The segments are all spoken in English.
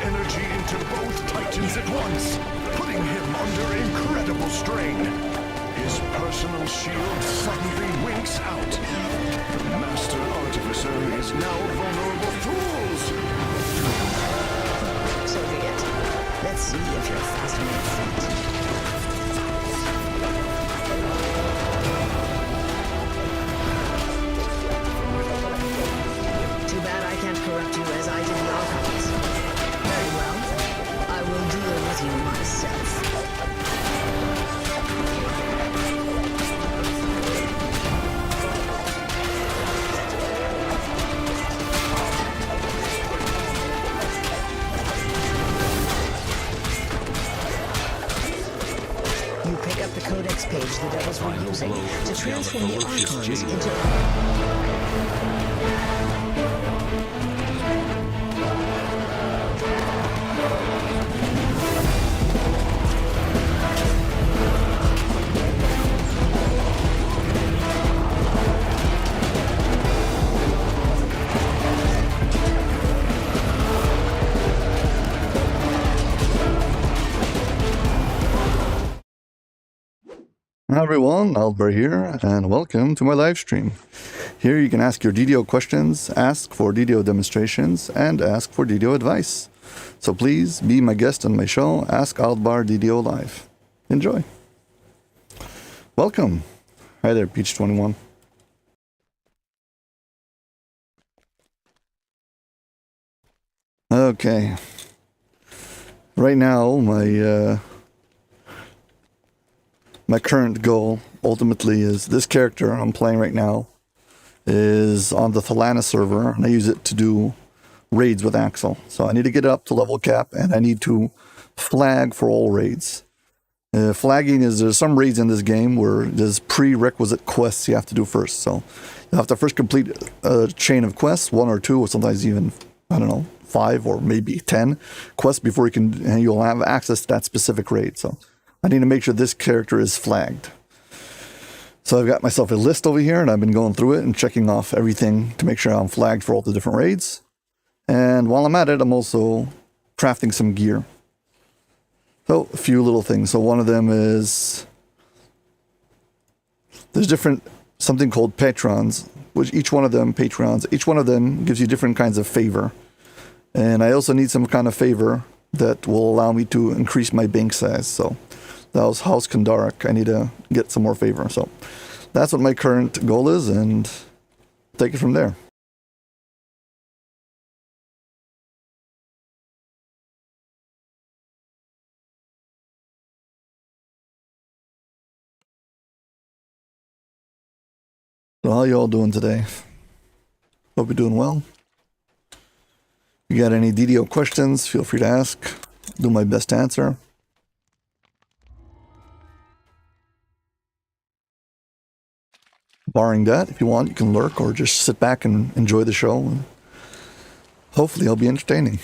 energy into both titans at once, putting him under incredible strain. His personal shield suddenly winks out. The Master Artificer is now vulnerable. Fools! So be it. Let's see if you're faster than feet. Too bad I can't corrupt you as I did the Archons. Very well. I will deal with you myself. You pick up the Codex page the Devils were using to transform the Archons into... Hi everyone, Aldbar here, and welcome to my live stream. Here you can ask your DDO questions, ask for DDO demonstrations, and ask for DDO advice. So please be my guest on my show, Ask Aldbar DDO Live. Enjoy. Welcome. Hi there, Peach21. Okay. Right now, my current goal, ultimately, is this character I'm playing right now is on the Thalana server, and I use it to do raids with Axel. So I need to get it up to level cap, and I need to flag for all raids. Flagging is, there's some raids in this game where there's prerequisite quests you have to do first. So you have to first complete a chain of quests, 1 or 2, or sometimes even, I don't know, 5 or maybe 10 quests before you can, and you'll have access to that specific raid. So I need to make sure this character is flagged. So I've got myself a list over here, and I've been going through it and checking off everything to make sure I'm flagged for all the different raids. And while I'm at it, I'm also crafting some gear. So a few little things. So one of them is there's something called patrons, which each one of them gives you different kinds of favor. And I also need some kind of favor that will allow me to increase my bank size. So that was House Kandarak. I need to get some more favor. So that's what my current goal is, and take it from there. So how y'all doing today? Hope you're doing well. If you got any DDO questions, feel free to ask. Do my best to answer. Barring that, if you want, you can lurk or just sit back and enjoy the show. And hopefully it'll be entertaining.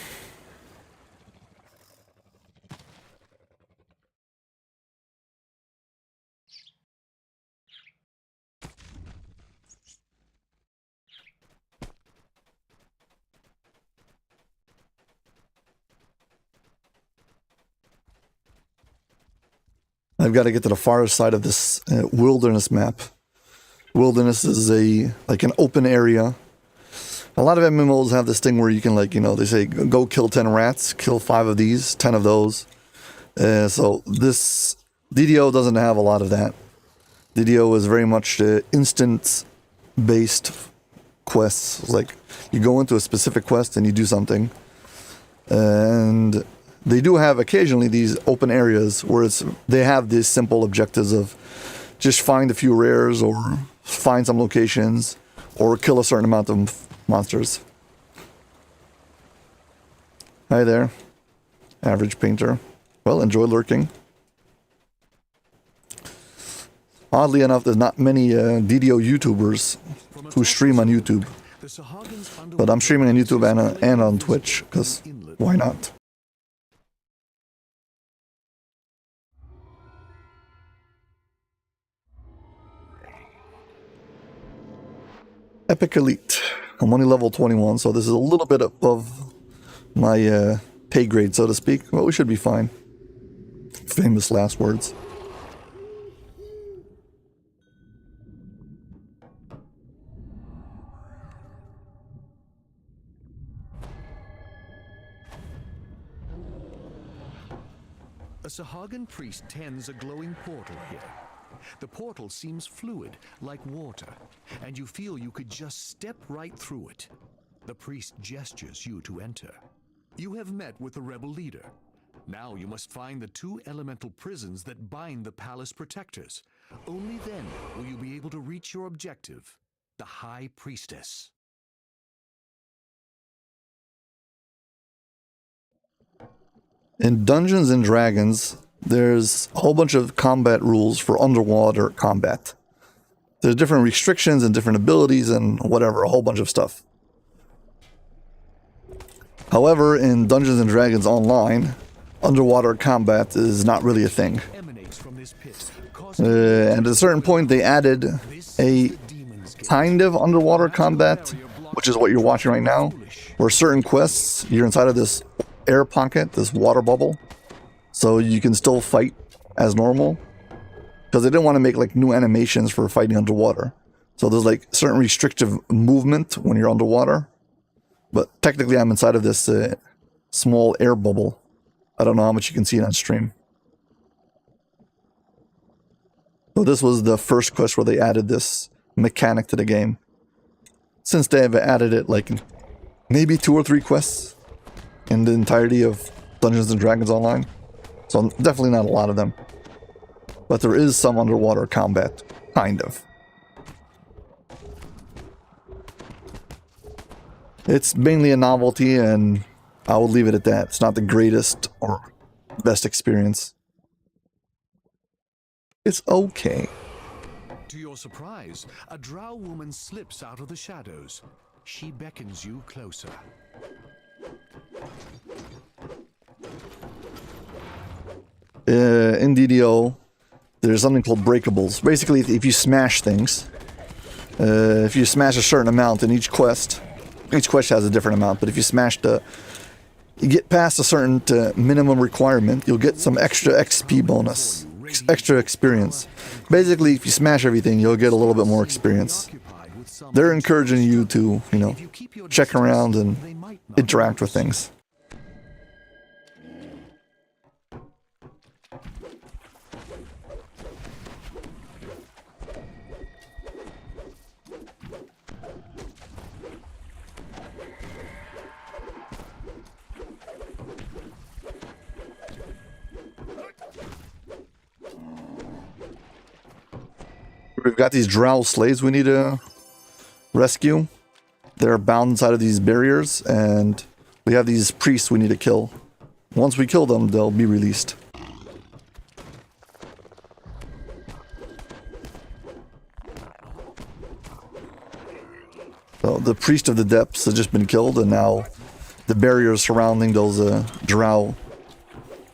I've got to get to the far side of this wilderness map. Wilderness is like an open area. A lot of MMOs have this thing where you can, like, you know, they say go kill 10 rats, kill 5 of these, 10 of those. So this DDO doesn't have a lot of that. DDO is very much instant-based quests. It's like you go into a specific quest and you do something, and they do have occasionally these open areas where they have these simple objectives of just find a few rares or find some locations or kill a certain amount of monsters. Hi there, average painter. Well, enjoy lurking. Oddly enough, there's not many DDO YouTubers who stream on YouTube. But I'm streaming on YouTube and on Twitch, because why not? Epic Elite. I'm only level 21, so this is a little bit above my pay grade, so to speak, but we should be fine. Famous last words. A Sahagan priest tends a glowing portal here. The portal seems fluid, like water, and you feel you could just step right through it. The priest gestures you to enter. You have met with the rebel leader. Now you must find the 2 elemental prisons that bind the palace protectors. Only then will you be able to reach your objective, the High Priestess. In Dungeons and Dragons, there's a whole bunch of combat rules for underwater combat. There's different restrictions and different abilities and whatever, a whole bunch of stuff. However, in Dungeons and Dragons Online, underwater combat is not really a thing. And at a certain point, they added a kind of underwater combat, which is what you're watching right now, where certain quests, you're inside of this air pocket, this water bubble, so you can still fight as normal, because they didn't want to make like new animations for fighting underwater. So there's like certain restrictive movement when you're underwater, but technically I'm inside of this small air bubble. I don't know how much you can see it on stream. So this was the first quest where they added this mechanic to the game. Since they have added it like maybe 2 or 3 quests in the entirety of Dungeons & Dragons Online. So definitely not a lot of them. But there is some underwater combat, kind of. It's mainly a novelty, and I will leave it at that. It's not the greatest or best experience. It's okay. To your surprise, a drow woman slips out of the shadows. She beckons you closer. In DDO, there's something called breakables. Basically, if you smash things, if you smash a certain amount in each quest has a different amount, but if you you get past a certain minimum requirement, you'll get some extra XP bonus, extra experience. Basically, if you smash everything, you'll get a little bit more experience. They're encouraging you to, you know, check around and interact with things. We've got these drow slaves we need to rescue. They're bound inside of these barriers, and we have these priests we need to kill. Once we kill them, they'll be released. the Priest of the Depths has just been killed, and now the barrier surrounding those drow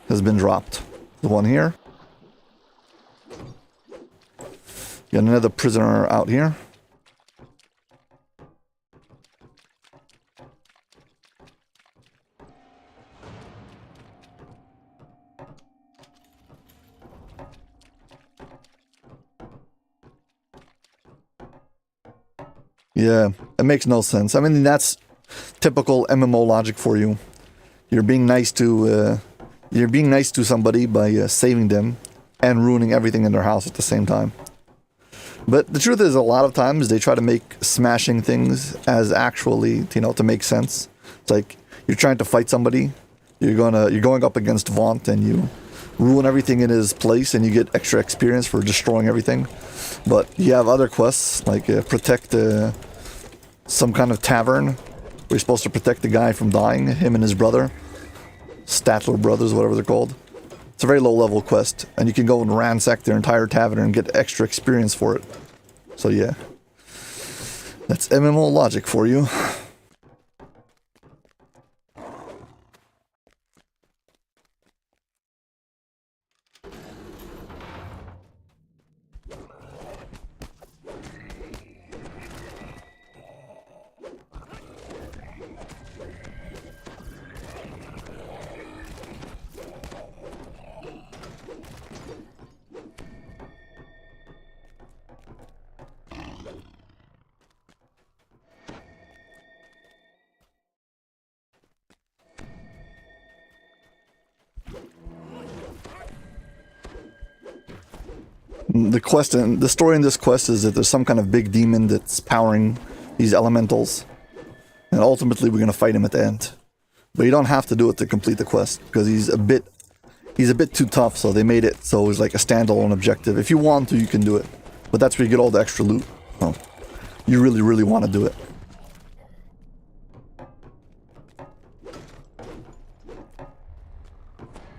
has been dropped. The one here. Got another prisoner out here. Yeah, it makes no sense. I mean, that's typical MMO logic for you. You're being nice to somebody by saving them and ruining everything in their house at the same time. But the truth is, a lot of times they try to make smashing things as actually, to make sense. It's like you're trying to fight somebody, you're going up against Vaunt, and you ruin everything in his place, and you get extra experience for destroying everything. But you have other quests like protect some kind of tavern. We're supposed to protect the guy from dying, him and his brother, Statler Brothers, whatever they're called. It's a very low-level quest, and you can go and ransack their entire tavern and get extra experience for it. So yeah, that's MMO logic for you. The story in this quest is that there's some kind of big demon that's powering these elementals, and ultimately we're gonna fight him at the end. But you don't have to do it to complete the quest because he's a bit too tough. So they made it so it's like a standalone objective. If you want to, you can do it, but that's where you get all the extra loot. Oh, you really want to do it.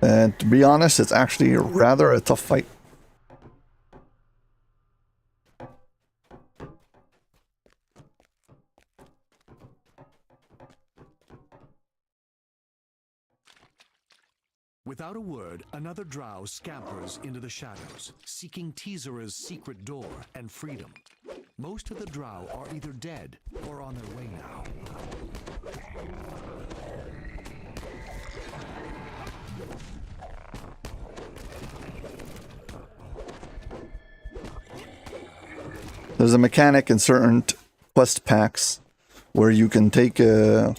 And to be honest, it's actually rather a tough fight. Without a word, another drow scampers into the shadows, seeking Teezera's secret door and freedom. Most of the drow are either dead or on their way now. There's a mechanic in certain quest packs where you can take a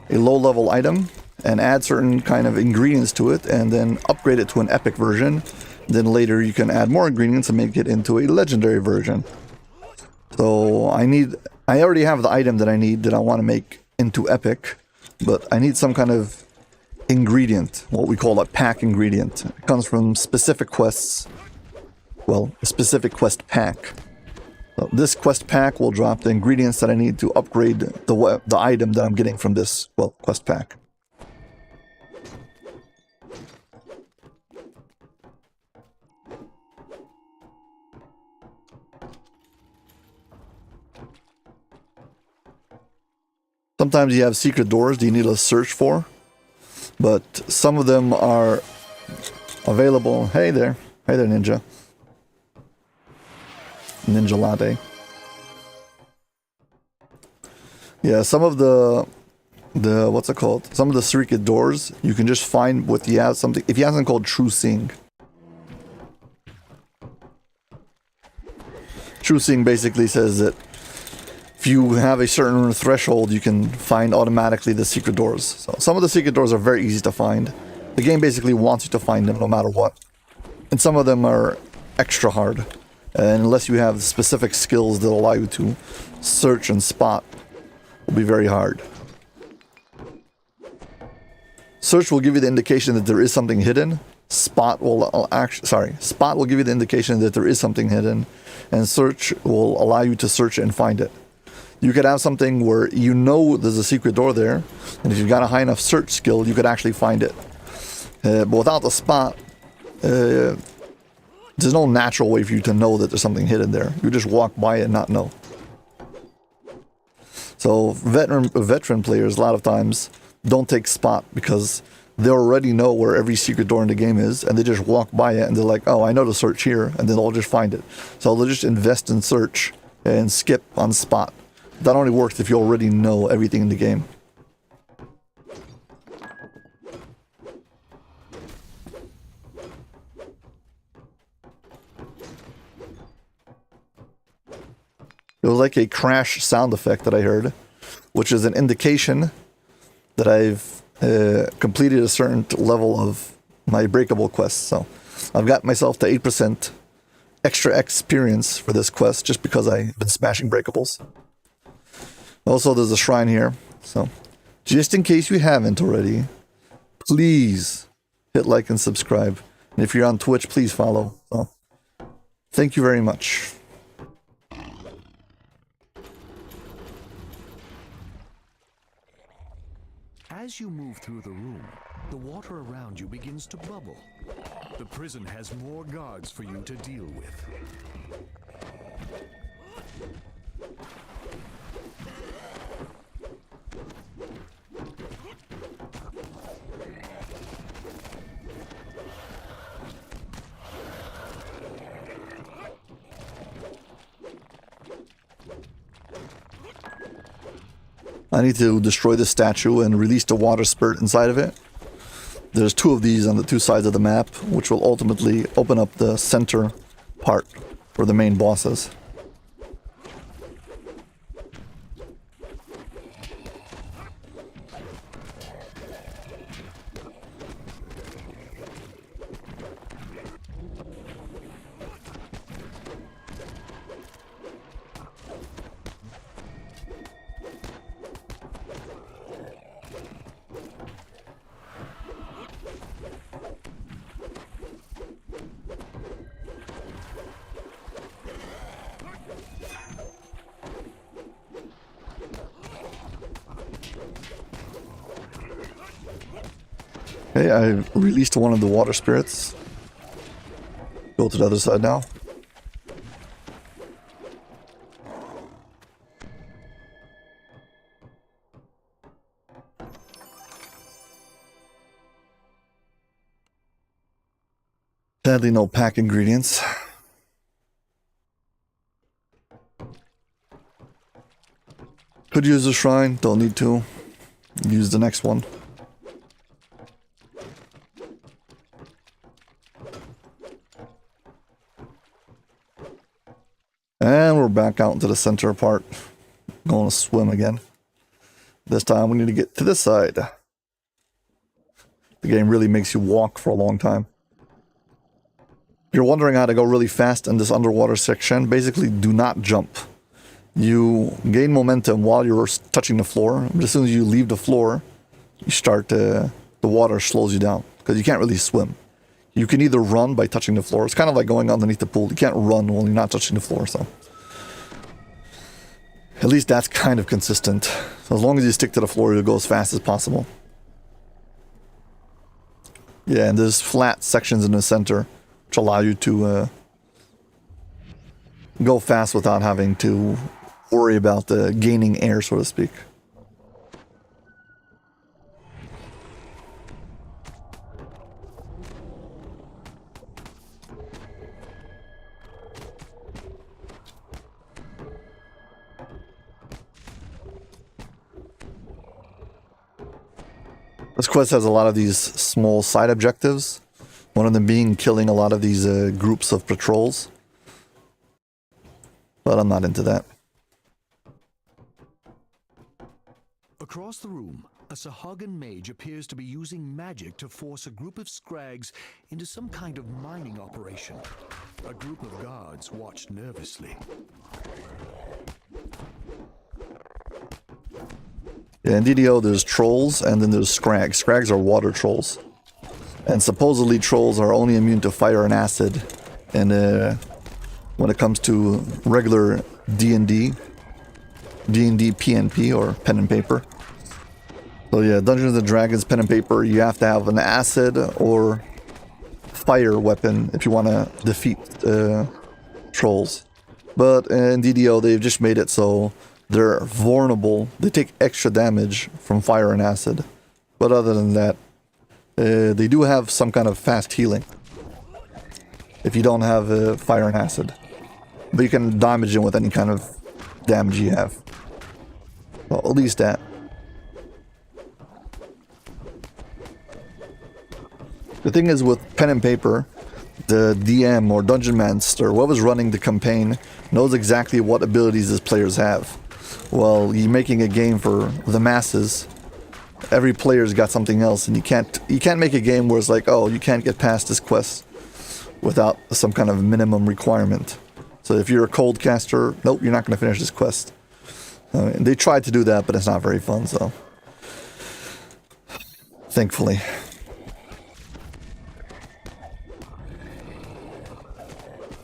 low-level item and add certain kind of ingredients to it and then upgrade it to an epic version. Then later you can add more ingredients and make it into a legendary version. So I already have the item that I need that I want to make into epic, but I need some kind of ingredient, what we call a pack ingredient. It comes from specific quests, well, a specific quest pack. So this quest pack will drop the ingredients that I need to upgrade the item that I'm getting from this, well, quest pack. Sometimes you have secret doors that you need to search for, but some of them are available. Hey there, Ninja. Ninja Latte. Yeah, some of the what's it called? Some of the secret doors you can just find with you have something. If you have something called True Seeing. True Seeing basically says that if you have a certain threshold, you can find automatically the secret doors. So some of the secret doors are very easy to find. The game basically wants you to find them no matter what. And some of them are extra hard. And unless you have specific skills that allow you to search and spot, will be very hard. Search will give you the indication that there is something hidden. Spot will give you the indication that there is something hidden. And search will allow you to search and find it. You could have something where you know there's a secret door there, and if you've got a high enough search skill, you could actually find it. But without the spot, there's no natural way for you to know that there's something hidden there. You just walk by it and not know. So veteran players a lot of times don't take spot because they already know where every secret door in the game is, and they just walk by it and they're like, oh, I know to search here, and then they'll just find it. So they'll just invest in search and skip on spot. That only works if you already know everything in the game. It was like a crash sound effect that I heard, which is an indication that I've completed a certain level of my breakable quest. So I've got myself to 8% extra experience for this quest just because I've been smashing breakables. Also, there's a shrine here. So just in case you haven't already, please hit like and subscribe. And if you're on Twitch, please follow. So thank you very much. As you move through the room, the water around you begins to bubble. The prison has more guards for you to deal with. I need to destroy this statue and release the water spirit inside of it. There's 2 of these on the 2 sides of the map, which will ultimately open up the center part where the main boss is. Okay, I released one of the water spirits. Go to the other side now. Sadly, no pack ingredients. Could use the shrine, don't need to. Use the next one. And we're back out into the center part. Going to swim again. This time we need to get to this side. The game really makes you walk for a long time. If you're wondering how to go really fast in this underwater section, basically do not jump. You gain momentum while you're touching the floor, but as soon as you leave the floor, you start the water slows you down because you can't really swim. You can either run by touching the floor. It's kind of like going underneath the pool. You can't run when you're not touching the floor, so at least that's kind of consistent. So as long as you stick to the floor, you'll go as fast as possible. Yeah, and there's flat sections in the center which allow you to go fast without having to worry about gaining air, so to speak. This quest has a lot of these small side objectives. One of them being killing a lot of these groups of patrols. But I'm not into that. Across the room, a Sahagan mage appears to be using magic to force a group of scrags into some kind of mining operation. A group of guards watched nervously. Yeah, in DDO there's trolls and then there's scrags. Scrags are water trolls. And supposedly trolls are only immune to fire and acid. And when it comes to regular D&D PNP or pen and paper. So yeah, Dungeons and Dragons pen and paper, you have to have an acid or fire weapon if you want to defeat trolls. But in DDO they've just made it so they're vulnerable. They take extra damage from fire and acid. But other than that, they do have some kind of fast healing if you don't have fire and acid. But you can damage them with any kind of damage you have. Well, at least that. The thing is with pen and paper, the DM or Dungeon Master, whoever's running the campaign, knows exactly what abilities his players have. Well, you're making a game for the masses. Every player's got something else, and you can't make a game where it's like, oh, you can't get past this quest without some kind of minimum requirement. So if you're a cold caster, nope, you're not going to finish this quest. They tried to do that, but it's not very fun, so thankfully.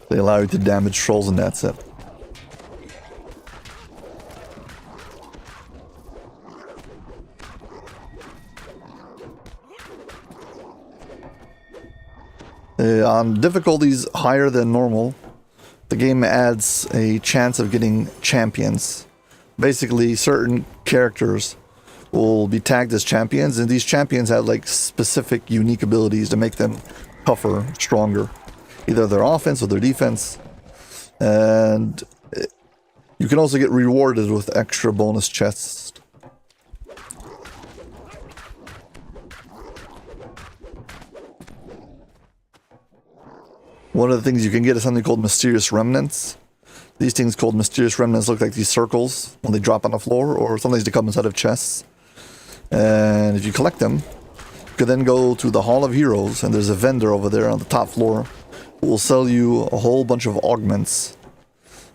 They allow you to damage trolls and that's it. On difficulties higher than normal, the game adds a chance of getting champions. Basically, certain characters will be tagged as champions, and these champions have like specific unique abilities to make them tougher, stronger. Either their offense or their defense. And you can also get rewarded with extra bonus chests. One of the things you can get is something called Mysterious Remnants. These things called Mysterious Remnants look like these circles when they drop on the floor, or sometimes they come inside of chests. And if you collect them, you can then go to the Hall of Heroes, and there's a vendor over there on the top floor who will sell you a whole bunch of augments.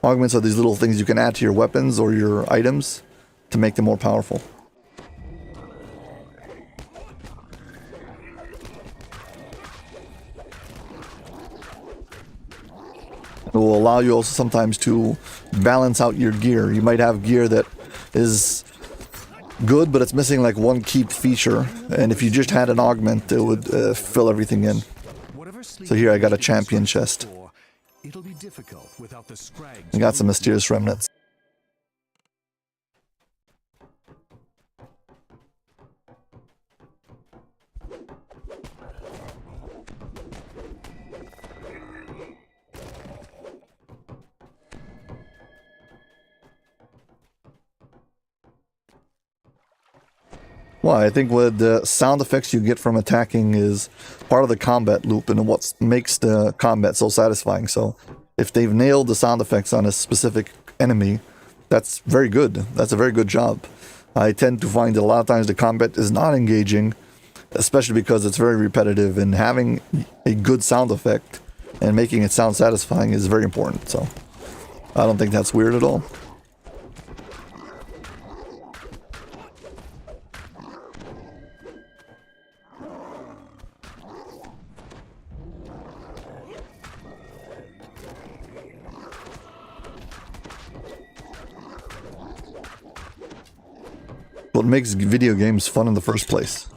Augments are these little things you can add to your weapons or your items to make them more powerful. It will allow you also sometimes to balance out your gear. You might have gear that is good, but it's missing like one keep feature. And if you just had an augment, it would fill everything in. So here I got a champion chest. I got some Mysterious Remnants. Well, I think what the sound effects you get from attacking is part of the combat loop and what makes the combat so satisfying. So if they've nailed the sound effects on a specific enemy, that's very good. That's a very good job. I tend to find that a lot of times the combat is not engaging, especially because it's very repetitive, and having a good sound effect and making it sound satisfying is very important. So I don't think that's weird at all. What makes video games fun in the first place.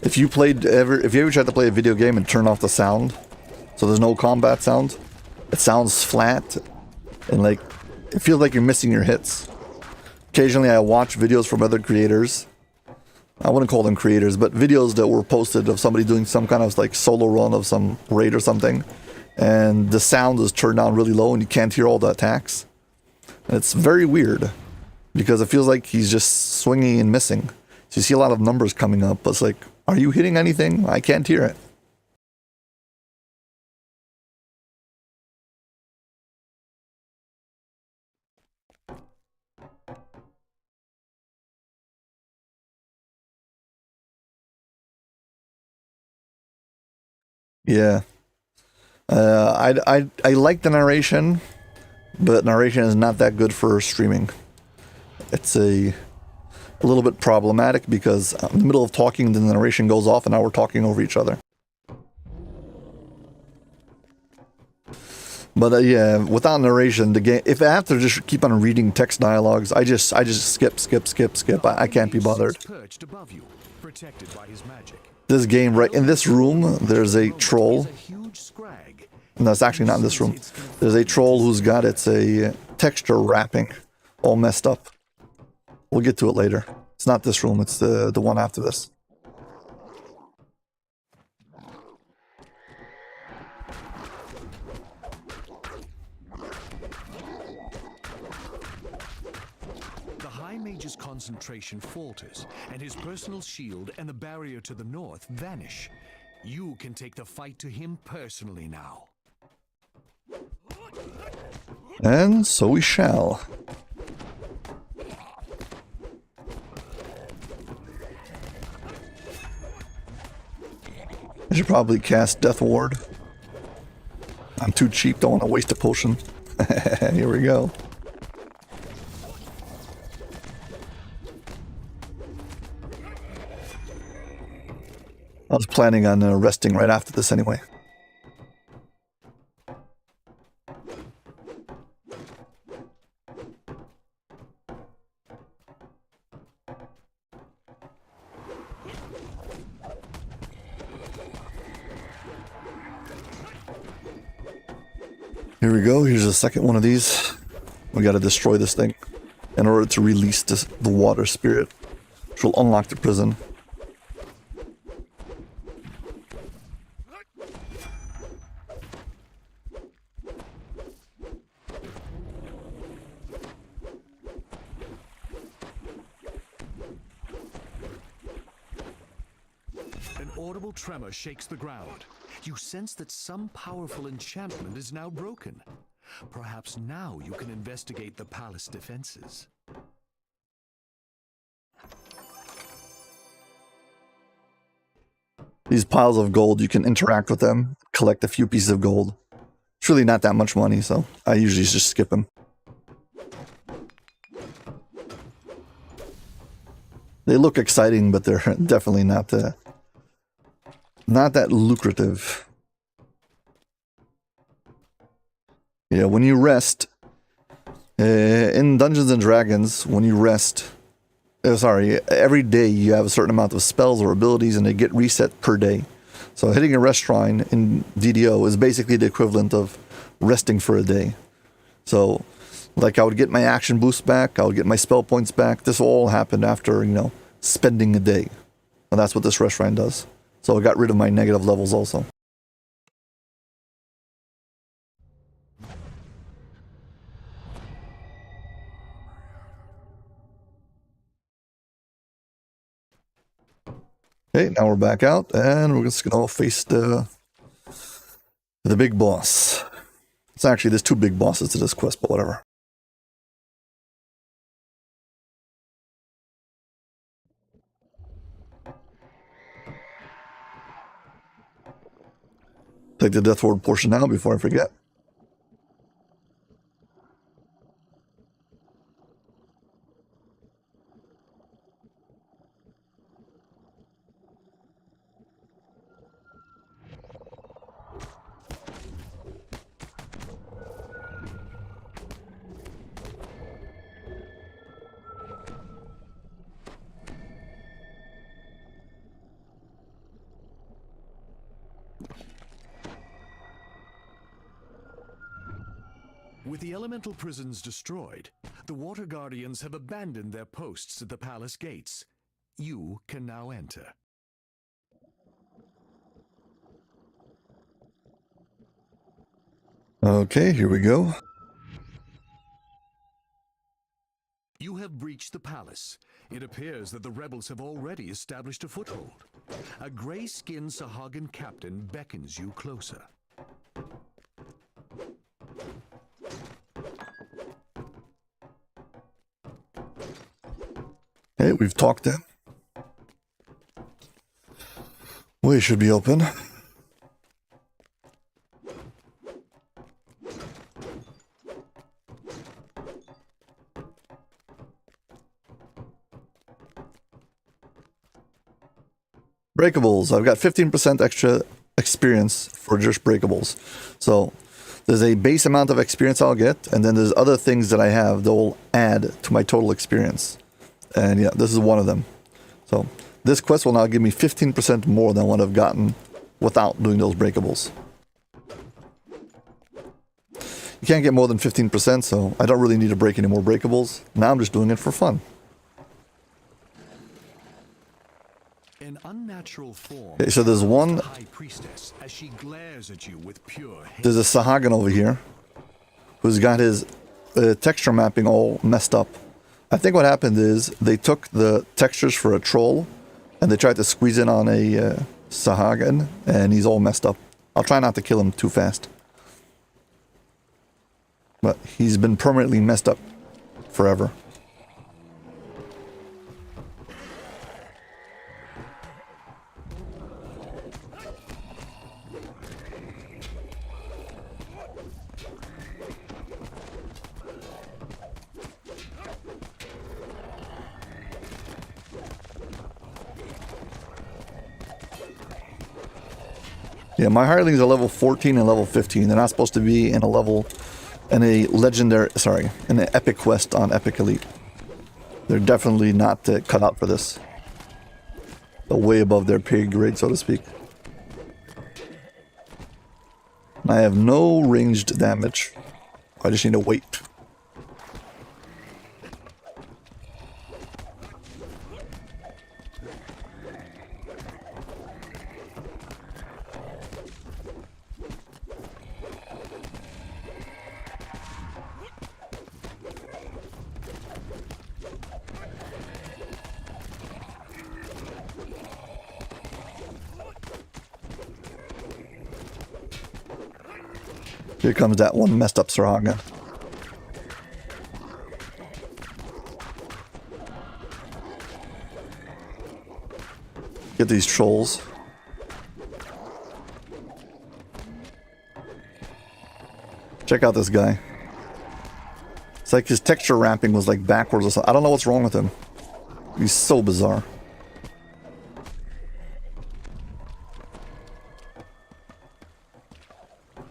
If you ever tried to play a video game and turn off the sound, so there's no combat sound, it sounds flat and like it feels like you're missing your hits. Occasionally I watch videos from other creators. I wouldn't call them creators, but videos that were posted of somebody doing some kind of like solo run of some raid or something, and the sound is turned down really low and you can't hear all the attacks. And it's very weird, because it feels like he's just swinging and missing. So you see a lot of numbers coming up, but it's like, are you hitting anything? I can't hear it. Yeah. I like the narration, but narration is not that good for streaming. It's a little bit problematic because in the middle of talking, the narration goes off and now we're talking over each other. But yeah, without narration, the game, if I have to just keep on reading text dialogues, I just skip. I can't be bothered. This game, right in this room, there's a troll. No, it's actually not in this room. There's a troll who's got a texture wrapping all messed up. We'll get to it later. It's not this room, it's the one after this. The High Mage's concentration falters, and his personal shield and the barrier to the north vanish. You can take the fight to him personally now. And so we shall. I should probably cast Death Ward. I'm too cheap, don't want to waste a potion. Here we go. I was planning on resting right after this anyway. Here we go, here's the second one of these. We gotta destroy this thing in order to release the water spirit, which will unlock the prison. An audible tremor shakes the ground. You sense that some powerful enchantment is now broken. Perhaps now you can investigate the palace defenses. These piles of gold, you can interact with them, collect a few pieces of gold. It's really not that much money, so I usually just skip them. They look exciting, but they're definitely not that lucrative. Yeah, when you rest in Dungeons and Dragons, when you rest, every day you have a certain amount of spells or abilities, and they get reset per day. So hitting a rest shrine in DDO is basically the equivalent of resting for a day. So, like, I would get my action boost back, I would get my spell points back. This all happened after, spending a day. And that's what this rest shrine does. So I got rid of my negative levels also. Okay, now we're back out, and we're just gonna face the big boss. It's actually, there's two big bosses to this quest, but whatever. Take the Death Ward portion now before I forget. With the elemental prisons destroyed, the Water Guardians have abandoned their posts at the palace gates. You can now enter. Okay, here we go. You have breached the palace. It appears that the rebels have already established a foothold. A gray-skinned Sahagan captain beckons you closer. Okay, we've talked to him. Way should be open. Breakables. I've got 15% extra experience for just breakables. So there's a base amount of experience I'll get, and then there's other things that I have that will add to my total experience. And yeah, this is one of them. So this quest will now give me 15% more than what I've gotten without doing those breakables. You can't get more than 15%, so I don't really need to break any more breakables. Now I'm just doing it for fun. An unnatural form. Okay, so there's one. The High Priestess as she glares at you with pure hate. There's a Sahagin over here who's got his texture mapping all messed up. I think what happened is they took the textures for a troll and they tried to squeeze in on a Sahagin, and he's all messed up. I'll try not to kill him too fast. But he's been permanently messed up forever. Yeah, my hirelings are level 14 and level 15. They're not supposed to be in a level, in a legendary, sorry, in an epic quest on Epic Elite. They're definitely not cut out for this. They're way above their pay grade, so to speak. I have no ranged damage. I just need to wait. Here comes that one messed up Saraga. Get these trolls. Check out this guy. It's like his texture wrapping was like backwards or something. I don't know what's wrong with him. He's so bizarre.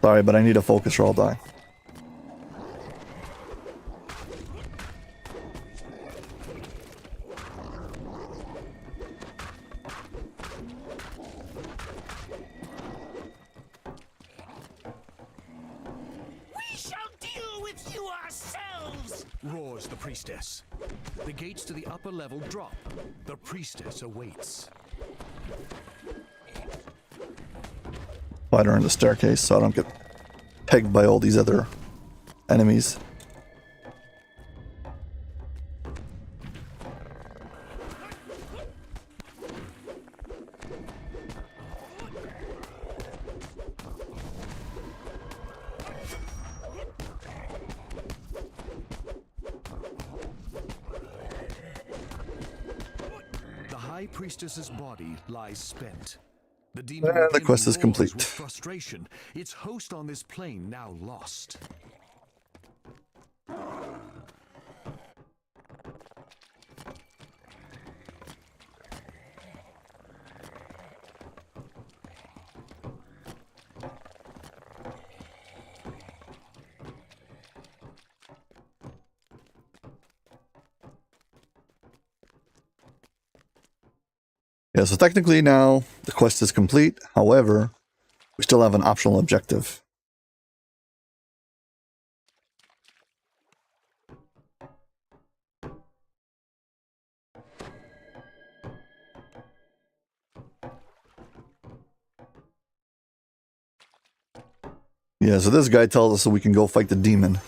Sorry, but I need to focus or I'll die. We shall deal with you ourselves! Roars the priestess. The gates to the upper level drop. The priestess awaits. Spider in the staircase so I don't get pegged by all these other enemies. The High Priestess's body lies spent. The demon And the within quest is roars complete. with frustration. Its host on this plane now lost. Yeah, so technically now the quest is complete. However, we still have an optional objective. Yeah, so this guy tells us that we can go fight the demon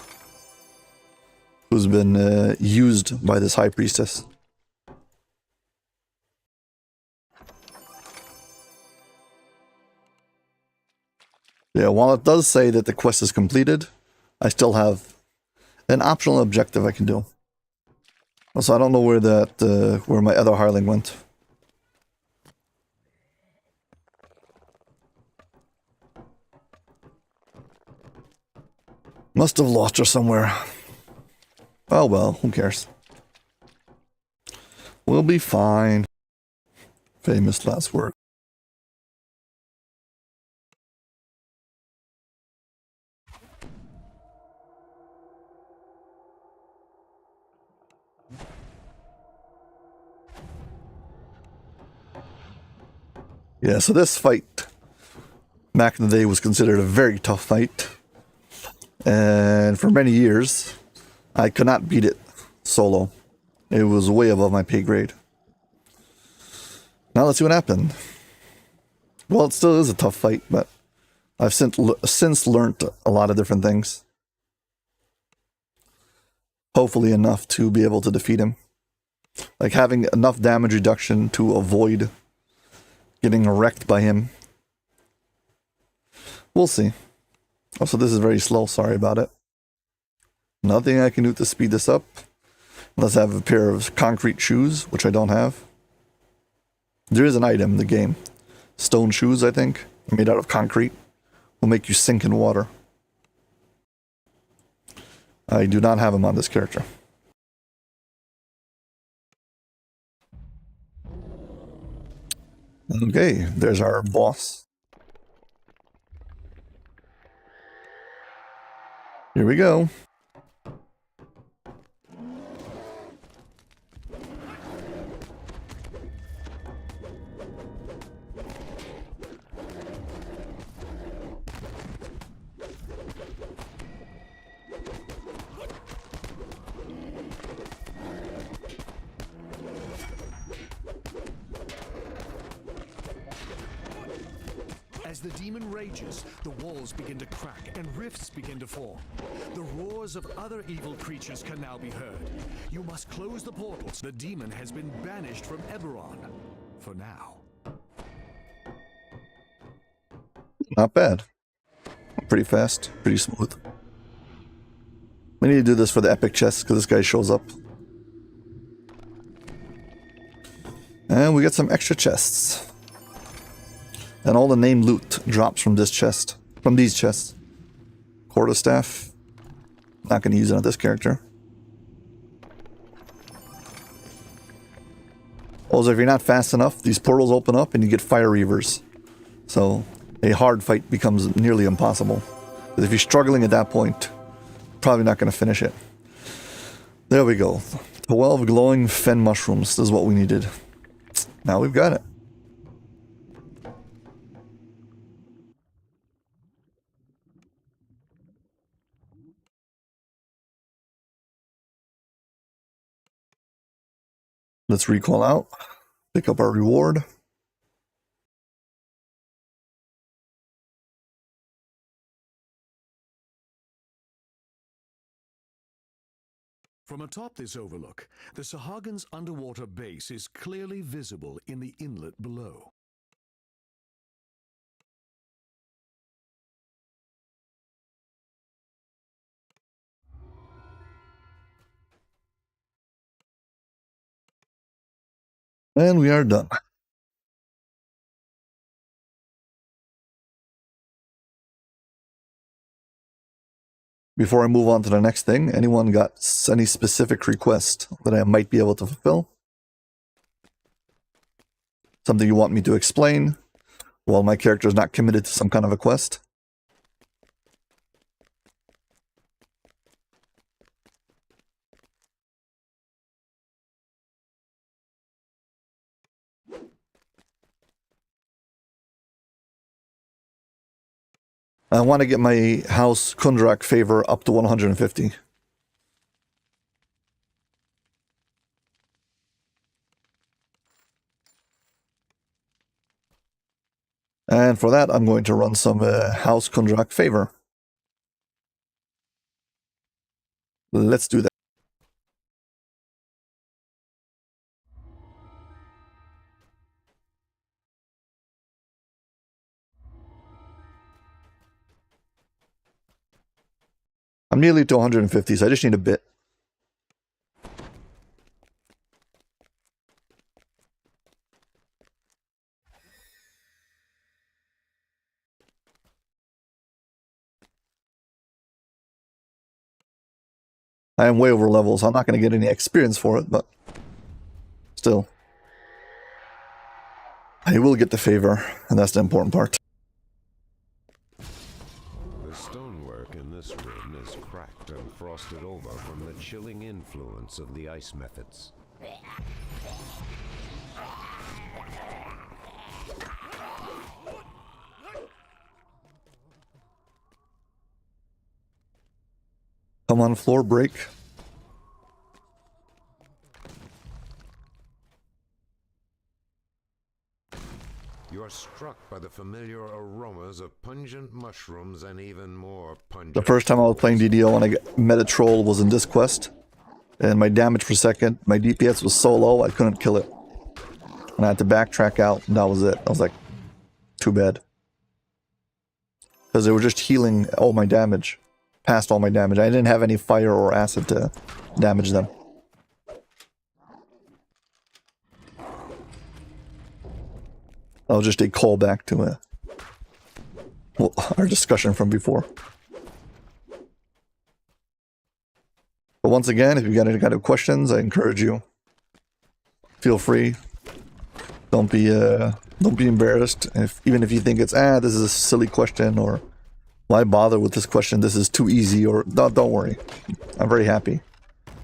who's been used by this high priestess. Yeah, while it does say that the quest is completed, I still have an optional objective I can do. Also, I don't know where that where my other hireling went. Must have lost her somewhere. Oh well, who cares? We'll be fine. Famous last word. Yeah, so this fight back in the day was considered a very tough fight. And for many years, I could not beat it solo. It was way above my pay grade. Now let's see what happened. Well, it still is a tough fight, but I've since learned a lot of different things. Hopefully enough to be able to defeat him. Like having enough damage reduction to avoid getting wrecked by him. We'll see. Also, this is very slow. Sorry about it. Nothing I can do to speed this up. Unless I have a pair of concrete shoes, which I don't have. There is an item in the game. Stone shoes, I think, made out of concrete. Will make you sink in water. I do not have them on this character. Okay, there's our boss. Here we go. As the demon rages, the walls begin to crack and rifts begin to form. The roars of other evil creatures can now be heard. You must close the portals. The demon has been banished from Eberron. For now. Not bad. Pretty fast, pretty smooth. We need to do this for the epic chest because this guy shows up. And we get some extra chests. And all the named loot drops from this chest. From these chests. Quarterstaff. Not going to use it on this character. Also, if you're not fast enough, these portals open up and you get fire reavers. So, a hard fight becomes nearly impossible. Because if you're struggling at that point, probably not going to finish it. There we go. 12 glowing fen mushrooms. This is what we needed. Now we've got it. Let's recall out, pick up our reward. From atop this overlook, the Sahagins' underwater base is clearly visible in the inlet below. And we are done. Before I move on to the next thing, anyone got any specific request that I might be able to fulfill? Something you want me to explain while my character is not committed to some kind of a quest? I want to get my house Kundrak favor up to 150. And for that, I'm going to run some house Kundrak favor. Let's do that. I'm nearly to 150, so I just need a bit. I am way over level, so I'm not going to get any experience for it, but still. I will get the favor, and that's the important part. The stonework in this room is cracked and frosted over from the chilling influence of the ice methods. Come on, floor break. You are struck by the familiar aromas of pungent mushrooms and even more pungent. The first time I was playing DDO when I met a troll was in this quest. And my damage per second, my DPS was so low I couldn't kill it. And I had to backtrack out, and that was it. I was like, too bad. Because they were just healing all my damage. Past all my damage. I didn't have any fire or acid to damage them. That was just a callback to well, our discussion from before. But once again, if you got any kind of questions, I encourage you. Feel free. Don't be embarrassed. Even if you think it's this is a silly question, or why bother with this question? This is too easy, or don't worry. I'm very happy.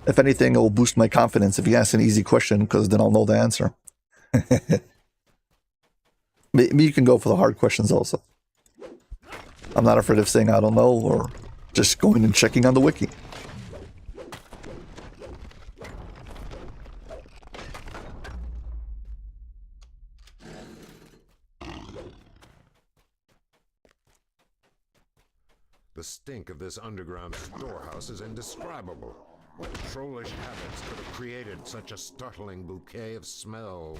If anything, it will boost my confidence if you ask an easy question, because then I'll know the answer. Maybe you can go for the hard questions also. I'm not afraid of saying I don't know, or just going and checking on the wiki. The stink of this underground storehouse is indescribable. What trollish habits could have created such a startling bouquet of smells?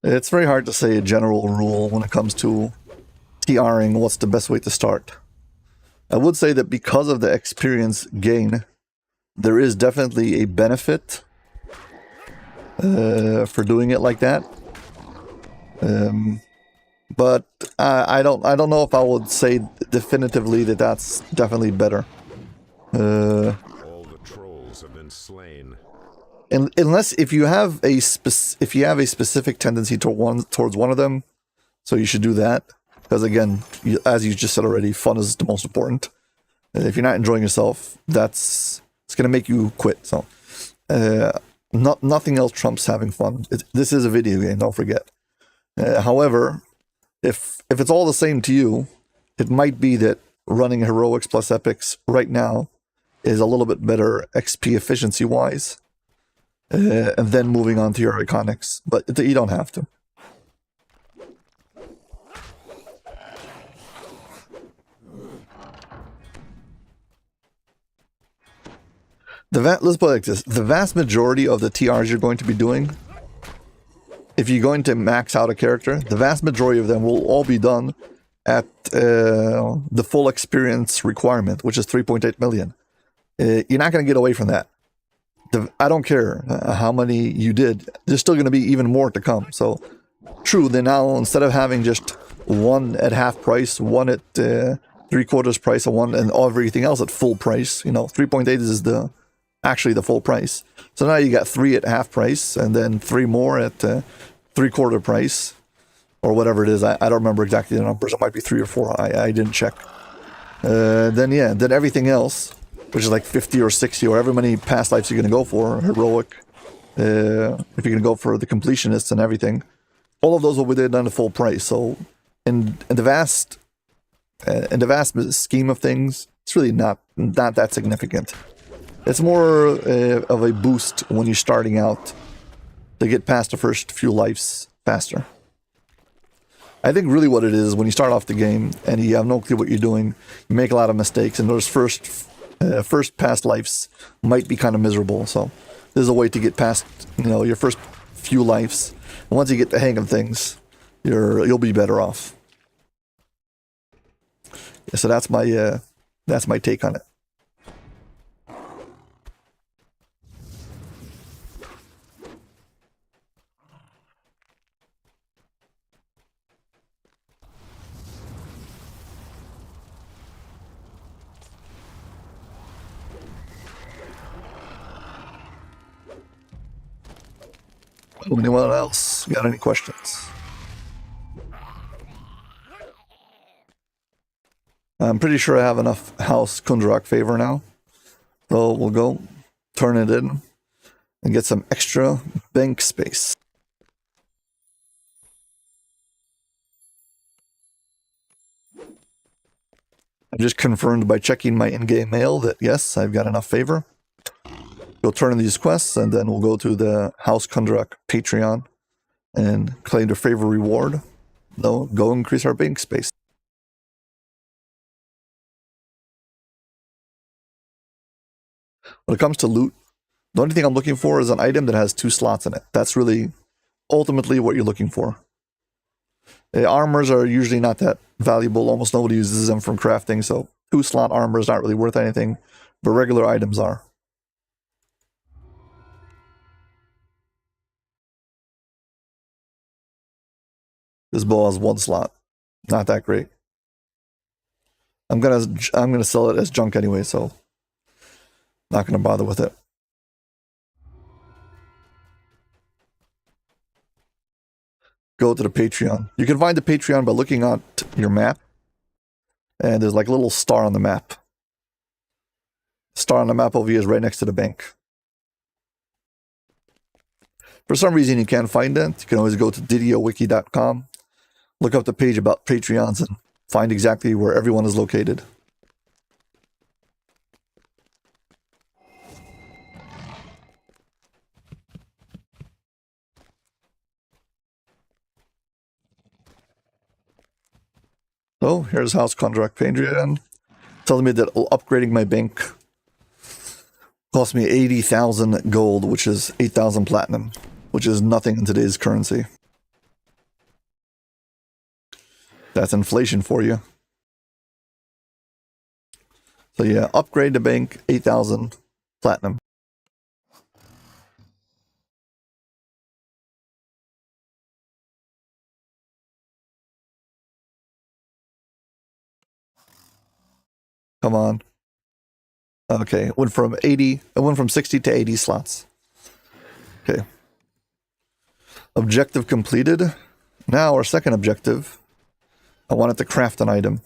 It's very hard to say a general rule when it comes to TRing what's the best way to start. I would say that because of the experience gain, there is definitely a benefit for doing it like that. But I don't know if I would say definitively that that's definitely better. All the trolls have been slain. Unless if you have a specific tendency towards one of them, so you should do that. Because again, as you just said already, fun is the most important. If you're not enjoying yourself, it's gonna make you quit. So, nothing else trumps having fun. This is a video game, don't forget. However, if it's all the same to you, it might be that running heroics plus epics right now is a little bit better XP efficiency wise. And then moving on to your iconics, but you don't have to. Let's put it like this: the vast majority of the TRs you're going to be doing, if you're going to max out a character, the vast majority of them will all be done at the full experience requirement, which is 3.8 million. You're not going to get away from that. I don't care how many you did, there's still going to be even more to come. So, true, then now instead of having just one at half price, one at 3/4 price, and one and everything else at full price, 3.8 is actually the full price. So now you got 3 at half price, and then 3 more at 3/4 price, or whatever it is. I don't remember exactly the numbers. It might be 3 or 4. I didn't check. Then everything else, which is like 50 or 60 or however many past lives you're going to go for, heroic, if you're going to go for the completionists and everything, all of those will be done at full price. So in the vast scheme of things, it's really not that significant. It's more of a boost when you're starting out to get past the first few lives faster. I think really what it is, when you start off the game and you have no clue what you're doing, you make a lot of mistakes, and those first past lives might be kind of miserable. So this is a way to get past your first few lives, and once you get the hang of things, you'll be better off. Yeah, so that's my take on it. Anyone else got any questions? I'm pretty sure I have enough House Kundrak favor now. So we'll go turn it in and get some extra bank space. I just confirmed by checking my in-game mail that yes, I've got enough favor. We'll turn in these quests and then we'll go to the House Kundrak Patreon and claim the favor reward. They'll go increase our bank space. When it comes to loot, the only thing I'm looking for is an item that has 2 slots in it. That's really ultimately what you're looking for. The armors are usually not that valuable. Almost nobody uses them from crafting, so 2-slot armor is not really worth anything, but regular items are. This bow has 1 slot. Not that great. I'm gonna sell it as junk anyway, so not gonna bother with it. Go to the Patreon. You can find the Patreon by looking at your map, and there's like a little star on the map. Star on the map over here is right next to the bank. For some reason you can't find it, you can always go to didiowiki.com, look up the page about Patreons, and find exactly where everyone is located. So here's House Kundrak Patreon. Telling me that upgrading my bank cost me 80,000 gold, which is 8,000 platinum, which is nothing in today's currency. That's inflation for you. So yeah, upgrade the bank, 8,000 platinum. Come on. Okay, it went from 60 to 80 slots. Okay. Objective completed. Now our second objective. I wanted to craft an item.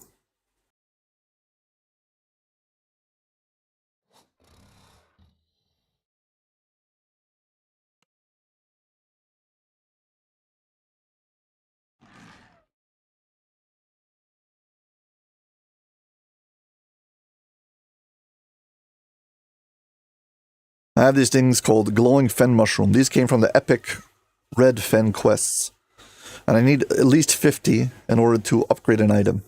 I have these things called glowing fen mushroom. These came from the epic red fen quests. And I need at least 50 in order to upgrade an item.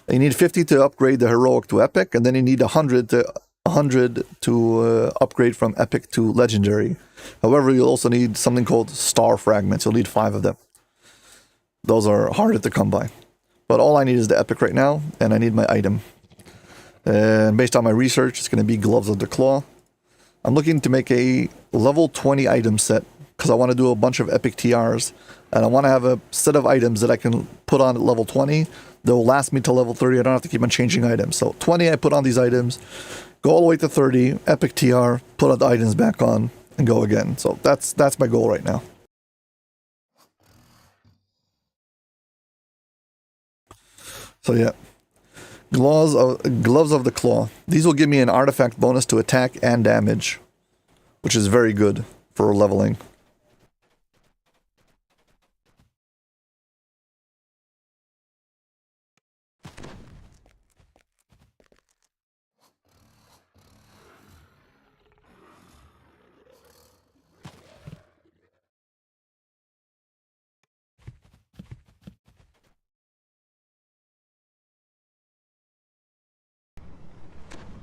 You need 50 to upgrade the heroic to epic, and then you need 100 to upgrade from epic to legendary. However, you'll also need something called star fragments. You'll need 5 of them. Those are harder to come by. But all I need is the epic right now, and I need my item. And based on my research, it's going to be Gloves of the Claw. I'm looking to make a level 20 item set, because I want to do a bunch of epic TRs, and I want to have a set of items that I can put on at level 20 that will last me till level 30. I don't have to keep on changing items. So 20, I put on these items, go all the way to 30, epic TR, put the items back on, and go again. So that's my goal right now. So yeah, Gloves of the Claw. These will give me an artifact bonus to attack and damage, which is very good for leveling.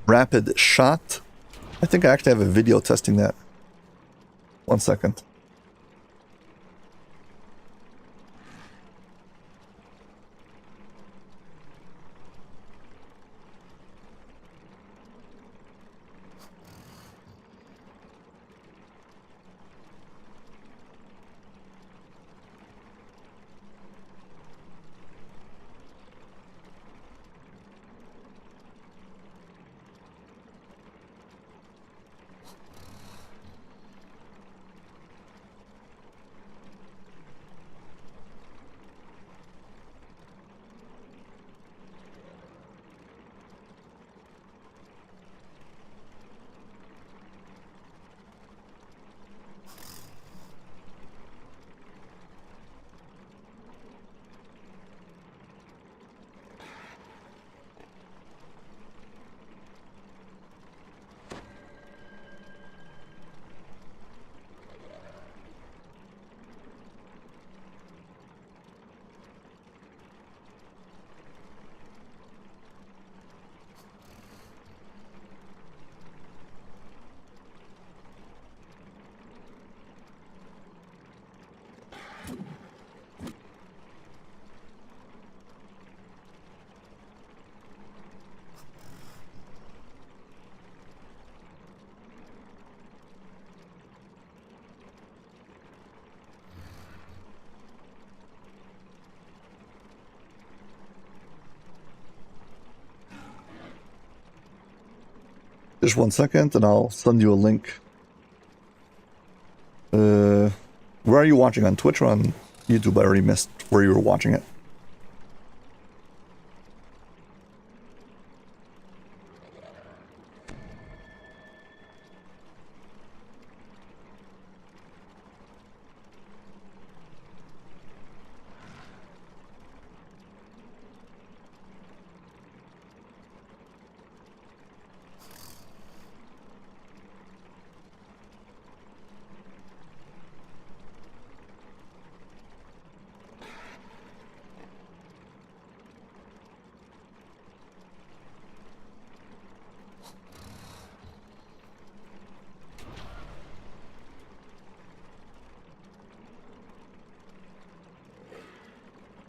Rapid shot. I think I actually have a video testing that. 1 second. Just 1 second, and I'll send you a link. Where are you watching, on Twitch or on YouTube? I already missed where you were watching it.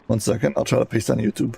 One second, I'll try to paste on YouTube.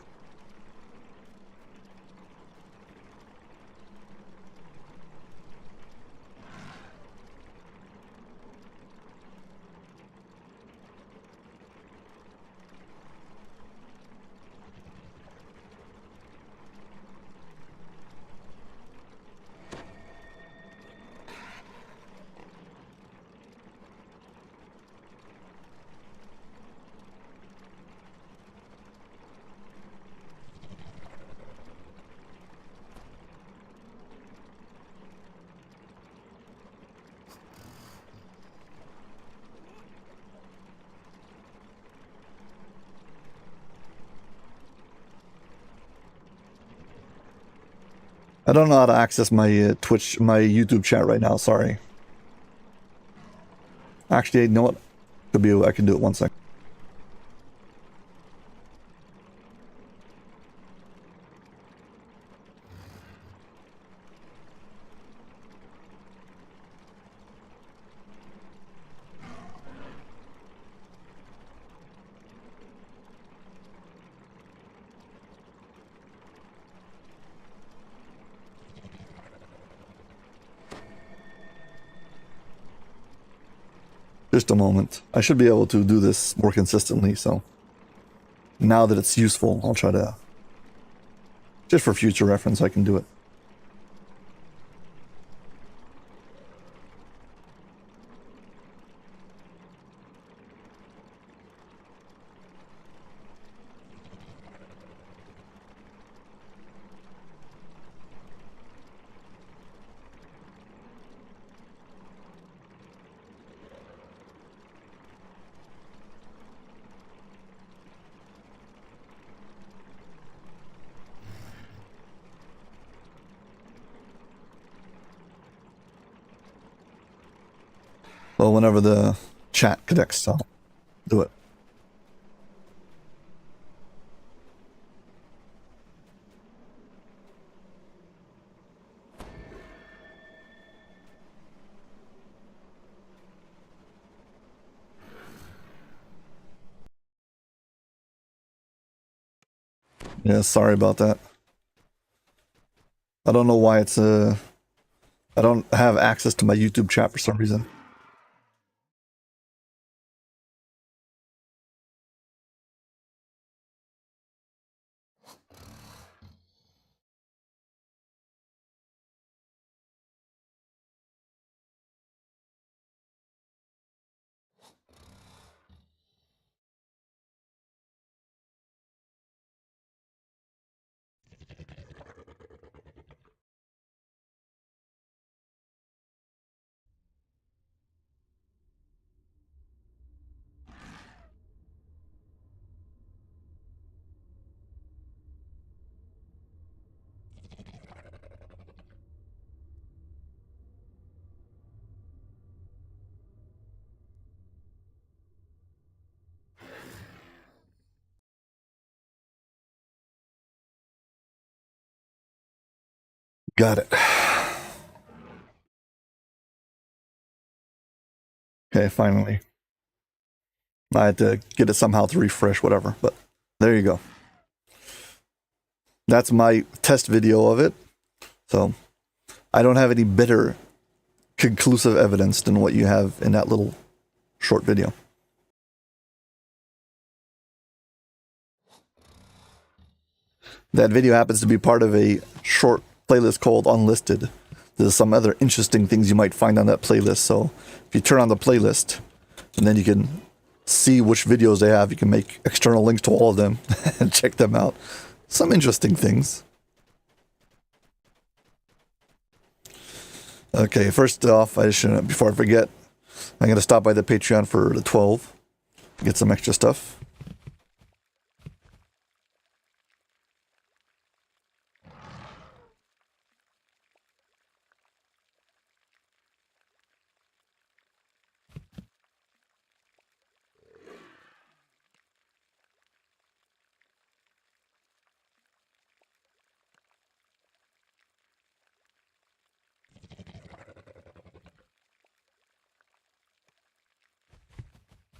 I don't know how to access my Twitch, my YouTube chat right now. Sorry. Actually, you know what? Could be. I can do it 1 second. Just a moment. I should be able to do this more consistently, so now that it's useful, I'll try to, just for future reference, I can do it. Well, whenever the chat connects, I'll do it. Yeah, sorry about that. I don't know why it's I don't have access to my YouTube chat for some reason. Got it. Okay, finally. I had to get it somehow to refresh, whatever. But there you go. That's my test video of it. So I don't have any better conclusive evidence than what you have in that little short video. That video happens to be part of a short playlist called Unlisted. There's some other interesting things you might find on that playlist. So if you turn on the playlist, and then you can see which videos they have, you can make external links to all of them and check them out. Some interesting things. Okay, first off, before I forget, I'm going to stop by the Patreon for the 12, get some extra stuff.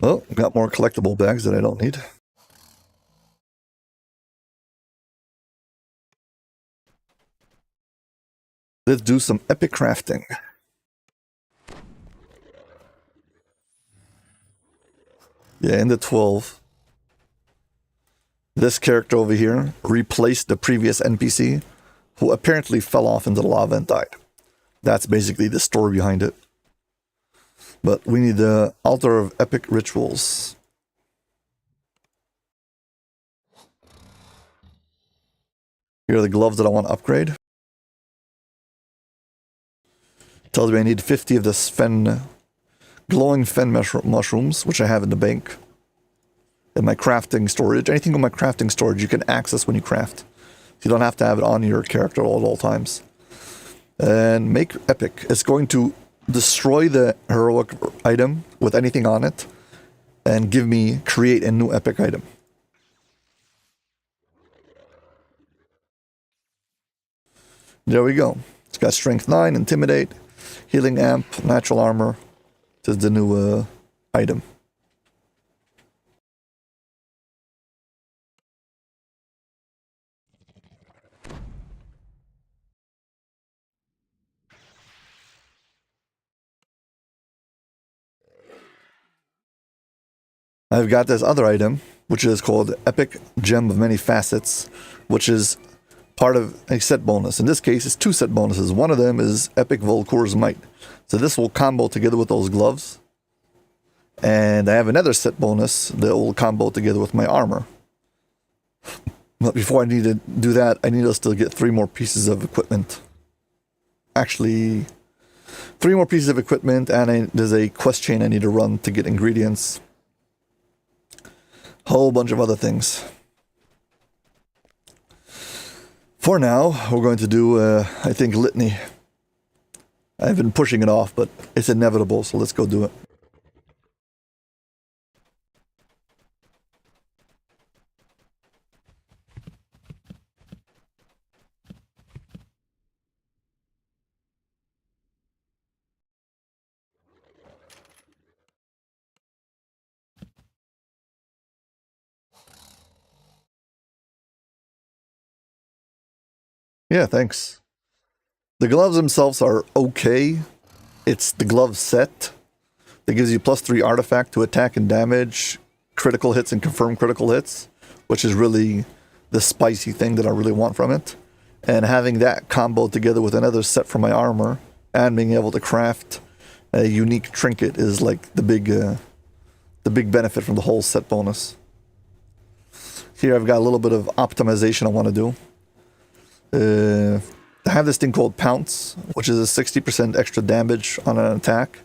Oh, got more collectible bags that I don't need. Let's do some epic crafting. Yeah, in the 12, this character over here replaced the previous NPC, who apparently fell off into the lava and died. That's basically the story behind it. But we need the Altar of Epic Rituals. Here are the gloves that I want to upgrade. Tells me I need 50 of the glowing fen mushrooms, which I have in the bank. In my crafting storage. Anything in my crafting storage you can access when you craft. You don't have to have it on your character at all times. And make epic. It's going to destroy the heroic item with anything on it and create a new epic item. There we go. It's got strength 9, intimidate, healing amp, natural armor. This is the new item. I've got this other item, which is called Epic Gem of Many Facets, which is part of a set bonus. In this case, it's 2 set bonuses. One of them is Epic Volkur's Might. So this will combo together with those gloves. And I have another set bonus that will combo together with my armor. But before I need to do that, I need us to get 3 more pieces of equipment. Actually, 3 more pieces of equipment, and there's a quest chain I need to run to get ingredients. Whole bunch of other things. For now, we're going to do, I think, Litany. I've been pushing it off, but it's inevitable, so let's go do it. Yeah, thanks. The gloves themselves are okay. It's the glove set that gives you +3 artifact to attack and damage, critical hits and confirm critical hits, which is really the spicy thing that I really want from it. And having that combo together with another set for my armor and being able to craft a unique trinket is like the big benefit from the whole set bonus. Here I've got a little bit of optimization I want to do. I have this thing called Pounce, which is a 60% extra damage on an attack,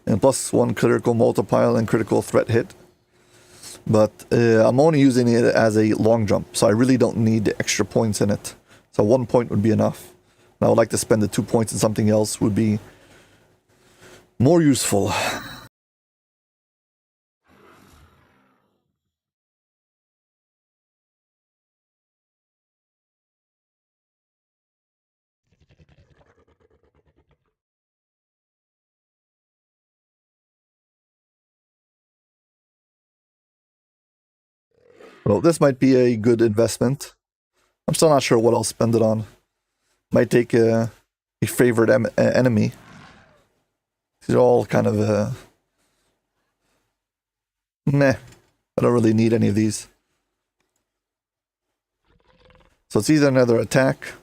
and +1 critical multiplier and critical threat hit. But I'm only using it as a long jump, so I really don't need the extra points in it. So 1 point would be enough. And I would like to spend the 2 points in something else would be more useful. Well, this might be a good investment. I'm still not sure what I'll spend it on. Might take a favorite enemy. These are all kind of meh. I don't really need any of these. So it's either another attack.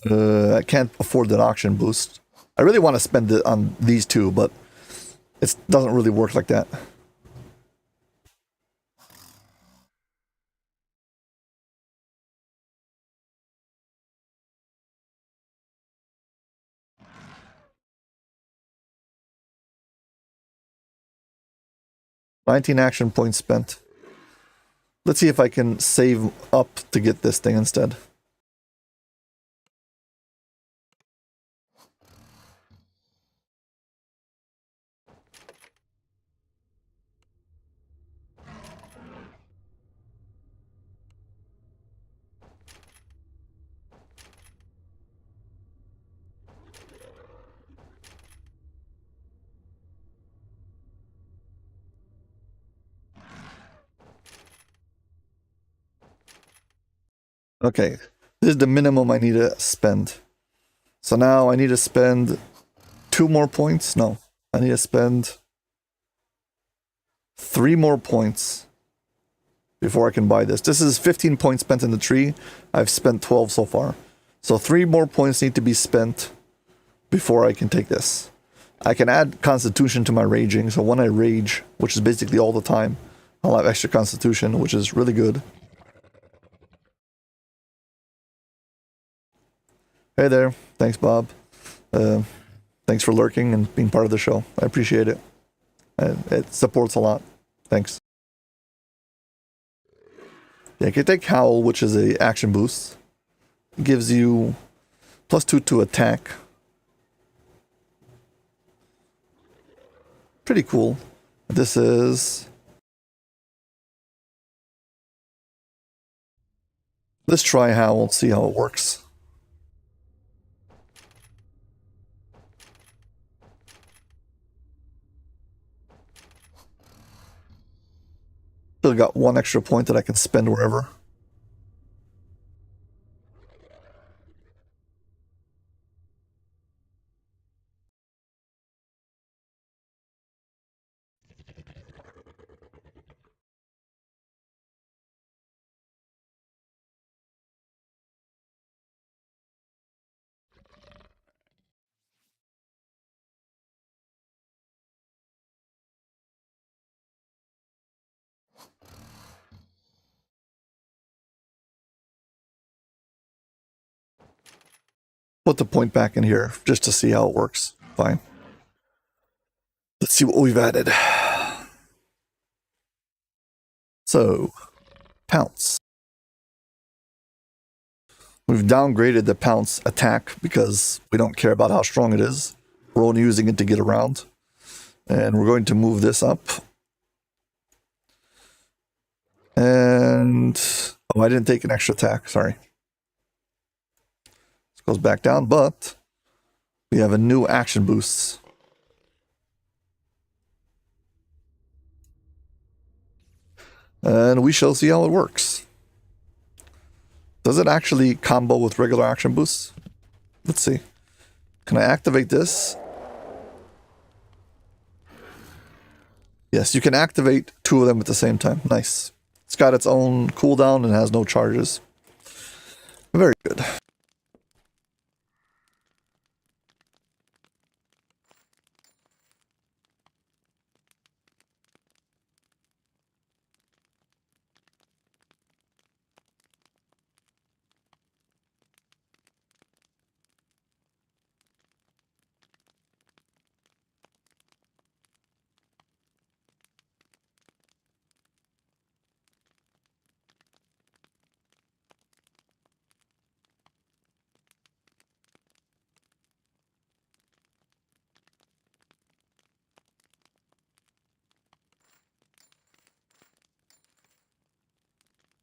I can't afford that auction boost. I really want to spend it on these two, but it doesn't really work like that. $19 action points spent. Let's see if I can save up to get this thing instead. Okay, this is the minimum I need to spend. So now I need to spend 2 more points. No, I need to spend 3 more points before I can buy this. This is 15 points spent in the tree. I've spent 12 so far. So 3 more points need to be spent before I can take this. I can add Constitution to my raging. So when I rage, which is basically all the time, I'll have extra Constitution, which is really good. Hey there. Thanks, Bob. Thanks for lurking and being part of the show. I appreciate it. It supports a lot. Thanks. Yeah, you can take Howl, which is a action boost. It gives you +2 to attack. Pretty cool. This is... Let's try Howl and see how it works. Still got 1 extra point that I can spend wherever. Put the point back in here just to see how it works. Fine. Let's see what we've added. So, Pounce. We've downgraded the Pounce attack because we don't care about how strong it is. We're only using it to get around. And we're going to move this up. And... oh, I didn't take an extra attack. Sorry. Goes back down, but we have a new action boost. And we shall see how it works. Does it actually combo with regular action boosts? Let's see. Can I activate this? Yes, you can activate 2 of them at the same time. Nice. It's got its own cooldown and has no charges. Very good.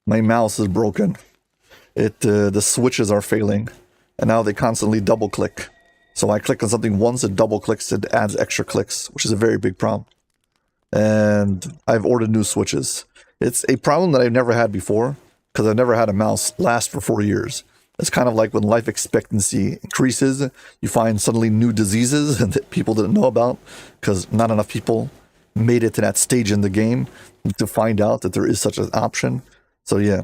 My mouse is broken. The switches are failing, and now they constantly double click. So I click on something once, it double clicks, it adds extra clicks, which is a very big problem. and I've ordered new switches. It's a problem that I've never had before because I've never had a mouse last for 4 years. It's kind of like when life expectancy increases, you find suddenly new diseases that people didn't know about because not enough people made it to that stage in the game to find out that there is such an option. So yeah,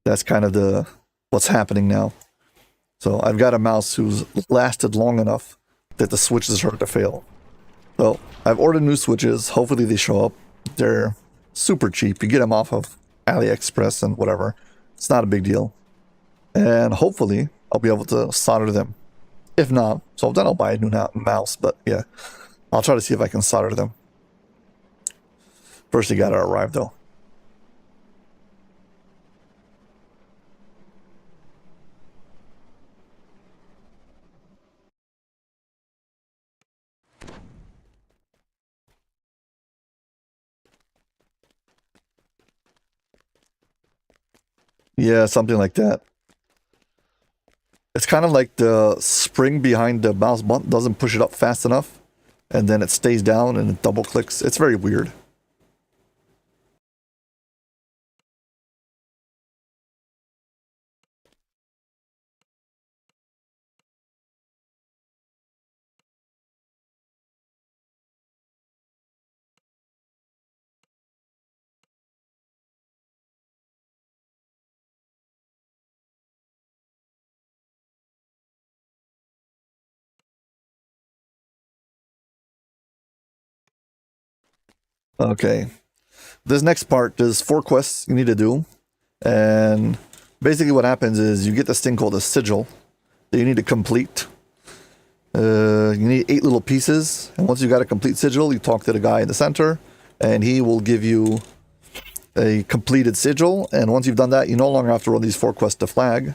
that's kind of the what's happening now. So I've got a mouse who's lasted long enough that the switches start to fail. So I've ordered new switches. Hopefully they show up. They're super cheap. You get them off of AliExpress and whatever. It's not a big deal. And hopefully I'll be able to solder them. If not, so then I'll buy a new mouse. But yeah, I'll try to see if I can solder them. First, they gotta arrive though. Yeah, something like that. It's kind of like the spring behind the mouse button doesn't push it up fast enough, and then it stays down and it double clicks. It's very weird. Okay, this next part, there's 4 quests you need to do, and basically what happens is you get this thing called a sigil that you need to complete. You need 8 little pieces, and once you got a complete sigil, you talk to the guy in the center, and he will give you a completed sigil, and once you've done that, you no longer have to run these 4 quests to flag.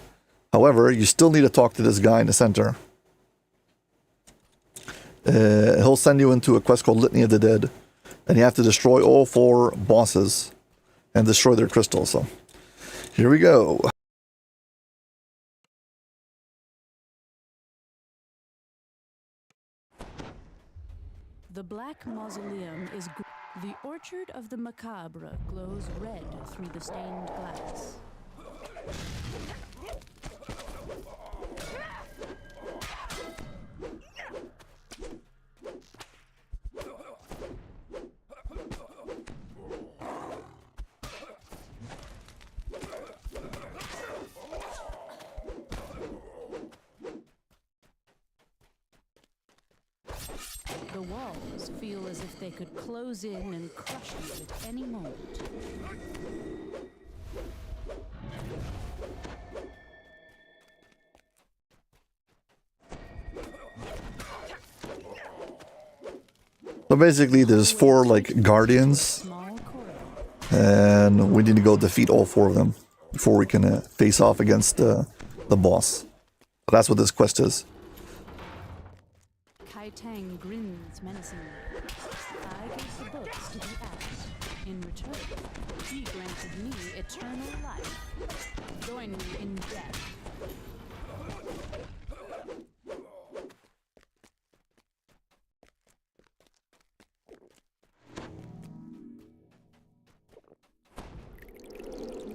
However, you still need to talk to this guy in the center. He'll send you into a quest called Litany of the Dead, and you have to destroy all 4 bosses and destroy their crystals. So here we go. The Black Mausoleum is... The Orchard of the Macabre glows red through the stained glass. The walls feel as if they could close in and crush you at any moment. So basically there's 4 like guardians, Small corridor. and we need to go defeat all 4 of them before we can face off against the boss. So that's what this quest is. Kai Tang grins menacingly. I gave the books to the Abbot. In return, he granted me eternal life. Join me in death.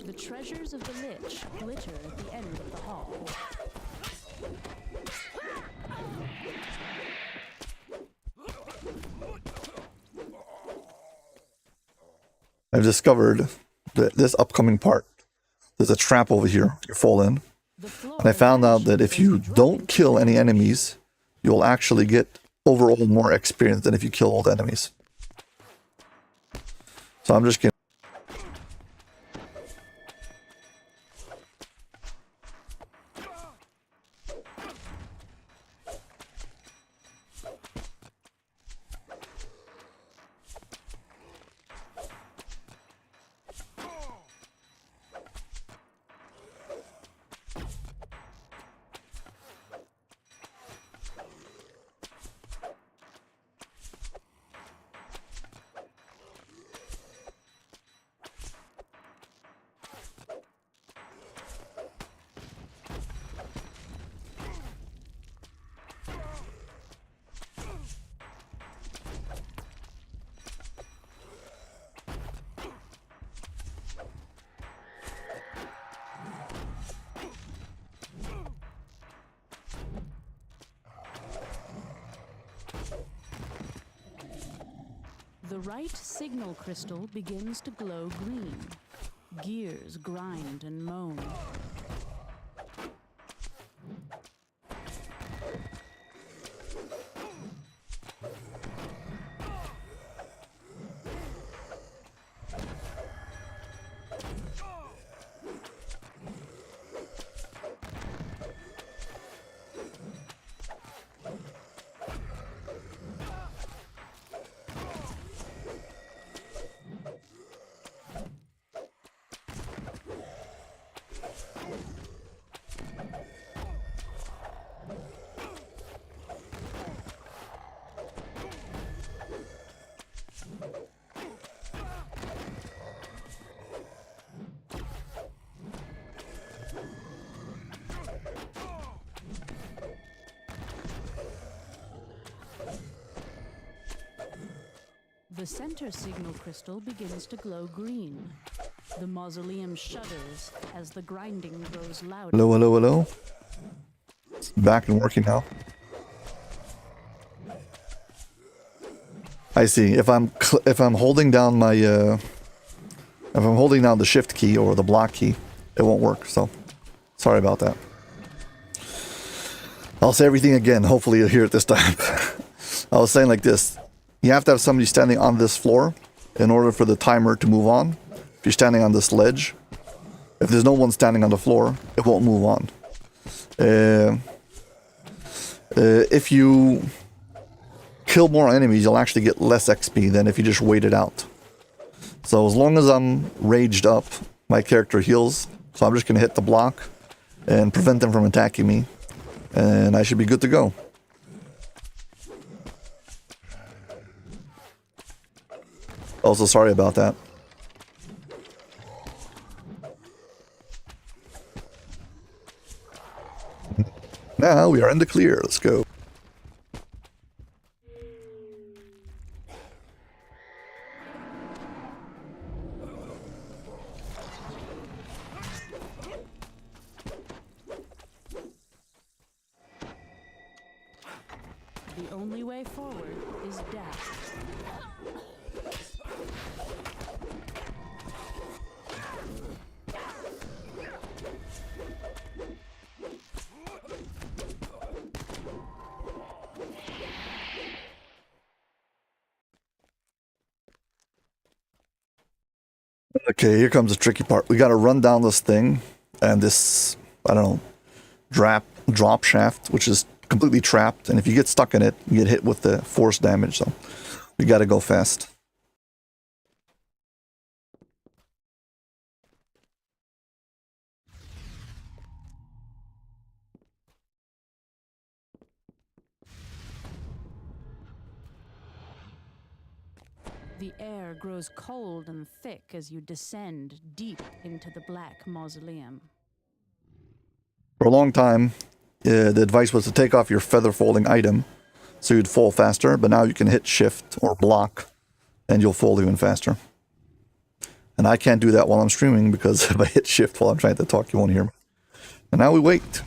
The treasures of the Lich glitter at the end of the hall. I've discovered that this upcoming part, there's a trap over here you fall in. And I found out that if you don't kill any enemies, you'll actually get overall more experience than if you kill all the enemies. So I'm just kidding. The right signal crystal begins to glow green. Gears grind and moan. The center signal crystal begins to glow green. The mausoleum shudders as the grinding grows louder. Hello, hello, hello. It's back and working now. I see. If I'm holding down my if I'm holding down the shift key or the block key, it won't work. So sorry about that. I'll say everything again. Hopefully you'll hear it this time. I was saying like this. You have to have somebody standing on this floor in order for the timer to move on. If you're standing on this ledge, if there's no one standing on the floor, it won't move on. If you kill more enemies, you'll actually get less XP than if you just wait it out. So as long as I'm raged up, my character heals. So I'm just going to hit the block and prevent them from attacking me. And I should be good to go. Also, sorry about that. Now we are in the clear. Let's go. The only way forward is death. Okay, here comes the tricky part. We got to run down this thing and this, I don't know, drop shaft, which is completely trapped. And if you get stuck in it, you get hit with the force damage. So we got to go fast. The air grows cold and thick as you descend deep into the black mausoleum. For a long time, the advice was to take off your feather falling item so you'd fall faster, but now you can hit shift or block and you'll fall even faster. And I can't do that while I'm streaming because if I hit shift while I'm trying to talk, you won't hear me. And now we wait.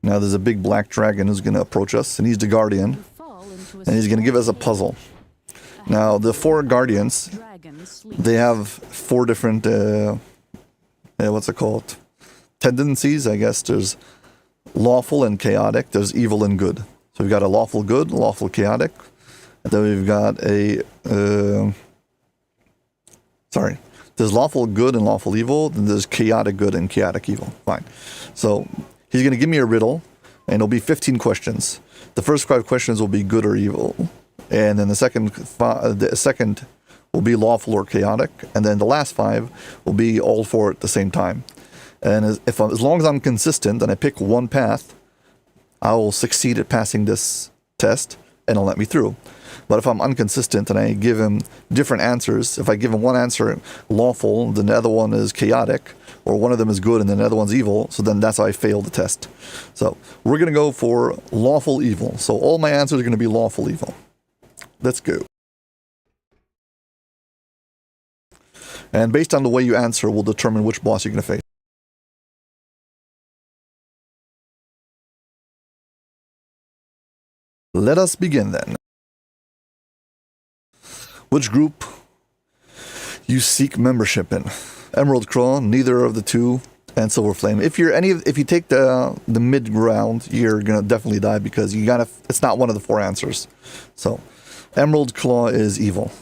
Now there's a big black dragon who's going to approach us, and he's the guardian, and he's going to give us a puzzle. Now, the four guardians, they have four different, what's it called? Tendencies, I guess. There's lawful and chaotic. There's evil and good. So we've got a lawful good, lawful chaotic. And then we've got a, there's lawful good and lawful evil. Then there's chaotic good and chaotic evil. Fine. So he's going to give me a riddle, and it'll be 15 questions. The first 5 questions will be good or evil. And then the second will be lawful or chaotic, and then the last 5 will be all 4 at the same time. And as long as I'm consistent and I pick one path, I will succeed at passing this test, and it'll let me through. But if I'm inconsistent and I give him different answers, if I give him one answer lawful, then the other one is chaotic, or one of them is good and then the other one's evil, so then that's how I fail the test. So we're going to go for lawful evil. So all my answers are going to be lawful evil. Let's go. And based on the way you answer, we'll determine which boss you're going to face. Let us begin then. Which group you seek membership in? Emerald Claw, neither of the two, and Silver Flame. If you take the mid ground, you're gonna definitely die because it's not one of the 4 answers. So, Emerald Claw is evil.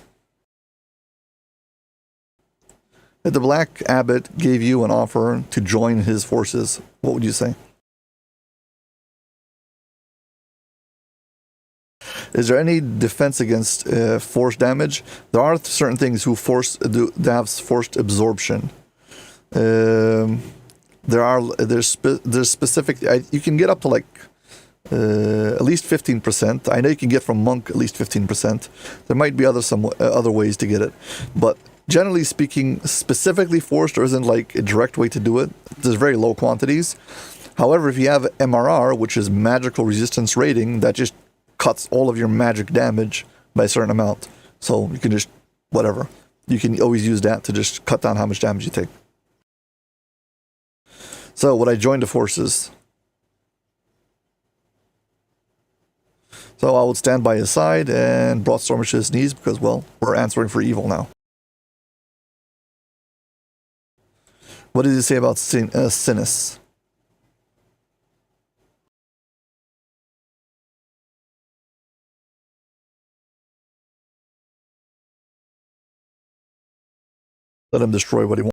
If the Black Abbot gave you an offer to join his forces, what would you say? Is there any defense against force damage? There are certain things who have forced absorption. There's specific. You can get up to like at least 15%. I know you can get from monk at least 15%. There might be other ways to get it, but generally speaking, specifically forced there isn't like a direct way to do it. There's very low quantities. However, if you have MRR, which is magical resistance rating, that just cuts all of your magic damage by a certain amount. So you can just, whatever. You can always use that to just cut down how much damage you take. So would I join the forces? So I would stand by his side and brought Stormish to his knees because, well, we're answering for evil now. What did he say about Sinus? Let him destroy what he wants.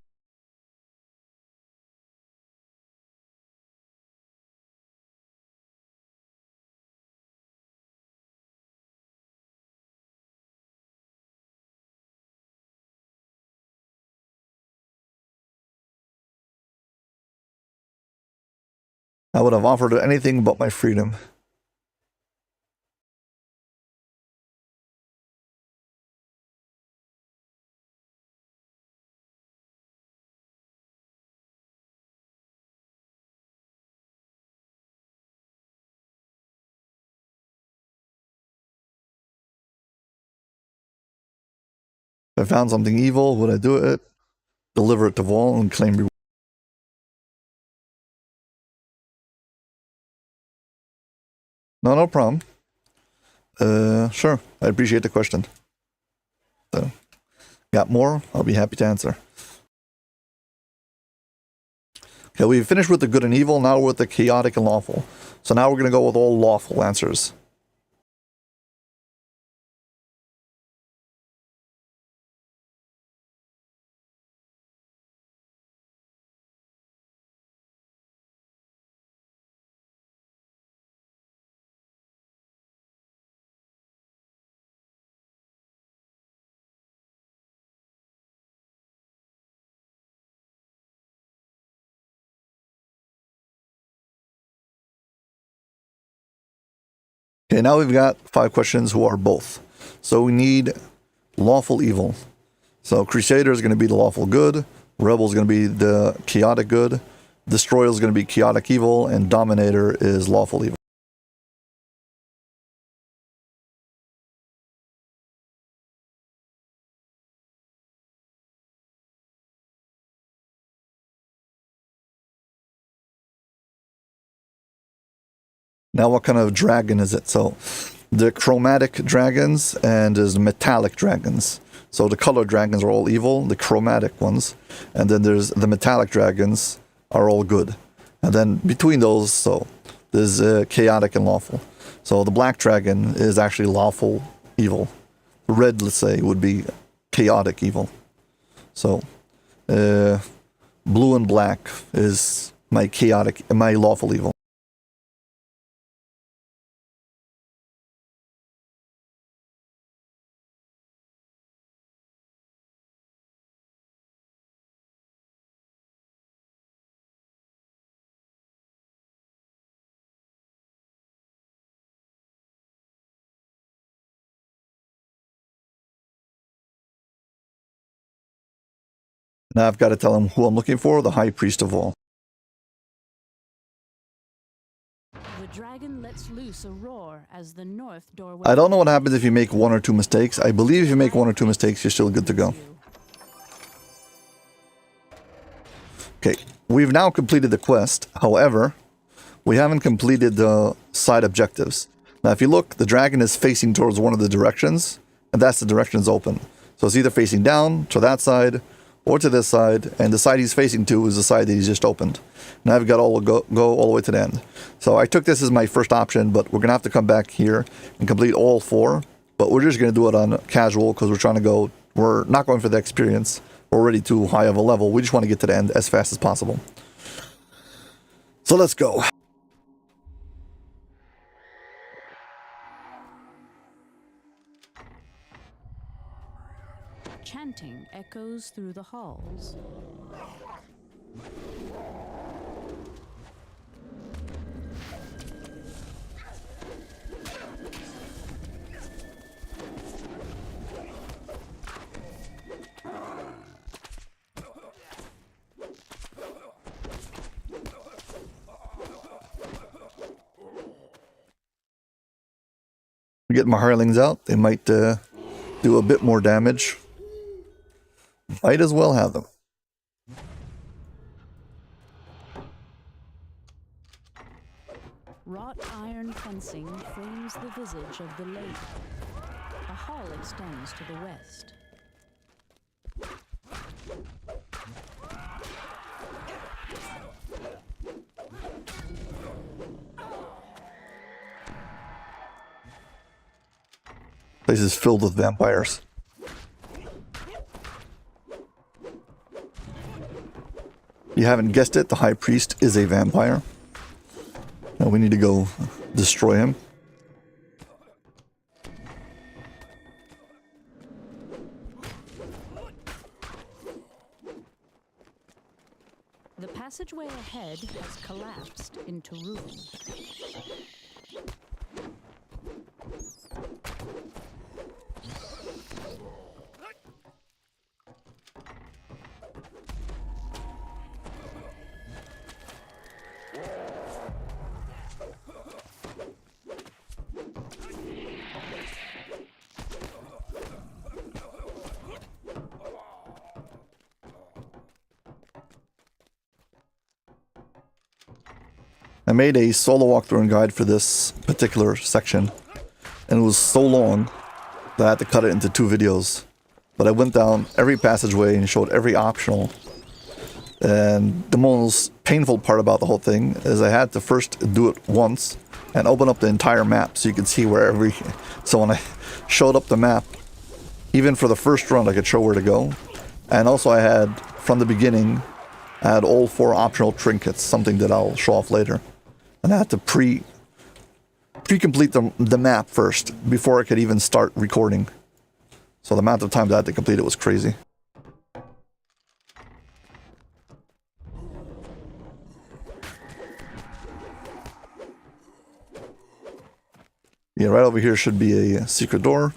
I would have offered anything but my freedom. If I found something evil, would I do it? Deliver it to Vol and claim reward. No problem. Sure. I appreciate the question. So, got more? I'll be happy to answer. Okay, we finished with the good and evil. Now we're with the chaotic and lawful. So now we're going to go with all lawful answers. Okay, now we've got 5 questions who are both. So we need lawful evil. So Crusader is going to be the lawful good, Rebel is going to be the chaotic good, Destroyer is going to be chaotic evil, and Dominator is lawful evil. Now what kind of dragon is it? So the chromatic dragons and there's metallic dragons. So the color dragons are all evil, the chromatic ones. And then there's the metallic dragons are all good. And then between those, so there's chaotic and lawful. So the black dragon is actually lawful evil. The red, let's say, would be chaotic evil. So blue and black is my lawful evil. Now I've got to tell him who I'm looking for, the High Priest of all. The dragon lets loose a roar as the north doorway. I don't know what happens if you make 1 or 2 mistakes. I believe if you make 1 or 2 mistakes, you're still good to go. Okay, we've now completed the quest. However, we haven't completed the side objectives. Now, if you look, the dragon is facing towards one of the directions, and that's the direction it's open. So it's either facing down to that side or to this side, and the side he's facing to is the side that he's just opened. Now I've got to go all the way to the end. So I took this as my first option, but we're going to have to come back here and complete all 4. But we're just going to do it on casual because we're trying to go, we're not going for the experience. We're already too high of a level. We just want to get to the end as fast as possible. So let's go. Chanting echoes through the halls. Get my hirelings out. They might do a bit more damage. Might as well have them. Wrought iron fencing frames the visage of the lake. A hall extends to the west. Place is filled with vampires. You haven't guessed it, the High Priest is a vampire. Now we need to go destroy him. The passageway ahead has collapsed into ruin. I made a solo walkthrough and guide for this particular section, and it was so long that I had to cut it into 2 videos. But I went down every passageway and showed every optional. And the most painful part about the whole thing is I had to first do it once and open up the entire map so you could see where every... So when I showed up the map, even for the first run I could show where to go. And also I had, from the beginning, I had all 4 optional trinkets, something that I'll show off later. And I had to pre-complete the map first before I could even start recording. So the amount of time that I had to complete it was crazy. Yeah, right over here should be a secret door,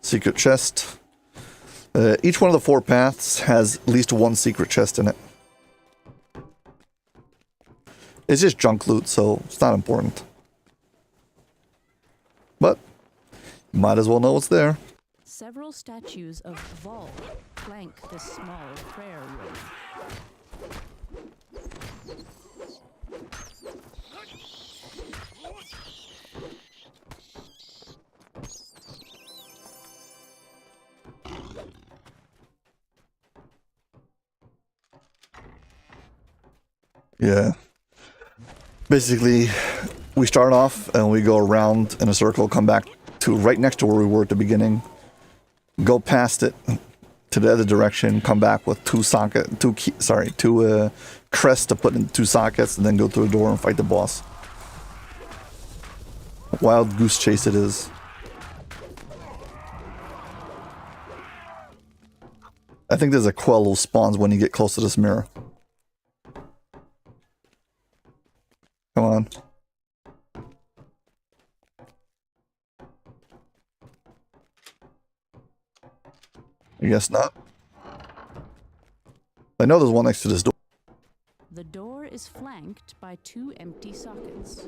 secret chest. Each one of the 4 paths has at least 1 secret chest in it. It's just junk loot, so it's not important. But you might as well know what's there. Several statues of Vol flank this small prayer room. Yeah. Basically, we start off and we go around in a circle, come back to right next to where we were at the beginning, go past it to the other direction, come back with 2 crests to put in 2 sockets, and then go through the door and fight the boss. Wild goose chase it is. I think there's a quell that spawns when you get close to this mirror. Come on. I guess not. I know there's one next to this door. The door is flanked by 2 empty sockets.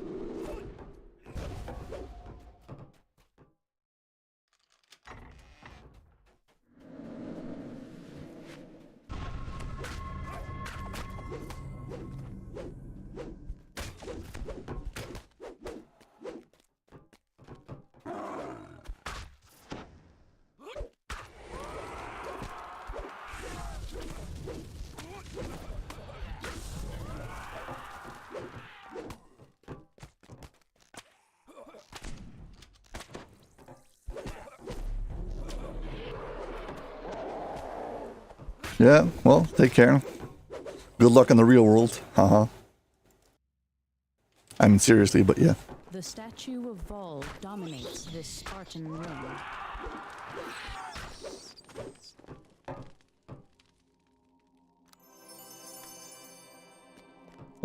Yeah, well, take care. Good luck in the real world. Haha. I mean, seriously, but yeah. The statue of Vol dominates this Spartan ring.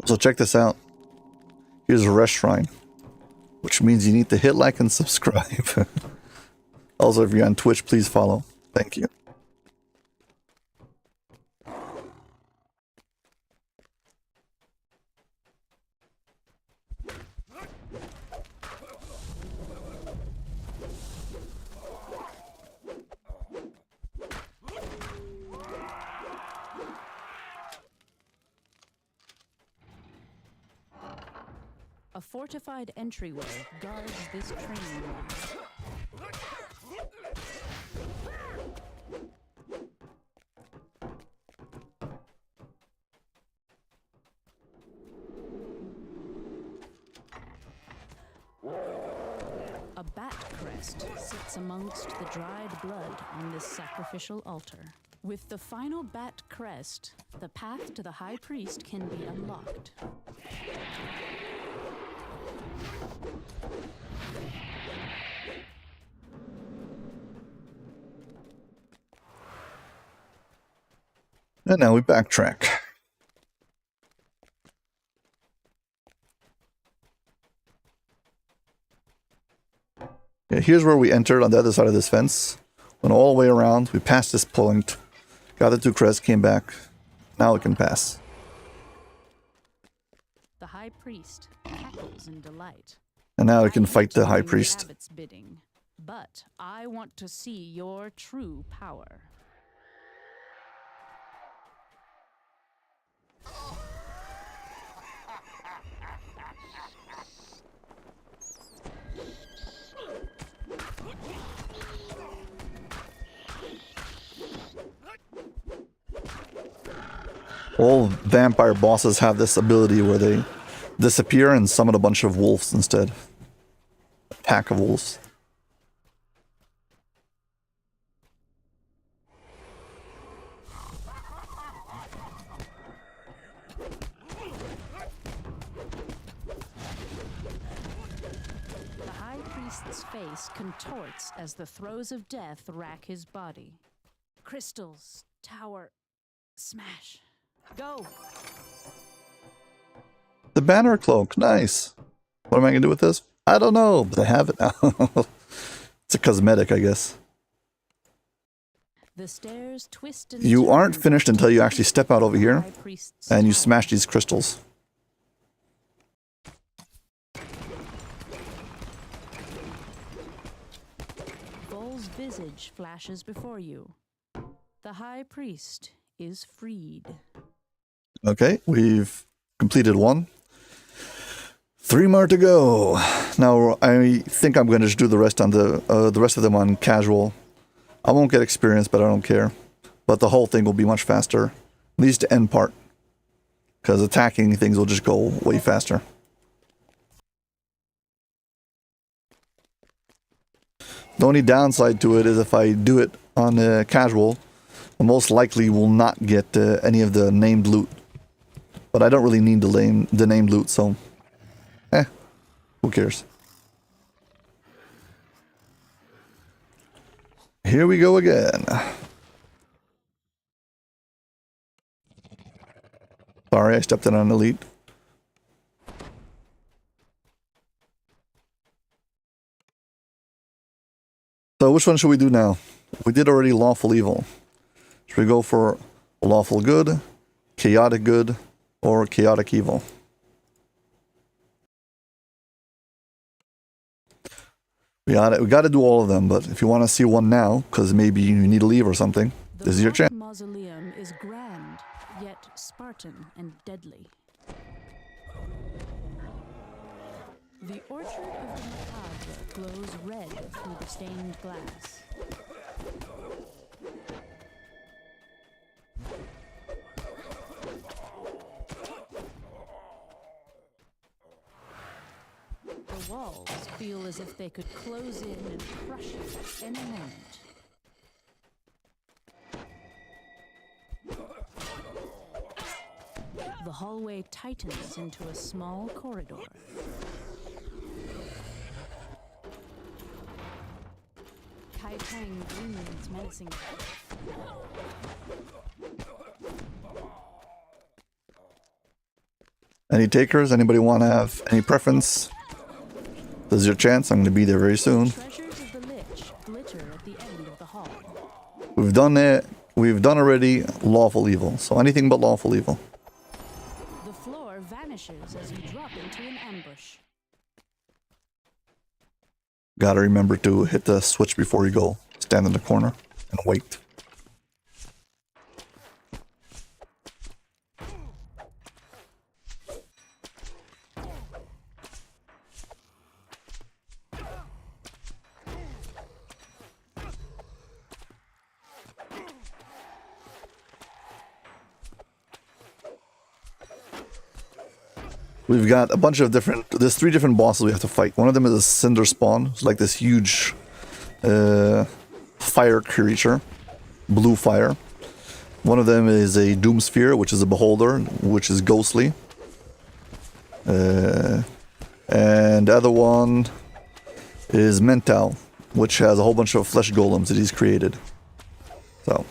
So check this out. Here's a rest shrine, which means you need to hit like and subscribe. Also, if you're on Twitch, please follow. Thank you. A fortified entryway guards this training ground. A bat crest sits amongst the dried blood on this sacrificial altar. With the final bat crest, the path to the high priest can be unlocked. And now we backtrack. Yeah, here's where we entered on the other side of this fence. Went all the way around. We passed this point. Got the two crests, came back. Now we can pass. The high priest cackles in delight. And now we can I fight hate the high doing priest. Abbot's bidding, but I want to see your true power. All vampire bosses have this ability where they disappear and summon a bunch of wolves instead. A pack of wolves. The high priest's face contorts as the throes of death rack his body. Crystals, tower, smash. Go! The banner cloak, nice. What am I gonna do with this? I don't know, but I have it now. It's a cosmetic, I guess. The stairs twist and You aren't turn finished until you actually step out over here High priest's and you tower. smash these crystals. Vol's visage flashes before you. The high priest is freed. Okay, we've completed one. 3 more to go. Now I think I'm going to just do the rest on the rest of them on casual. I won't get experience, but I don't care. But the whole thing will be much faster, at least the end part, because attacking things will just go way faster. The only downside to it is if I do it on casual, I most likely will not get any of the named loot. But I don't really need the named loot, so who cares? Here we go again. Sorry, I stepped in on elite. So which one should we do now? We did already lawful evil. Should we go for lawful good, chaotic good, or chaotic evil? We got to do all of them, but if you want to see one now, because maybe you need to leave or something, this is your The chance. mausoleum is grand, yet Spartan and deadly. The orchard of the macabre glows red through the stained glass. The walls feel as if they could close in and crush you at any moment. The hallway tightens into a small corridor. Kai Tang gleams menacingly. Any takers? Anybody want to have any preference? This is your chance. I'm going to be there very soon. Treasures of the Lich glitter at the end of the hall. We've done it. We've done already lawful evil. So anything but lawful evil. The floor vanishes as you drop into an ambush. Gotta remember to hit the switch before you go. Stand in the corner and wait. We've got a bunch of different... There's 3 different bosses we have to fight. One of them is a Cinder Spawn. It's like this huge fire creature. Blue fire. One of them is a Doom Sphere, which is a Beholder, which is ghostly. And the other one is Mental, which has a whole bunch of flesh golems that he's created. So,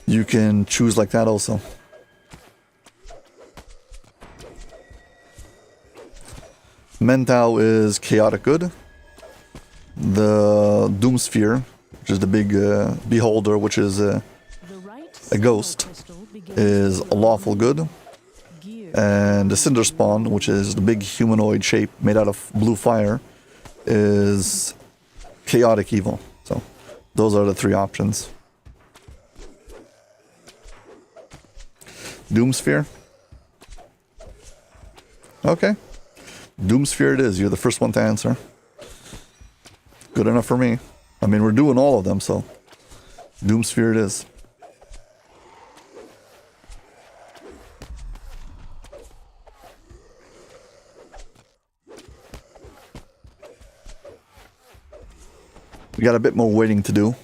you can choose like that also. Mentau is chaotic good. The Doom Sphere, which is the big beholder, which is a ghost, is a lawful good. And the Cinder Spawn, which is the big humanoid shape made out of blue fire, is chaotic evil. So those are the 3 options. Doom Sphere. Okay. Doom Sphere it is. You're the first one to answer. Good enough for me. I mean, we're doing all of them, so Doom Sphere it is. We got a bit more waiting to do.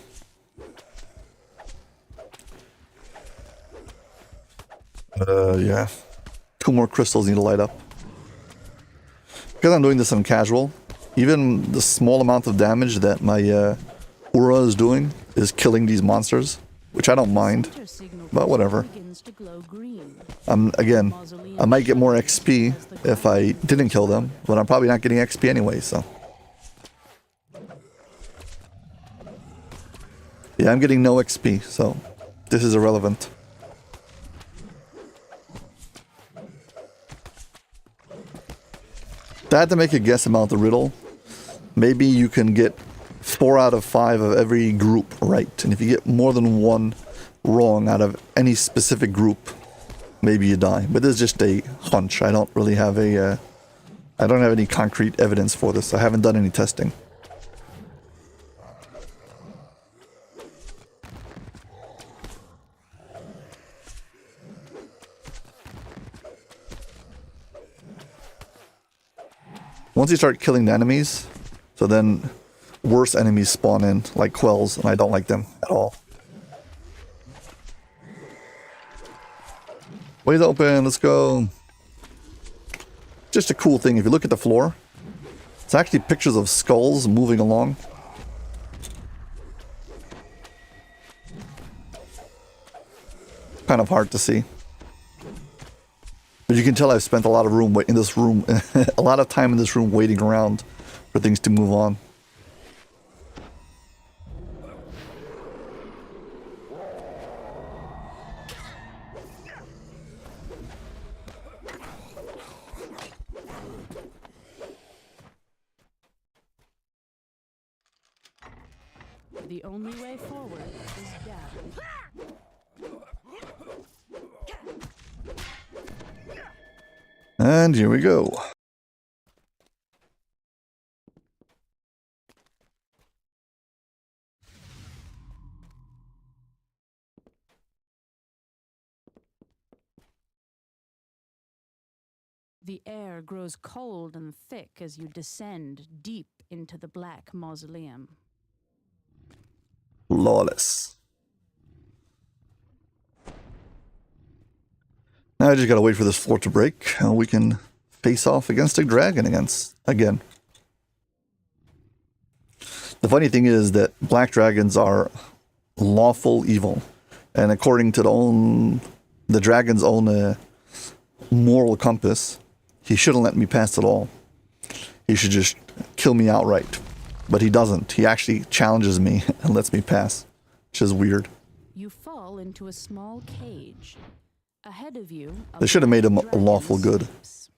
Yeah. 2 more crystals need to light up. Because I'm doing this on casual, even the small amount of damage that my aura is doing is killing these monsters, which I don't mind, but whatever. Again, I might get more XP if I didn't kill them, but I'm probably not getting XP anyway, so. Yeah, I'm getting no XP, so this is irrelevant. If I had to make a guess about the riddle, maybe you can get 4 out of 5 of every group right. And if you get more than 1 wrong out of any specific group, maybe you die. But this is just a hunch. I don't really have a... I don't have any concrete evidence for this. I haven't done any testing. Once you start killing the enemies, so then worse enemies spawn in, like Quells, and I don't like them at all. Ways open, let's go. Just a cool thing, if you look at the floor, it's actually pictures of skulls moving along. Kind of hard to see. But you can tell I've spent a lot of in this room, a lot of time in this room waiting around for things to move on. The only way forward is down. And here we go. The air grows cold and thick as you descend deep into the black mausoleum. Lawless. I just gotta wait for this floor to break, and we can face off against a dragon again. The funny thing is that black dragons are lawful evil, and according to the dragon's own moral compass, he shouldn't let me pass at all. He should just kill me outright. But he doesn't. He actually challenges me and lets me pass, which is weird. You fall into a small cage. Ahead of you, They should have made him a lawful good. sleeps.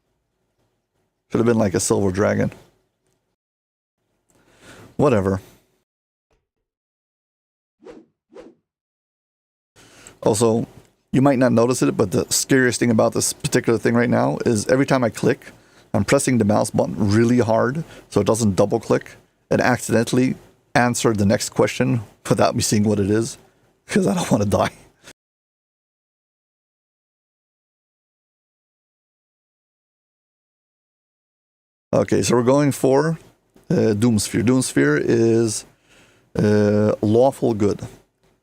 Should have been like a silver dragon. Whatever. Also, you might not notice it, but the scariest thing about this particular thing right now is every time I click, I'm pressing the mouse button really hard so it doesn't double click and accidentally answer the next question without me seeing what it is, because I don't want to die. Okay, so we're going for Doomsphere. Doomsphere is lawful good.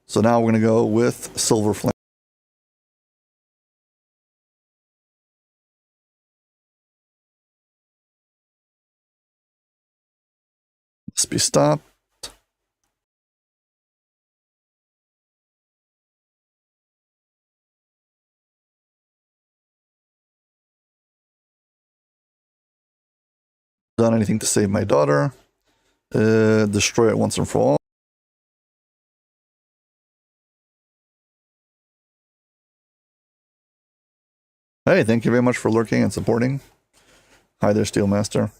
So now we're going to go with Silver Flame. Let's be stopped. Done anything to save my daughter. Destroy it once and for all. Hey, thank you very much for lurking and supporting. Hi there, Steelmaster.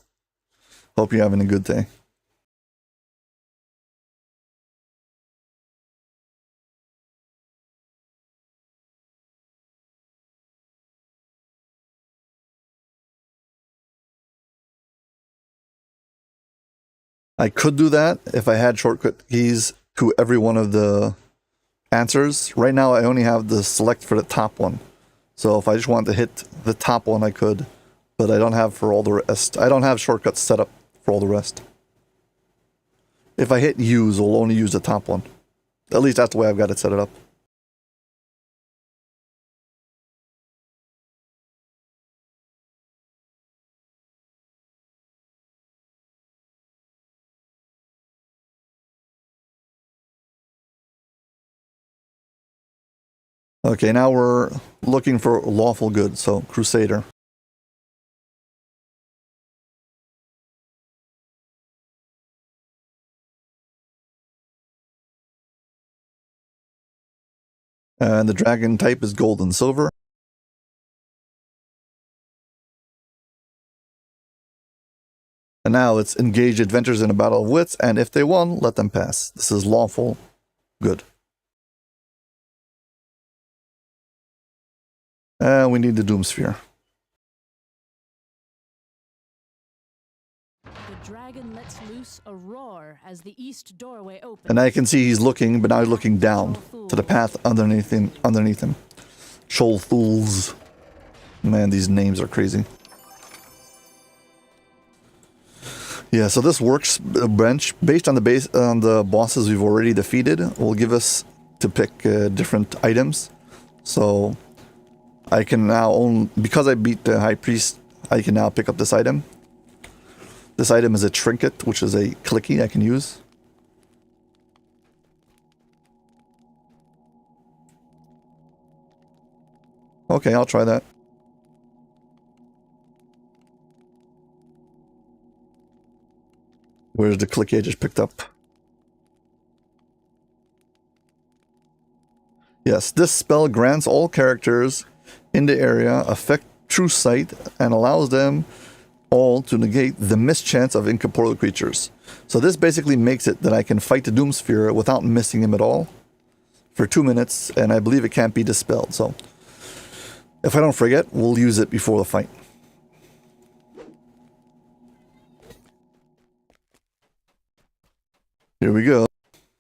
Hope you're having a good day. I could do that if I had shortcut keys to every one of the answers. Right now, I only have the select for the top one. So if I just wanted to hit the top one, I could. But I don't have for all the rest. I don't have shortcuts set up for all the rest. If I hit use, it'll only use the top one. At least that's the way I've got it set it up. Okay, now we're looking for lawful good, so Crusader. And the dragon type is gold and silver. And now it's engage adventurers in a battle of wits, and if they won, let them pass. This is lawful good. And we need the Doomsphere. The dragon lets loose a roar as the east doorway opens. And I can see he's looking, but now he's looking down to the path underneath him. Shoal Fools. Man, these names are crazy. Yeah, so this works bench based on the bosses we've already defeated. Will give us to pick different items. So I can now because I beat the High Priest, I can now pick up this item. This item is a trinket, which is a clicky I can use. Okay, I'll try that. Where's the clicky I just picked up? Yes, this spell grants all characters in the area affect true sight and allows them all to negate the mischance of incorporeal creatures. So this basically makes it that I can fight the Doomsphere without missing him at all for 2 minutes, and I believe it can't be dispelled. So if I don't forget, we'll use it before the fight. Here we go.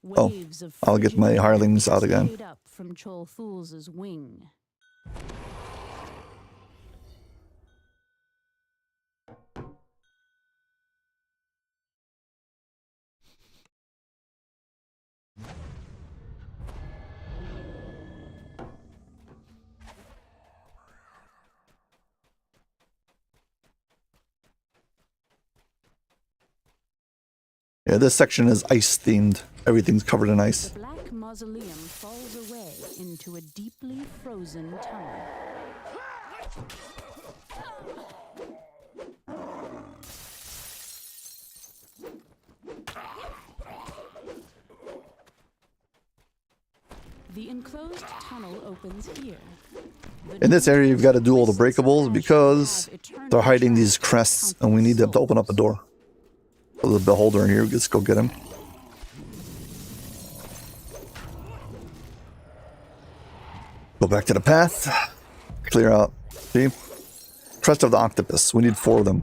Waves of I'll get my frigid hirelings out again. straight up from Chol Fool's wing. Yeah, this section is ice themed. Everything's covered in ice. The black mausoleum falls away into a deeply frozen tunnel. The enclosed tunnel opens here. In this area, you've got to do all the breakables because they're hiding these crests, and we need them to open up a door. So the beholder in here, let's go get him. Go back to the path. Clear out. See? Crest of the octopus. We need 4 of them.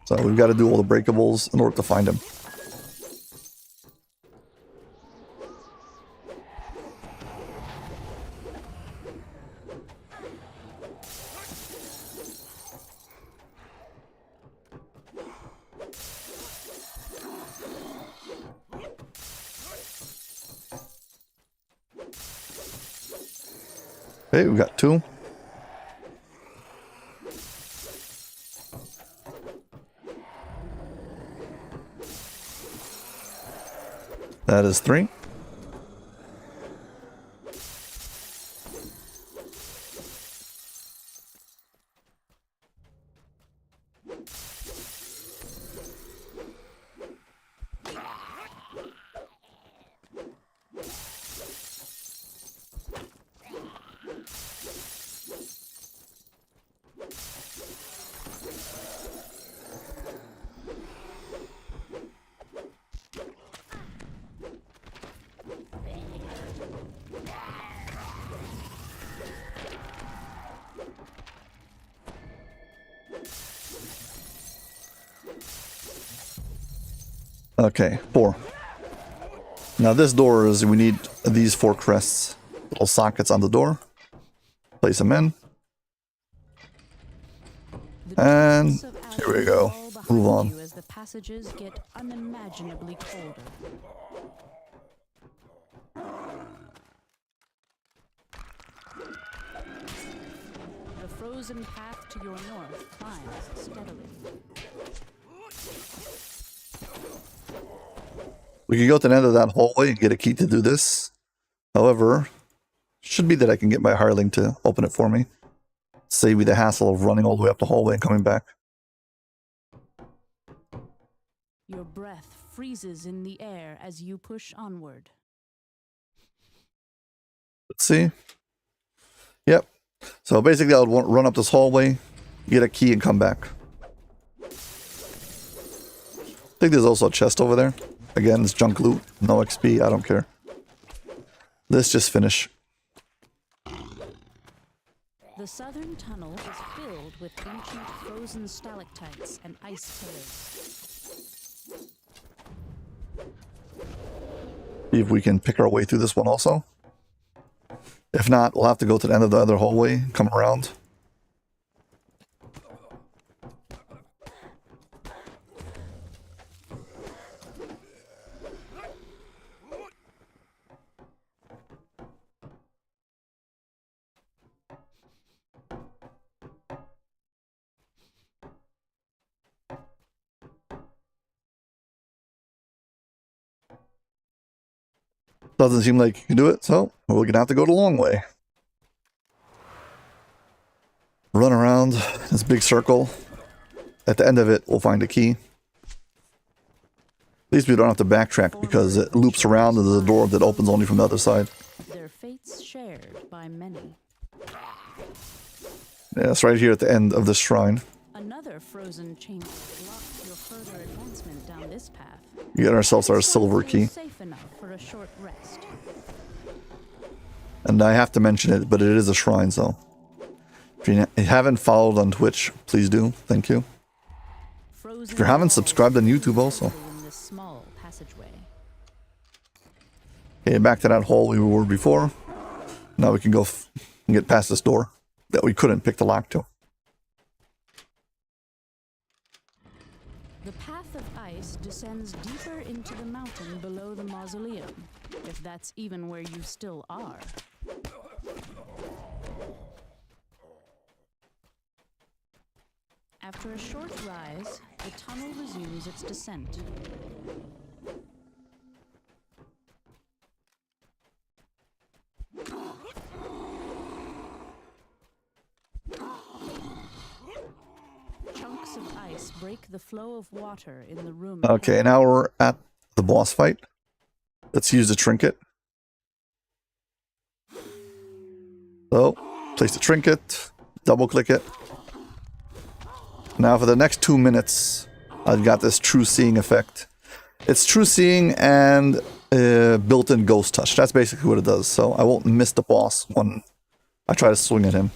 So we've got to do all the breakables in order to find him. Okay, we got 2. That is 3. Okay, 4. Now this door is, we need these 4 crests. Little sockets on the door. Place them in. And here we go. Move on. As the passages get unimaginably colder. The frozen path to your north climbs steadily. We can go to the end of that hallway and get a key to do this. However, should be that I can get my hireling to open it for me. Save me the hassle of running all the way up the hallway and coming back. Your breath freezes in the air as you push onward. Let's see. Yep. So basically I would run up this hallway, get a key and come back. I think there's also a chest over there. Again, it's junk loot. No XP. I don't care. Let's just finish. The southern tunnel is filled with ancient frozen stalactites and ice pillars. See if we can pick our way through this one also. If not, we'll have to go to the end of the other hallway, come around. Doesn't seem like you can do it, so we're gonna have to go the long way. Run around this big circle. At the end of it, we'll find a key. At least we don't have to backtrack because it loops around and there's a door that opens only from the other side. Their fates shared by many. Yeah, it's right here at the end of the shrine. Another frozen chamber blocks your further advancement down this path. We get ourselves our silver key. Safe enough for a short rest. And I have to mention it, but it is a shrine, so if you haven't followed on Twitch, please do. Thank you. Frozen If you haven't subscribed on YouTube also. in this small passageway. Okay, back to that hole we were before. Now we can go and get past this door that we couldn't pick the lock to. The path of ice descends deeper into the mountain below the mausoleum, if that's even where you still are. After a short rise, the tunnel resumes its descent. Chunks of ice break the flow of water in the room. Okay, now we're at the boss fight. Let's use the trinket. So, place the trinket, double click it. Now for the next 2 minutes, I've got this true seeing effect. It's true seeing and built-in ghost touch. That's basically what it does. So I won't miss the boss when I try to swing at him.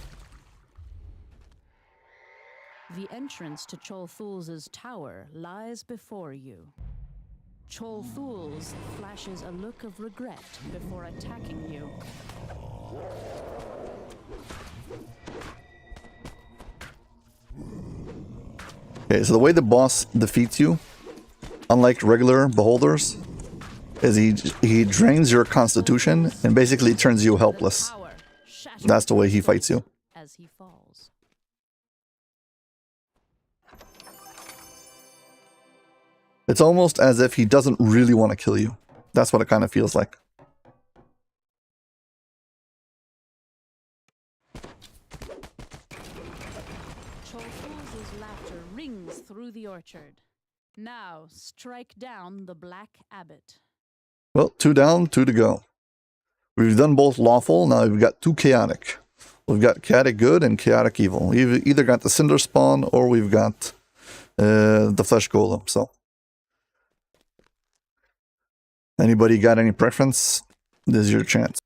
The entrance to Chol Thul's tower lies before you. Chol Thul's flashes a look of regret before attacking you. Okay, so the way the boss defeats you, unlike regular beholders, is he drains your constitution and basically turns you helpless. The tower shatters That's the way he fights you. as he falls. It's almost as if he doesn't really want to kill you. That's what it kind of feels like. Chol Thul's laughter rings through the orchard. Now strike down the Black Abbot. Well, 2 down, 2 to go. We've done both lawful, now we've got 2 chaotic. We've got chaotic good and chaotic evil. We've either got the cinder spawn or we've got the flesh golem, so. Anybody got any preference? This is your chance.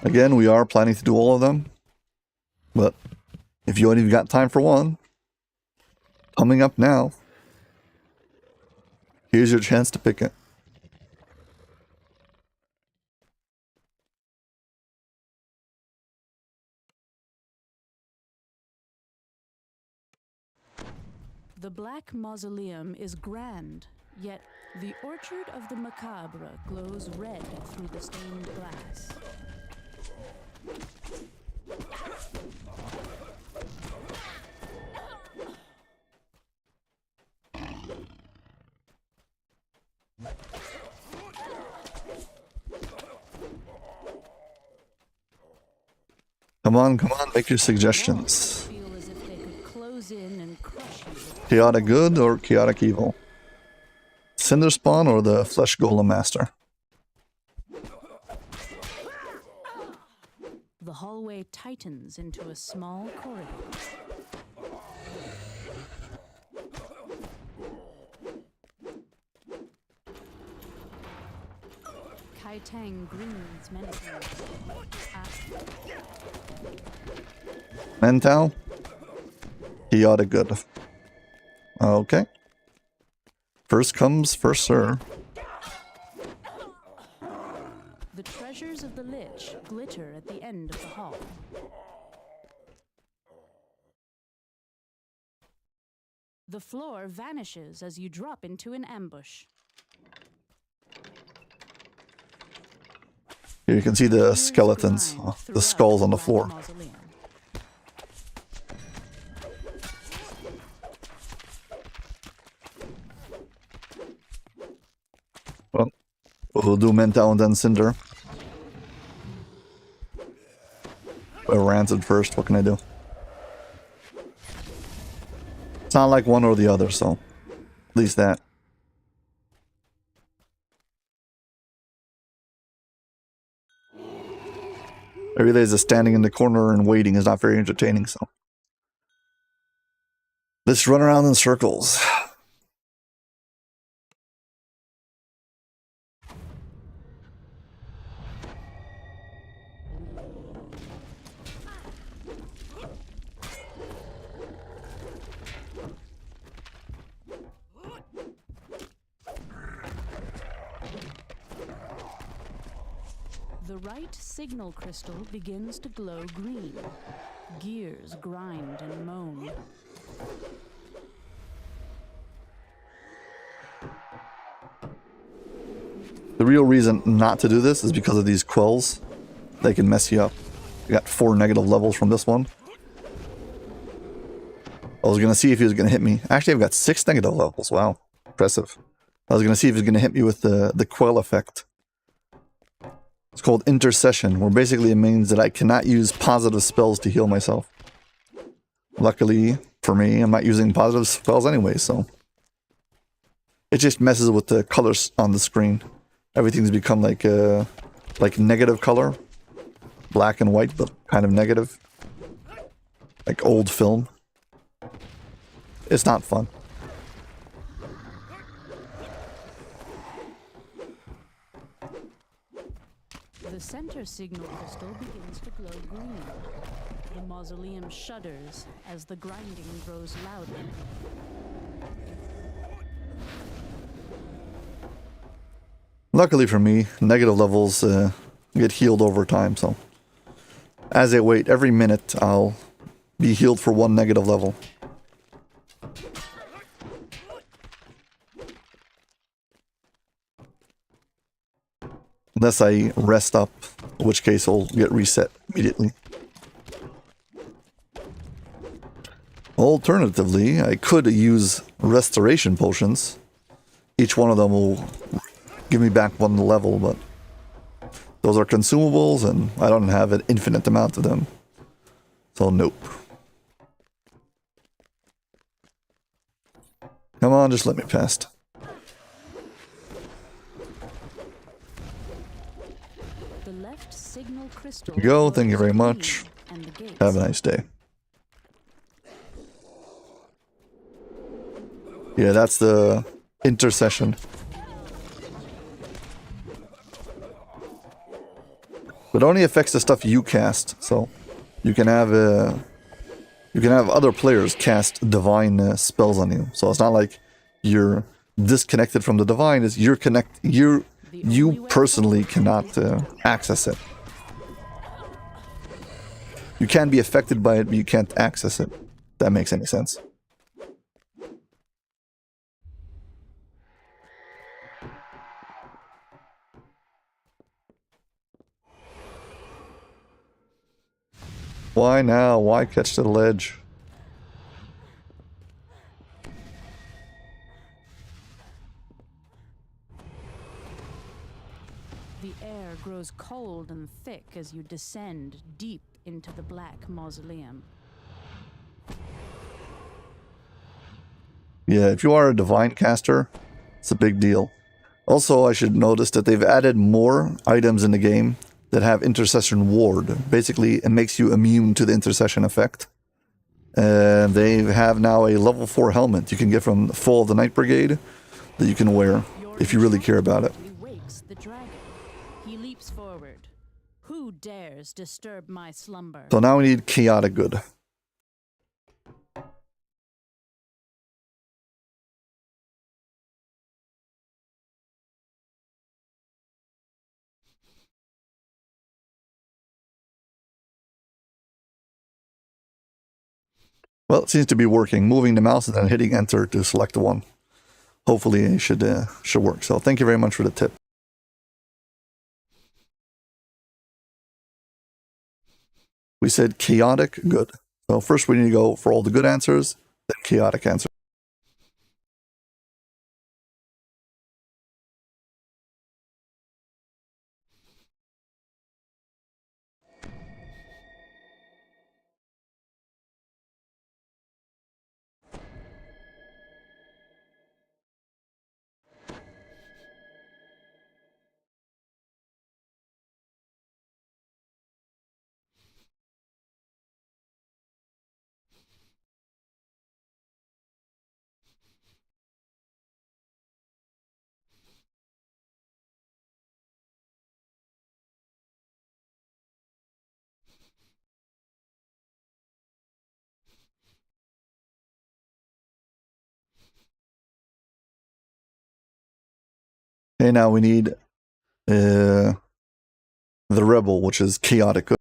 Again, we are planning to do all of them. But if you only got time for one, coming up now, here's your chance to pick it. The Black Mausoleum is grand, yet the Orchard of the Macabre glows red through the stained glass. Come on, make your suggestions. Feel as if they could close in and crush you. Chaotic good or chaotic evil? Cinder spawn or the flesh golem master? The hallway tightens into a small corridor. Kai Tang grins menacingly. Mentau? Chaotic good. Okay. First comes, first serve. The treasures of the Lich glitter at the end of the hall. The floor vanishes as you drop into an ambush. Here you can see the Tears skeletons, grind the throughout skulls on the Black floor. Mausoleum. Well, we'll do Mentau and then Cinder. Or Rancid first, what can I do? It's not like one or the other, so at least that. I realize that standing in the corner and waiting is not very entertaining, so. Let's run around in circles. The right signal crystal begins to glow green. Gears grind and moan. The real reason not to do this is because of these quells. They can mess you up. I got 4 negative levels from this one. I was going to see if he was going to hit me. Actually, I've got 6 negative levels. Wow. Impressive. I was going to see if he was going to hit me with the Quell effect. It's called Intercession, where basically it means that I cannot use positive spells to heal myself. Luckily for me, I'm not using positive spells anyway, so... It just messes with the colors on the screen. Everything's become like negative color. Black and white, but kind of negative. Like old film. It's not fun. The center signal crystal begins to glow green. The mausoleum shudders as the grinding grows louder. Luckily for me, negative levels get healed over time, so... As I wait, every minute I'll be healed for 1 negative level. Unless I rest up, in which case I'll get reset immediately. Alternatively, I could use restoration potions. Each one of them will give me back 1 level, but those are consumables and I don't have an infinite amount of them. So nope. Come on, just let me past. The left signal crystal There we go, thank you glows very much. green, and the gates Have a nice day. Yeah, that's the intercession. But it only affects the stuff you cast, so you can have other players cast divine spells on you. So it's not like you're disconnected from the divine. It's you personally cannot access it. You can be affected by it, but you can't access it. If that makes any sense. Why now? Why catch to the ledge? The air grows cold and thick as you descend deep into the black mausoleum. Yeah, if you are a divine caster, it's a big deal. Also, I should notice that they've added more items in the game that have intercession ward. Basically, it makes you immune to the intercession effect. And they have now a level 4 helmet you can get from Fall of the Night Brigade that you can wear if you really care about it. Wakes the dragon. He leaps forward. Who dares disturb my slumber? So now we need Chaotic Good. Well, it seems to be working. Moving the mouse and then hitting enter to select the one. Hopefully it should work. So thank you very much for the tip. We said chaotic good. So first we need to go for all the good answers, then chaotic answers. Okay, now we need the rebel, which is chaotic good.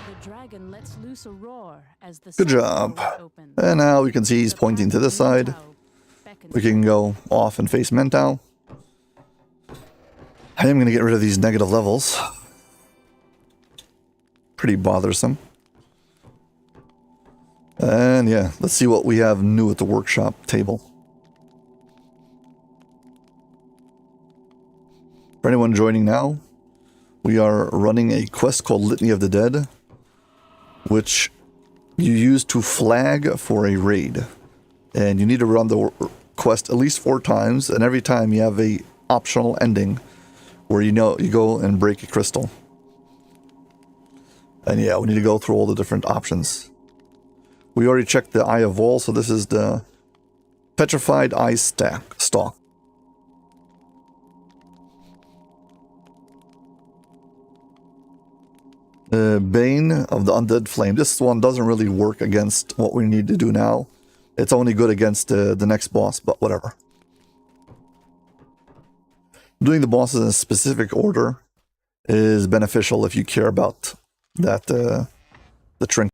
The dragon lets loose a roar as the Good side job. door opens. And now we can see he's The pointing path to this side. Mentau beckons We can go off and face Mentau. I am going to get rid of these negative levels. Pretty bothersome. And yeah, let's see what we have new at the workshop table. For anyone joining now, we are running a quest called Litany of the Dead, which you use to flag for a raid. And you need to run the quest at least 4 times, and every time you have a optional ending where you go and break a crystal. And yeah, we need to go through all the different options. We already checked the Eye of Vol, so this is the Petrified Ice Stalk. Bane of the Undead Flame. This one doesn't really work against what we need to do now. It's only good against the next boss, but whatever. Doing the bosses in a specific order is beneficial if you care about that the trinket.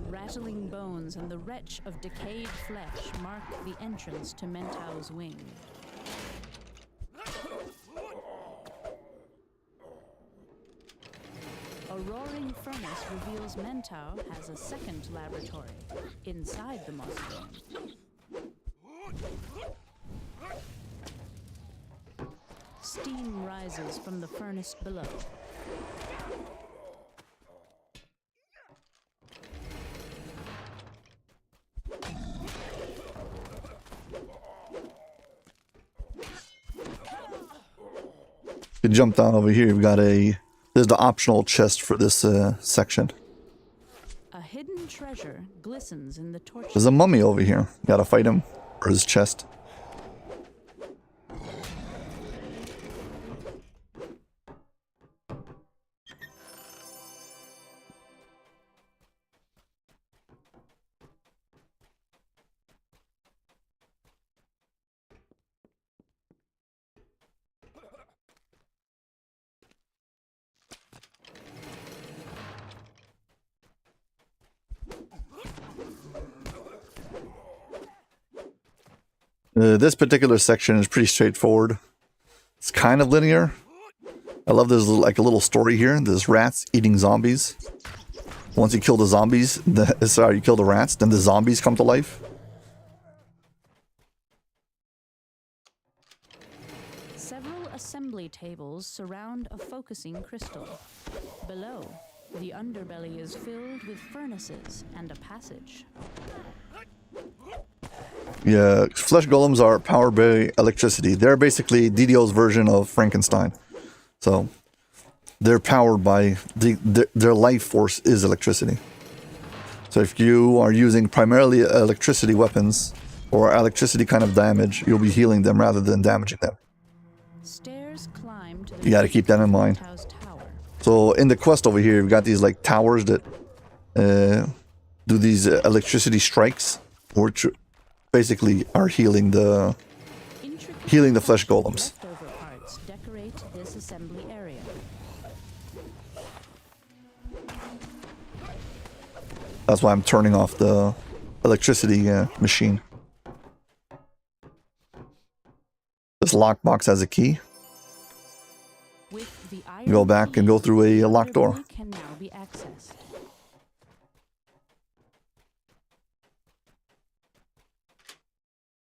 Rattling bones and the retch of decayed flesh mark the entrance to Mentau's wing. A roaring furnace reveals Mentau has a second laboratory inside the mausoleum. Steam rises from the furnace below. You jump down over here. We've got there's the optional chest for this section. A hidden treasure glistens in the torch. There's a mummy over here. Gotta fight him for his chest. This particular section is pretty straightforward. It's kind of linear. I love there's like a little story here. There's rats eating zombies. Once you kill the zombies, you kill the rats, then the zombies come to life. Several assembly tables surround a focusing crystal. Below, the underbelly is filled with furnaces and a passage. Yeah, flesh golems are powered by electricity. They're basically DDO's version of Frankenstein. So they're powered by their life force is electricity. So if you are using primarily electricity weapons or electricity kind of damage, you'll be healing them rather than damaging them. Stairs climb to the You got to keep that in mind. Mentau's tower. So in the quest over here, we've got these like towers that do these electricity strikes, which basically are healing the flesh golems. Leftover parts decorate this assembly area. That's why I'm turning off the electricity machine. This lockbox has a key. With the iron Go back and go through a locked door. underbelly can now be accessed.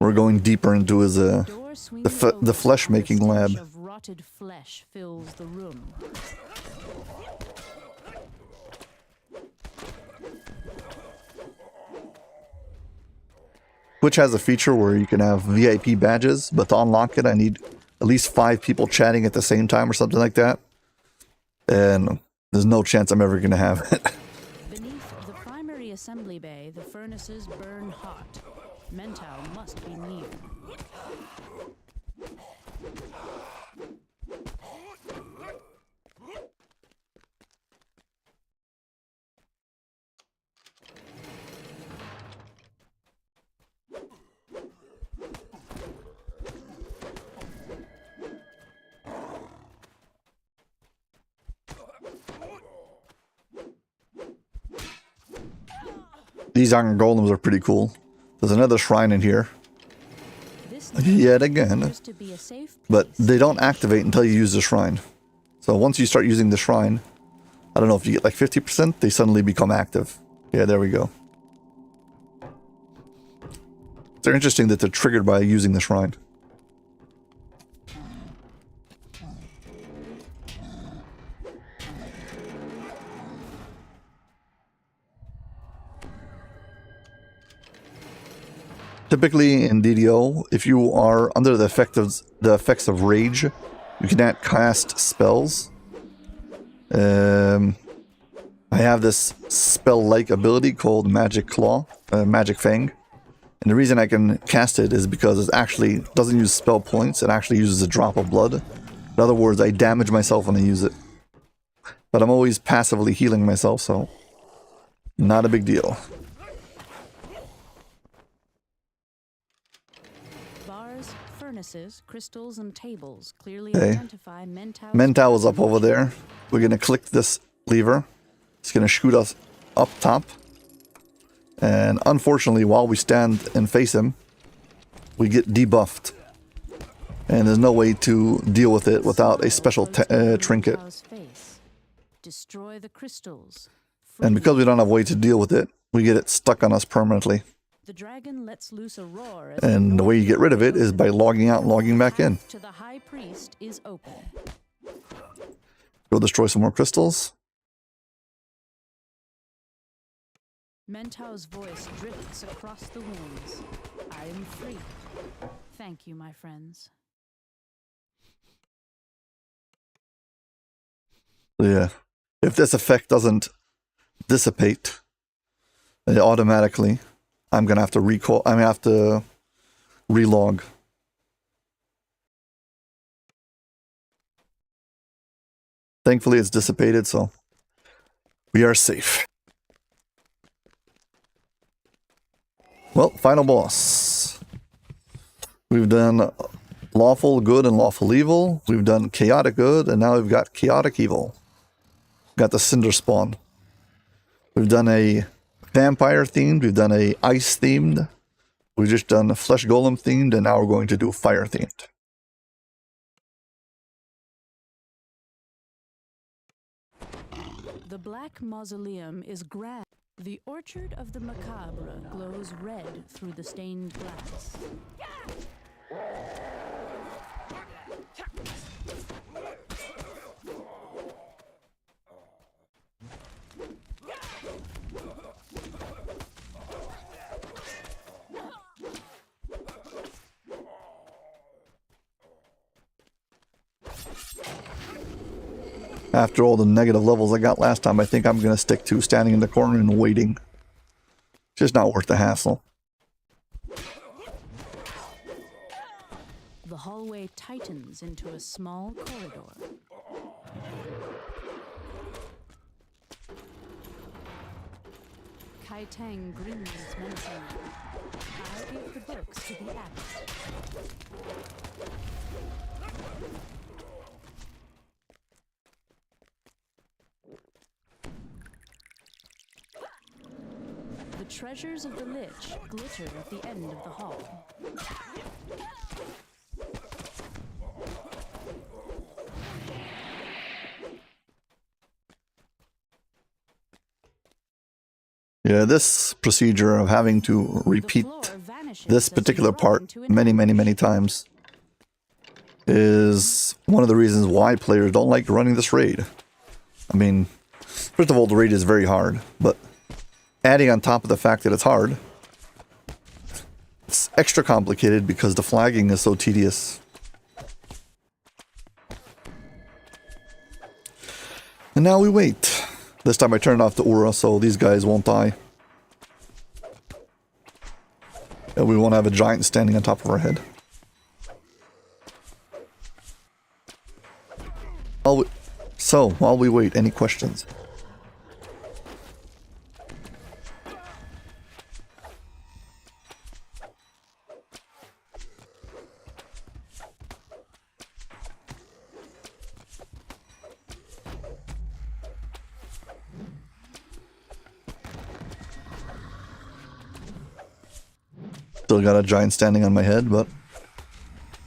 We're going deeper into his Door swings the open flesh making and a lab. stench of rotted flesh fills the room. Which has a feature where you can have VIP badges, but to unlock it, I need at least 5 people chatting at the same time or something like that. And there's no chance I'm ever going to have it. Beneath the primary assembly bay, the furnaces burn hot. Mentau must be near. These iron golems are pretty cool. There's another shrine in here. This Yet again. appears to be a safe But place. they don't activate until you use the shrine. So once you start using the shrine, I don't know if you get like 50%, they suddenly become active. Yeah, there we go. They're interesting that they're triggered by using the shrine. Typically in DDO, if you are under the effects of rage, you cannot cast spells. I have this spell-like ability called Magic Claw, Magic Fang. And the reason I can cast it is because it actually doesn't use spell points, it actually uses a drop of blood. In other words, I damage myself when I use it. But I'm always passively healing myself, so not a big deal. Bars, furnaces, crystals, and tables clearly Okay. identify Mentau's Mentau is up over there. We're going to click this lever. It's going to shoot us up top. And unfortunately, while we stand and face him, we get debuffed. And there's no way to deal with it without a special trinket. Mentau's face. Destroy the crystals. And because we don't have a way to deal with it, we get it stuck on us permanently. The dragon lets loose a roar as And the way you get rid of it is by logging out and logging back in. to the high priest is open. Go destroy some more crystals. Mentau's voice drifts across the winds. I am free. Thank you, my friends. Yeah. If this effect doesn't dissipate automatically, I'm gonna have to recall. I'm gonna have to relog. Thankfully, it's dissipated, so we are safe. Well, final boss. We've done lawful good and lawful evil. We've done chaotic good, and now we've got chaotic evil. Got the cinder spawn. We've done a vampire themed. We've done a ice themed. We've just done a flesh golem themed, and now we're going to do fire themed. The Black Mausoleum is grand. The Orchard of the Macabre glows red through the stained glass. After all the negative levels I got last time, I think I'm going to stick to standing in the corner and waiting. Just not worth the hassle. The hallway tightens into a small corridor. Kai Tang grins menacingly. I give the books to the Abbot. The treasures of the Lich glitter at the end of the hall. Yeah, this procedure of having to repeat this particular part many times is one of the reasons why players don't like running this raid. I mean, first of all, the raid is very hard, but adding on top of the fact that it's hard, it's extra complicated because the flagging is so tedious. And now we wait. This time I turned off the aura so these guys won't die. And we won't have a giant standing on top of our head. So, while we wait, any questions? Still got a giant standing on my head, but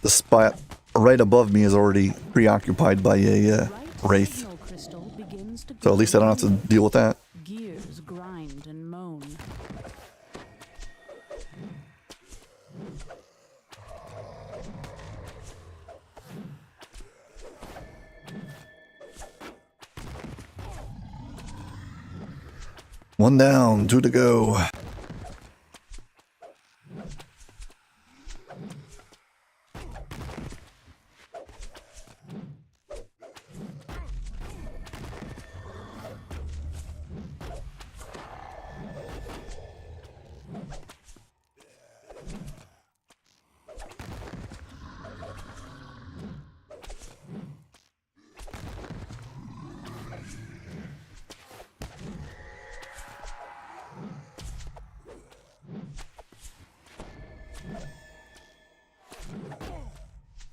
the spot right above me is already preoccupied by a wraith. Signal crystal begins to So at least I don't have to deal with that. gears grind and moan. One down, two to go.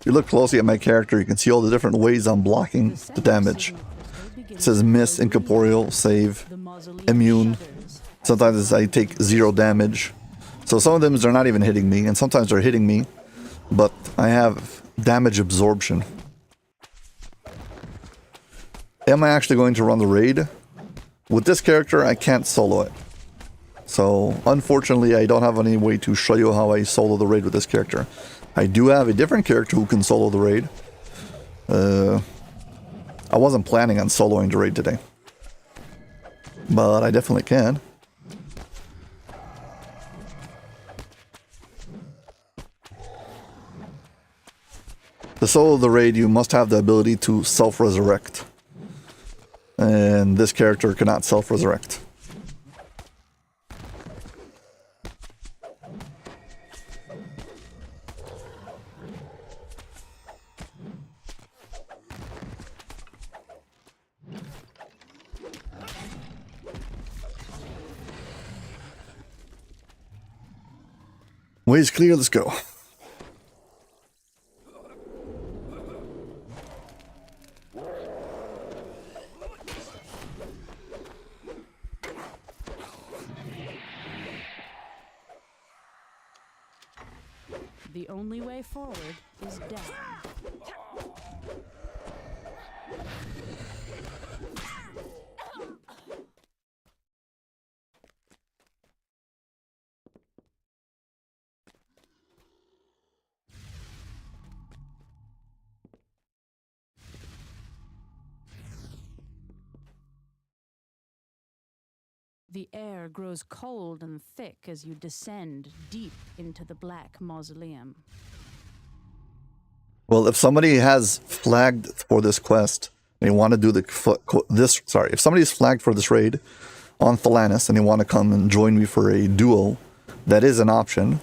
If you look closely at my character, you can see all the different ways I'm blocking the damage. It says miss, incorporeal, save, immune. Sometimes I take 0 damage. So some of them are not even hitting me, and sometimes they're hitting me, but I have damage absorption. Am I actually going to run the raid? With this character, I can't solo it. So unfortunately, I don't have any way to show you how I solo the raid with this character. I do have a different character who can solo the raid. I wasn't planning on soloing the raid today, but I definitely can. To solo the raid, you must have the ability to self-resurrect. And this character cannot self-resurrect. Way's clear, let's go. The only way forward is down. The air grows cold and thick as you descend deep into the black mausoleum. Well, if somebody has flagged for this quest, and they want to do if somebody is flagged for this raid on Thalanis and they want to come and join me for a duo, that is an option.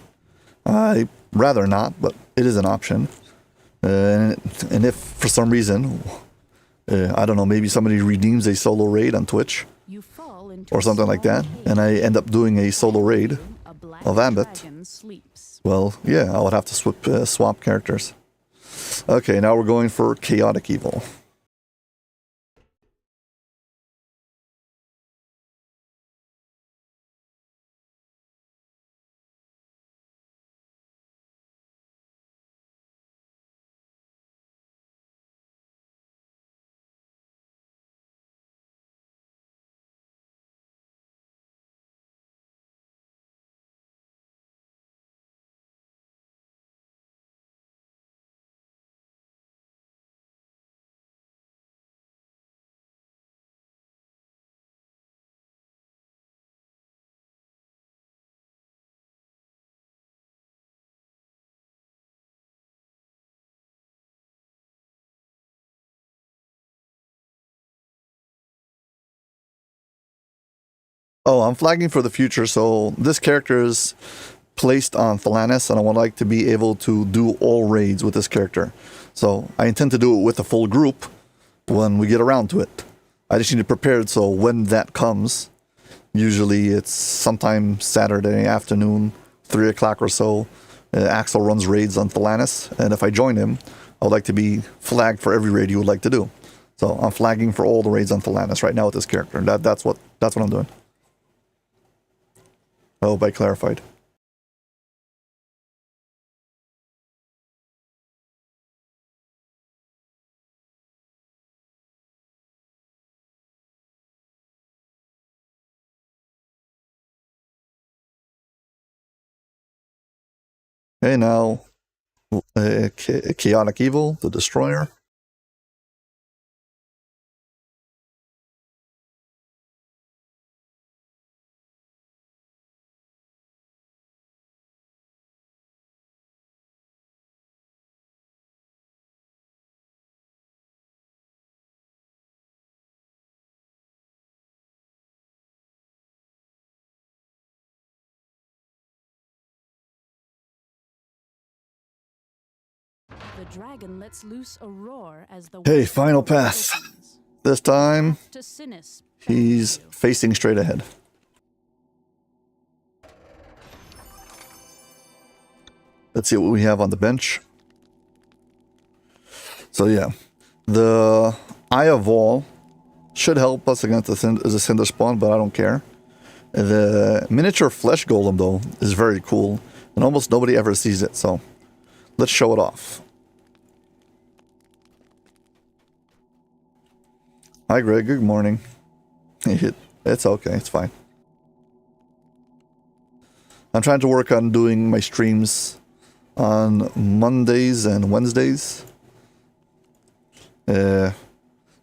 I rather not, but it is an option. And if for some reason, I don't know, maybe somebody redeems a solo raid on Twitch You fall into or a something like small that, cave. and I end up doing a solo raid A black of Abbot, dragon sleeps. well, yeah, I would have to swap characters. Okay, now we're going for Chaotic Evil. Oh, I'm flagging for the future, so this character is placed on Thalanis, and I would like to be able to do all raids with this character. So I intend to do it with a full group when we get around to it. I just need it prepared, so when that comes, usually it's sometime Saturday afternoon, 3 o'clock or so, Axel runs raids on Thalanis, and if I join him, I would like to be flagged for every raid you would like to do. So I'm flagging for all the raids on Thalanis right now with this character. That's what I'm doing. I hope I clarified. Okay, now Chaotic Evil, the Destroyer. The dragon lets loose a roar as the Hey, western final portal pass. opens. This time, To Sinis, he's facing straight ahead. Let's see what we have on the bench. So yeah, the Eye of Wall should help us against the Cinder Spawn, but I don't care. The miniature flesh golem, though, is very cool, and almost nobody ever sees it, so let's show it off. Hi, Greg. Good morning. It's okay. It's fine. I'm trying to work on doing my streams on Mondays and Wednesdays.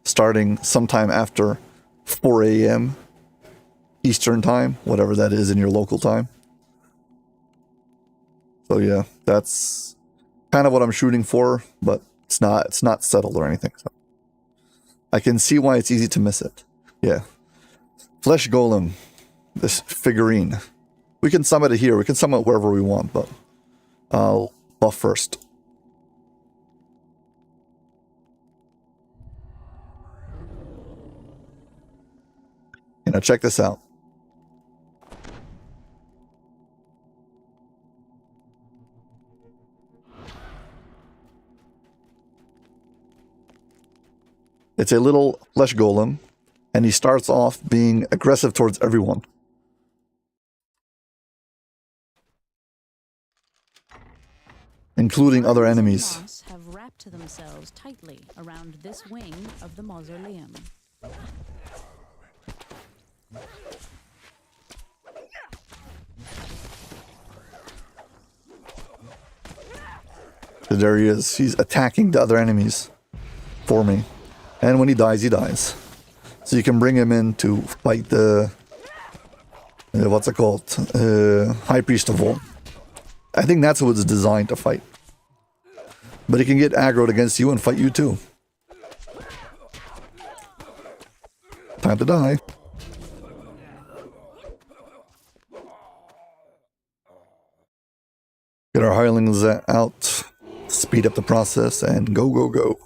Starting sometime after 4 a.m. Eastern time, whatever that is in your local time. So yeah, that's kind of what I'm shooting for, but it's not settled or anything. So I can see why it's easy to miss it. Yeah. Flesh Golem, this figurine. We can summon it here, we can summon it wherever we want, but I'll buff first. Now check this out. It's a little flesh golem, and he starts off being aggressive towards everyone. Including other enemies. Moss have wrapped themselves tightly around this wing of the mausoleum. There he is. He's attacking the other enemies for me. And when he dies, he dies. So you can bring him in to fight the... what's it called? High Priest of War. I think that's who it's designed to fight. But he can get aggroed against you and fight you too. Time to die. Get our hirelings out. Speed up the process and go, go, go.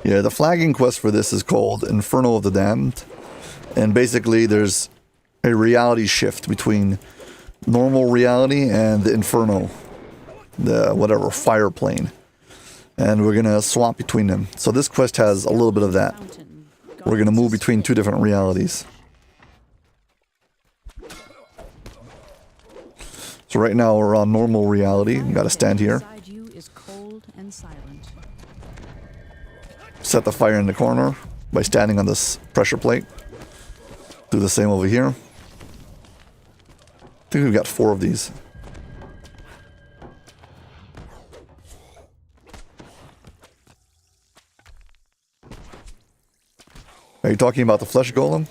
Yeah, the flagging quest for this is called Inferno of the Damned. And basically there's a reality shift between normal reality and the Inferno. The whatever, fire plane. And we're going to swap between them. So this quest has a little bit of that. We're going to move between two different realities. So right now we're on normal reality. We got to stand here. Set the fire in the corner by standing on this pressure plate. Do the same over here. I think we've got 4 of these. Are you talking about the flesh golem?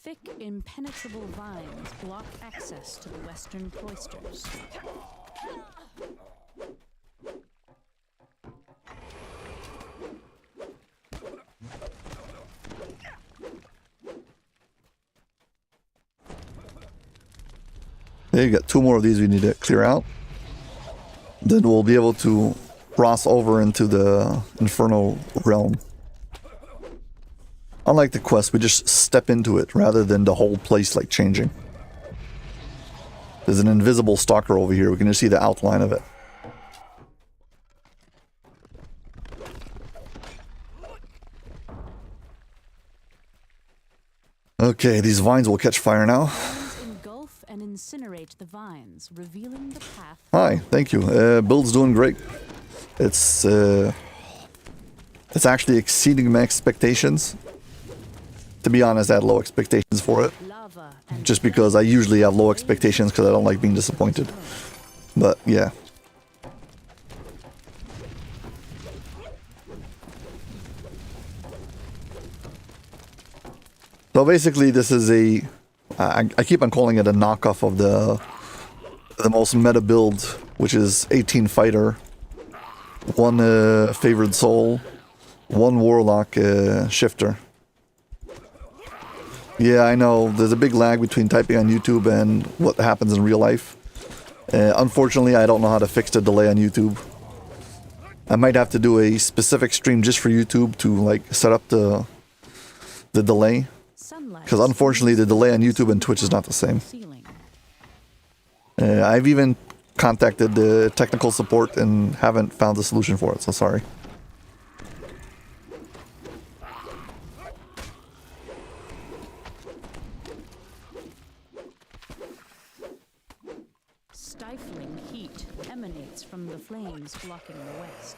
Thick, impenetrable vines block access to the western cloisters. Okay, you got 2 more of these we need to clear out. Then we'll be able to cross over into the Inferno realm. Unlike the quest, we just step into it rather than the whole place like changing. There's an invisible stalker over here. We can just see the outline of it. Okay, these vines will catch fire now. Flames engulf and incinerate the vines, revealing the path. Hi, thank you. Build's doing great. It's actually exceeding my expectations. To be honest, I had low expectations for it. Lava and Just because I usually have low expectations because I don't like being disappointed. But yeah. So basically this is a... I keep on calling it a knockoff of the most meta build, which is 18 fighter, 1 favored soul, 1 warlock shifter. Yeah, I know. There's a big lag between typing on YouTube and what happens in real life. Unfortunately, I don't know how to fix the delay on YouTube. I might have to do a specific stream just for YouTube to like set up the delay. Because unfortunately, the delay on YouTube and Twitch is not the same. I've even contacted the technical support and haven't found a solution for it, so sorry. stifling heat emanates from the flames blocking the west.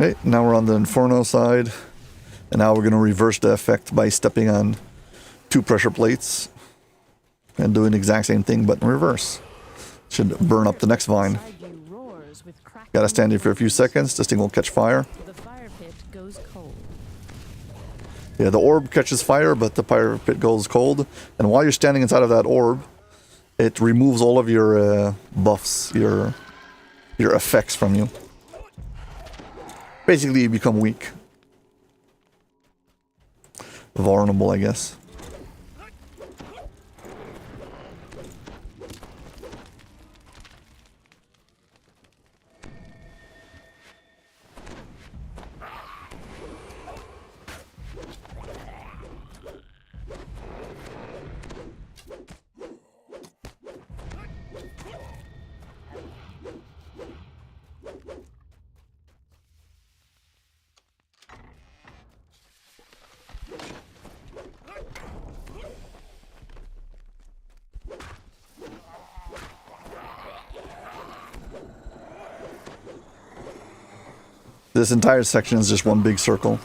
Okay, now we're on the Inferno side. And now we're going to reverse the effect by stepping on 2 pressure plates. And doing the exact same thing, but in reverse. Should burn up the next vine. Gotta stand here for a few seconds. This thing will catch fire. The fire pit goes cold. Yeah, the orb catches fire, but the fire pit goes cold. And while you're standing inside of that orb, it removes all of your buffs, your effects from you. Basically, you become weak. Vulnerable, I guess. This entire section is just one big circle.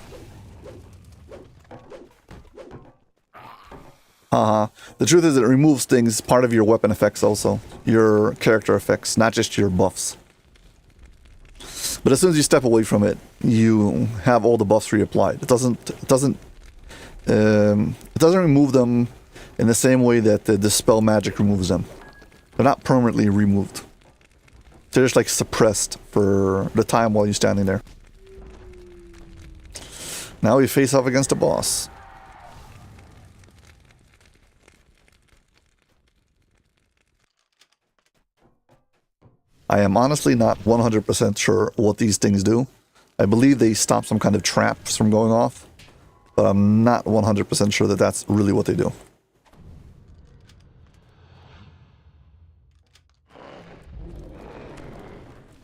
The truth is it removes things, part of your weapon effects also. Your character effects, not just your buffs. But as soon as you step away from it, you have all the buffs reapplied. It doesn't remove them in the same way that the dispel magic removes them. They're not permanently removed. They're just like suppressed for the time while you're standing there. Now we face off against the boss. I am honestly not 100% sure what these things do. I believe they stop some kind of traps from going off, but I'm not 100% sure that that's really what they do.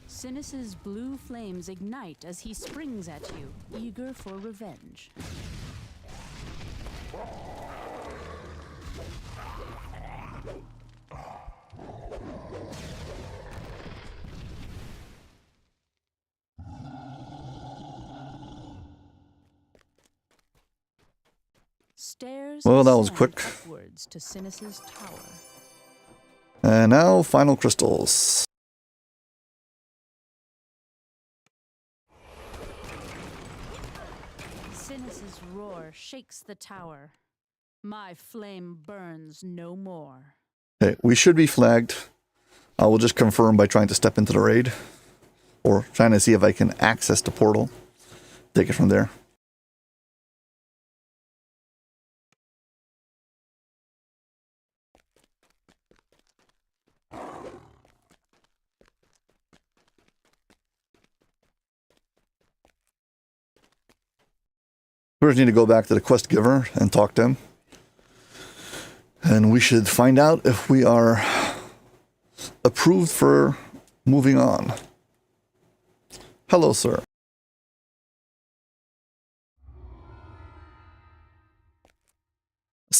Sinus's blue flames ignite as he springs at you, eager for revenge. Stairs Well, that was ascend quick. upwards to Sinus's tower. And now, final crystals. Sinus's roar shakes the tower. My flame burns no more. Okay, we should be flagged. I will just confirm by trying to step into the raid. Or trying to see if I can access the portal. Take it from there. First, need to go back to the quest giver and talk to him. And we should find out if we are approved for moving on. Hello, sir.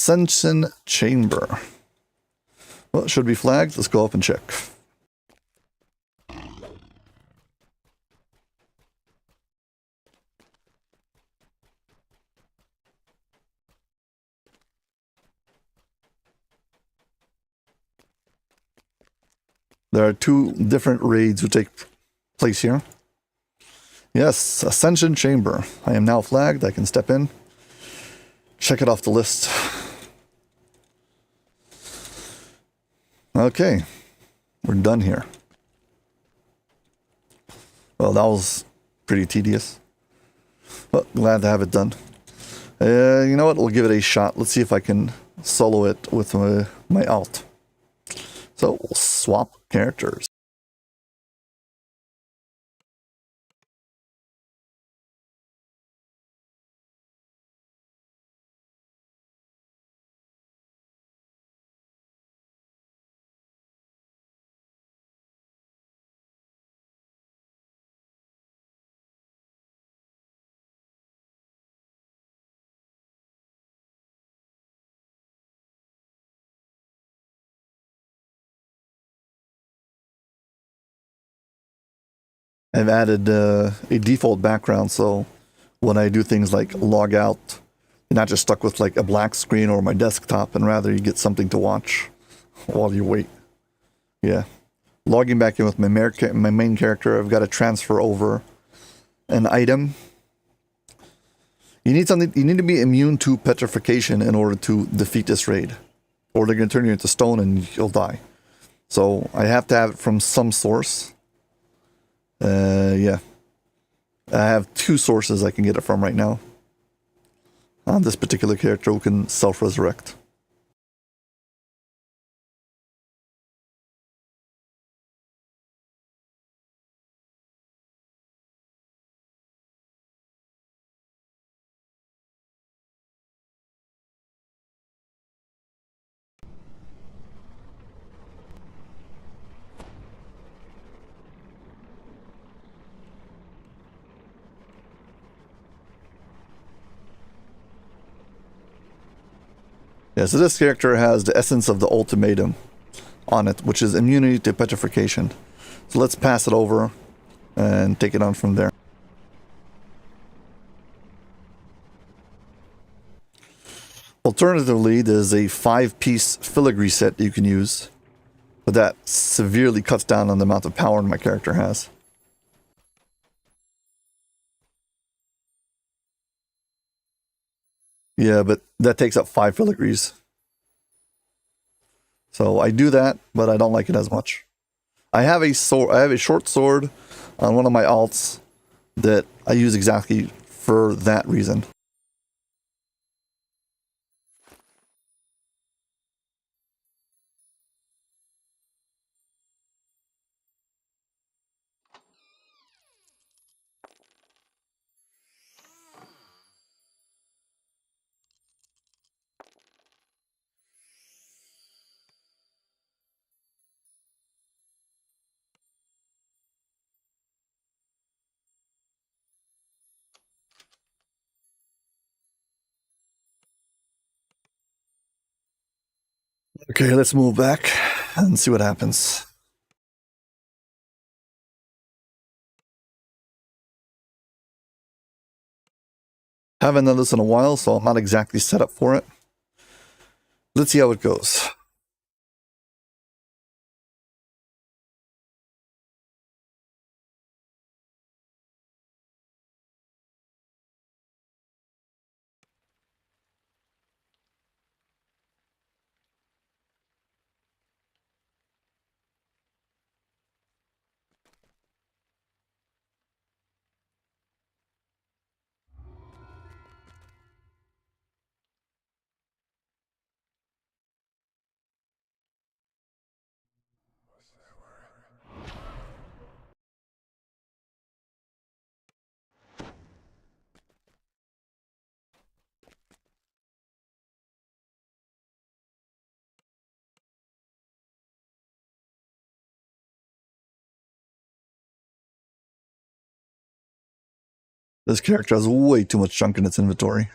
Ascension Chamber. Well, it should be flagged. Let's go up and check. There are two different raids who take place here. Yes, Ascension Chamber. I am now flagged. I can step in. Check it off the list. Okay. We're done here. Well, that was pretty tedious. But glad to have it done. You know what? We'll give it a shot. Let's see if I can solo it with my alt. So we'll swap characters. I've added a default background, so when I do things like log out, you're not just stuck with like a black screen or my desktop, and rather you get something to watch while you wait. Yeah. Logging back in with my main character, I've got to transfer over an item. You need something. You need to be immune to petrification in order to defeat this raid, or they're going to turn you into stone and you'll die. So I have to have it from some source. Yeah. I have two sources I can get it from right now. On this particular character who can self-resurrect. Yeah, so this character has the essence of the ultimatum on it, which is immunity to petrification. So let's pass it over and take it on from there. Alternatively, there's a 5-piece filigree set you can use, but that severely cuts down on the amount of power my character has. Yeah, but that takes up 5 filigrees. So I do that, but I don't like it as much. I have a sword. I have a short sword on one of my alts that I use exactly for that reason. Okay, let's move back and see what happens. Haven't done this in a while, so I'm not exactly set up for it. Let's see how it goes. This character has way too much junk in its inventory.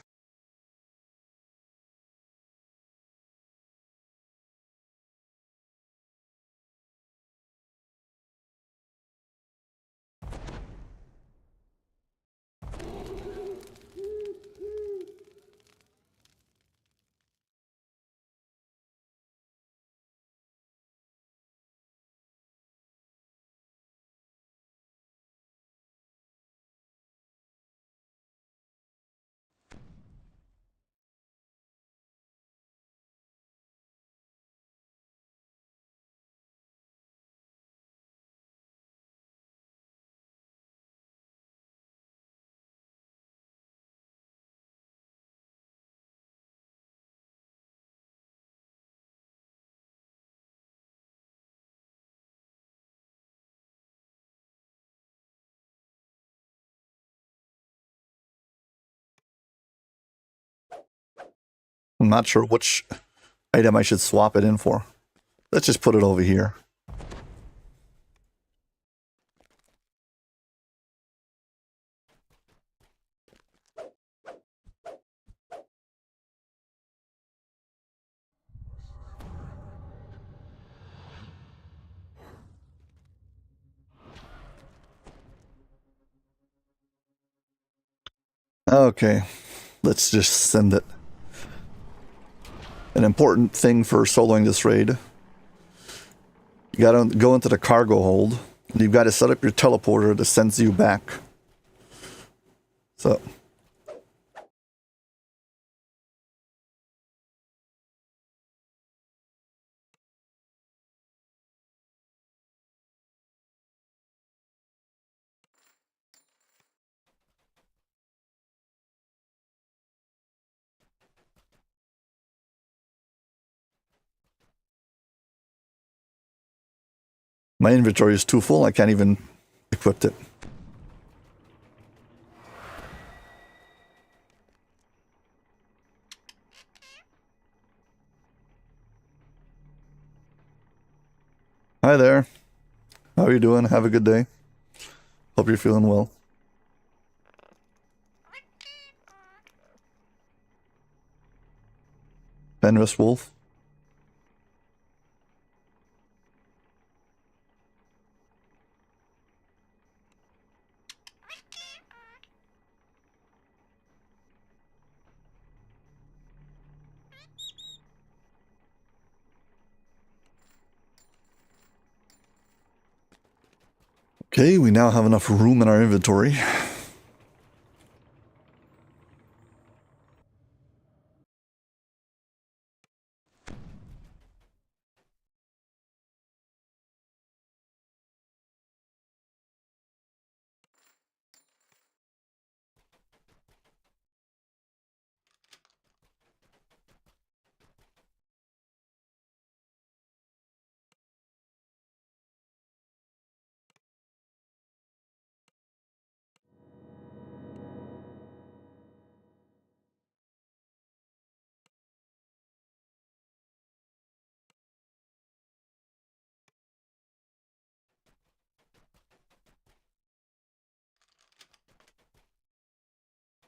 I'm not sure which item I should swap it in for. Let's just put it over here. Okay, let's just send it. An important thing for soloing this raid. You gotta go into the cargo hold. And you've got to set up your teleporter that sends you back. So. My inventory is too full, I can't even equip it. Hi there. How are you doing? Have a good day. Hope you're feeling well. Fenris Wolf. Okay, we now have enough room in our inventory.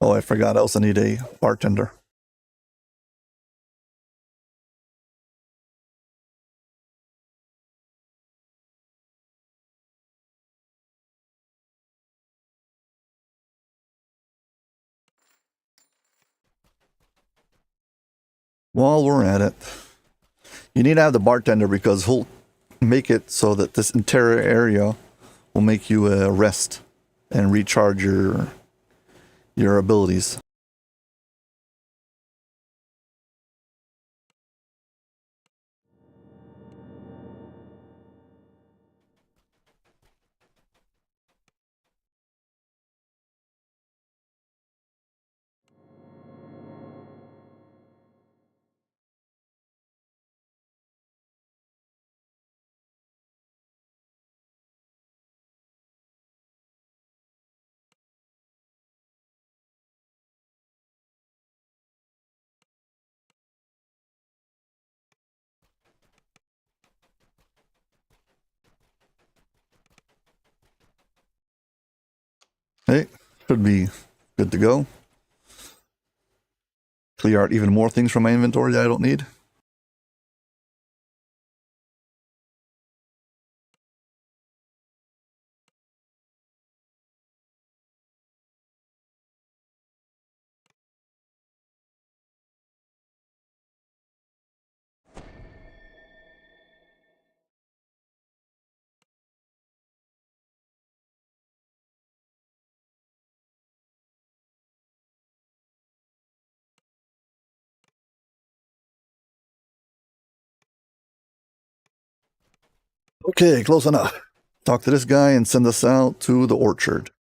Oh, I forgot I also need a bartender. While we're at it, you need to have the bartender because he'll make it so that this entire area will make you rest and recharge your abilities. Hey, should be good to go. Clear out even more things from my inventory that I don't need. Okay, close enough. Talk to this guy and send us out to the orchard.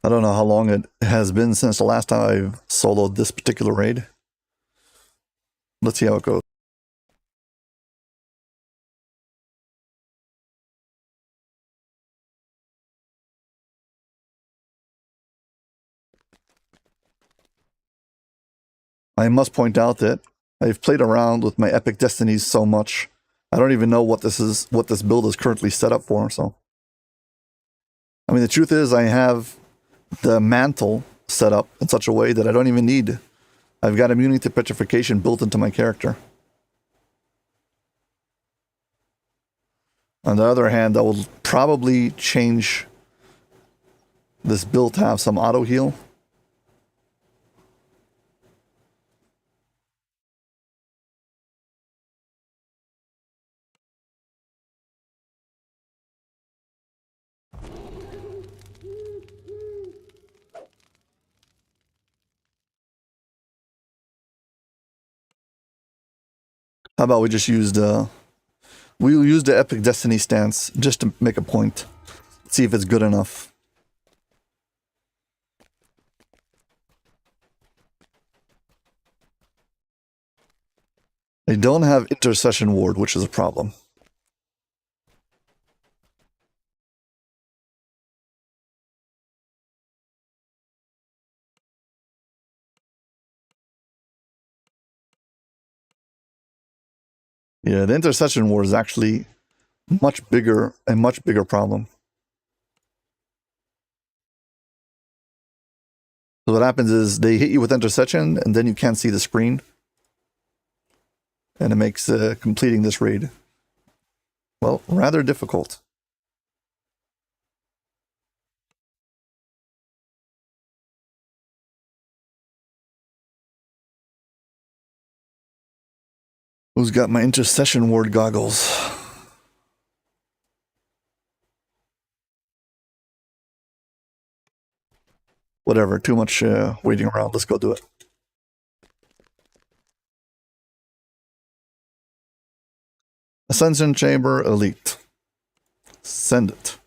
I don't know how long it has been since the last time I've soloed this particular raid. Let's see how it goes. I must point out that I've played around with my Epic Destinies so much, I don't even know what this build is currently set up for, so. I mean, the truth is I have the mantle set up in such a way that I don't even need. I've got immunity to petrification built into my character. On the other hand, I will probably change this build to have some auto heal. How about we just use we'll use the Epic Destiny stance just to make a point. See if it's good enough. I don't have Intercession Ward, which is a problem. Yeah, the Intercession Ward is actually a much bigger problem. So what happens is they hit you with Intercession, and then you can't see the screen. And it makes completing this raid, well, rather difficult. Who's got my Intercession Ward goggles? Whatever, too much waiting around. Let's go do it. Ascension Chamber Elite. Send it.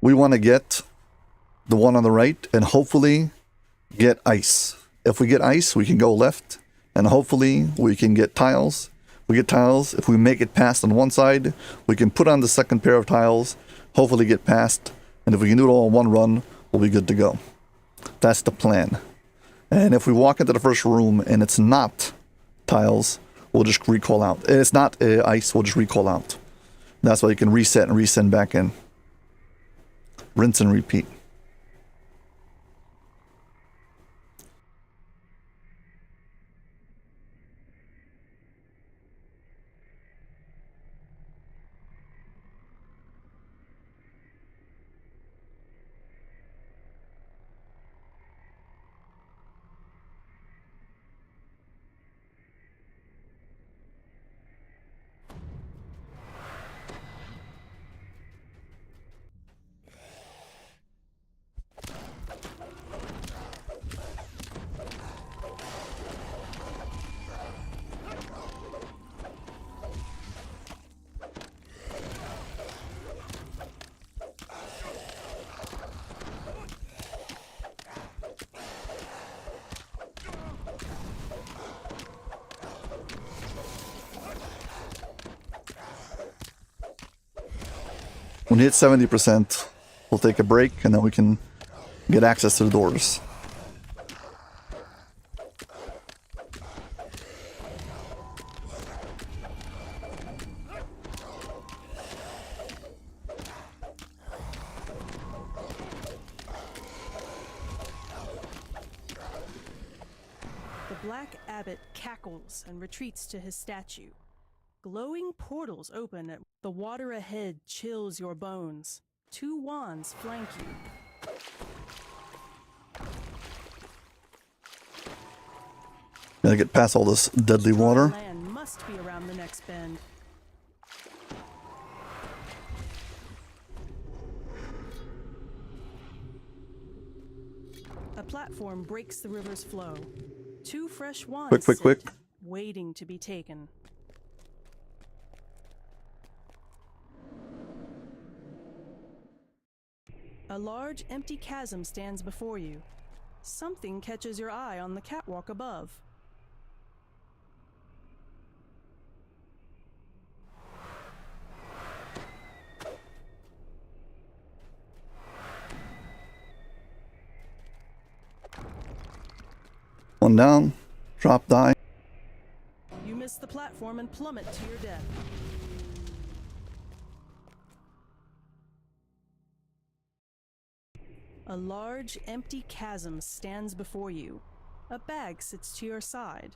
We want to get the one on the right and hopefully get ice. If we get ice, we can go left, and hopefully we can get tiles. We get tiles. If we make it past on one side, we can put on the second pair of tiles, hopefully get past, and if we can do it all in one run, we'll be good to go. That's the plan. And if we walk into the first room and it's not tiles, we'll just recall out. And it's not ice, we'll just recall out. That's why you can reset and resend back in. Rinse and repeat. When we hit 70%, we'll take a break and then we can get access to the doors. The Black Abbot cackles and retreats to his statue. Glowing portals open at the water ahead chills your bones. Two wands flank you. Gotta get past all this deadly water. Land must be around the next bend. A platform breaks the river's flow. Two fresh wands Quick. sit, waiting to be taken. A large, empty chasm stands before you. Something catches your eye on the catwalk above. One down. Drop, die. You miss the platform and plummet to your death. A large, empty chasm stands before you. A bag sits to your side.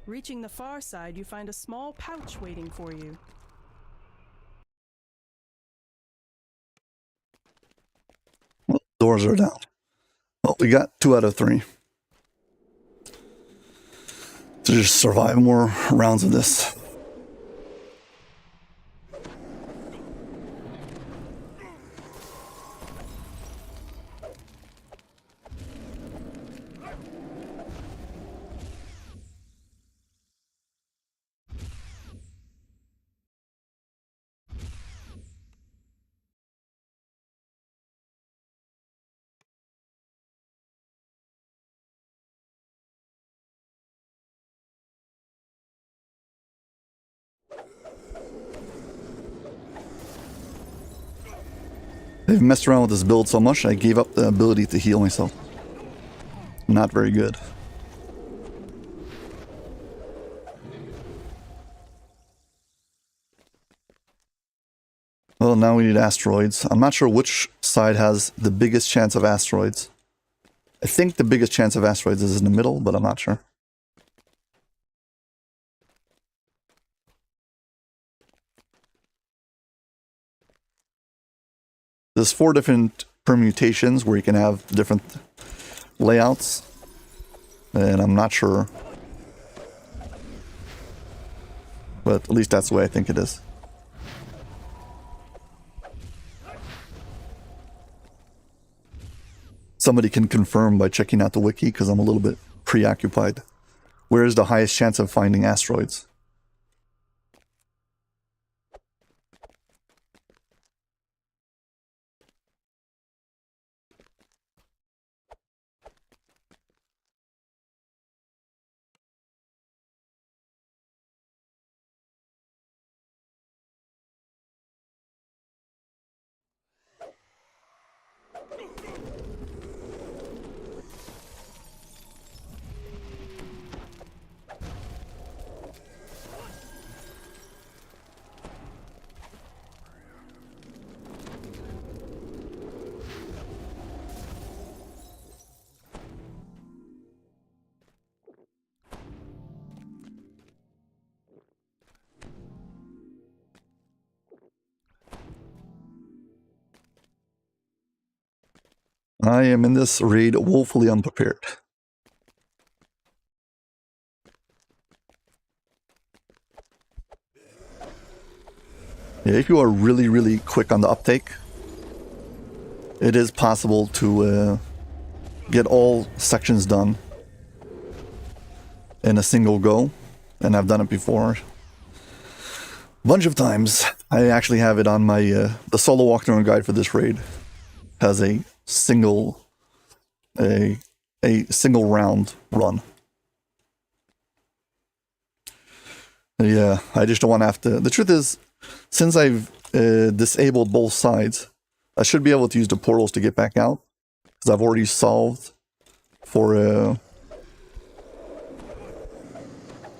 Reaching the far side, you find a small pouch waiting for you. Well, doors are down. Well, we got 2 out of 3. To just survive more rounds of this. They've messed around with this build so much, I gave up the ability to heal myself. Not very good. Well, now we need asteroids. I'm not sure which side has the biggest chance of asteroids. I think the biggest chance of asteroids is in the middle, but I'm not sure. There's 4 different permutations where you can have different layouts, and I'm not sure, but at least that's the way I think it is. Somebody can confirm by checking out the wiki, because I'm a little bit preoccupied. Where is the highest chance of finding asteroids? I am in this raid woefully unprepared. Yeah, if you are really, really quick on the uptake, it is possible to get all sections done in a single go, and I've done it before a bunch of times. I actually have it on my the solo walkthrough guide for this raid has a single round run. Yeah, I just don't want to have to. The truth is, since I've disabled both sides, I should be able to use the portals to get back out, because I've already solved for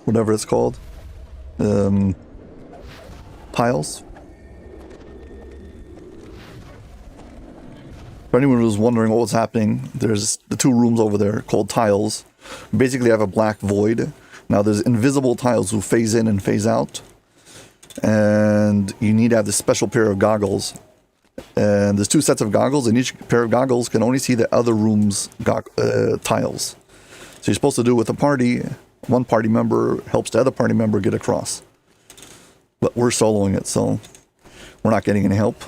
whatever it's called, piles. For anyone who's wondering what was happening, there's the 2 rooms over there called tiles. Basically, I have a black void. Now, there's invisible tiles who phase in and phase out. And you need to have this special pair of goggles. And there's 2 sets of goggles, and each pair of goggles can only see the other room's tiles. So you're supposed to do it with a party. One party member helps the other party member get across. But we're soloing it, so we're not getting any help.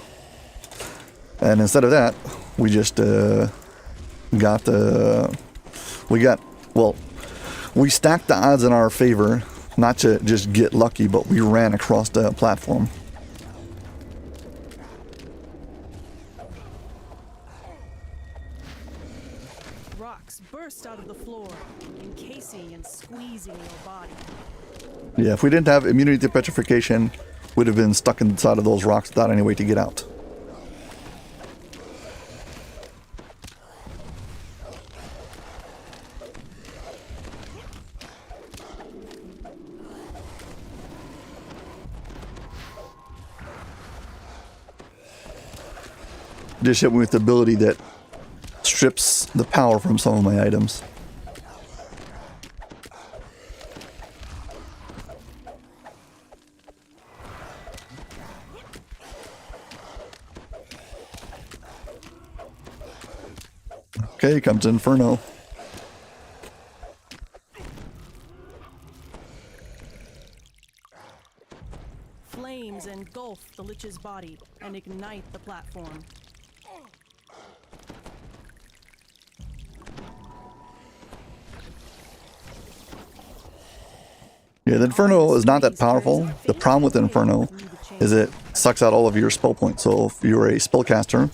And instead of that, We just got well, we stacked the odds in our favor, not to just get lucky, but we ran across the platform. Rocks burst out of the floor, encasing and squeezing your body. Yeah, if we didn't have immunity to petrification, we'd have been stuck inside of those rocks without any way to get out. Just hit me with the ability that strips the power from some of my items. Okay, comes Inferno. Flames engulf the Lich's body and ignite the platform. Yeah, the Inferno is not that powerful. The problem with Inferno is it sucks out all of your spell points. So if you're a spellcaster,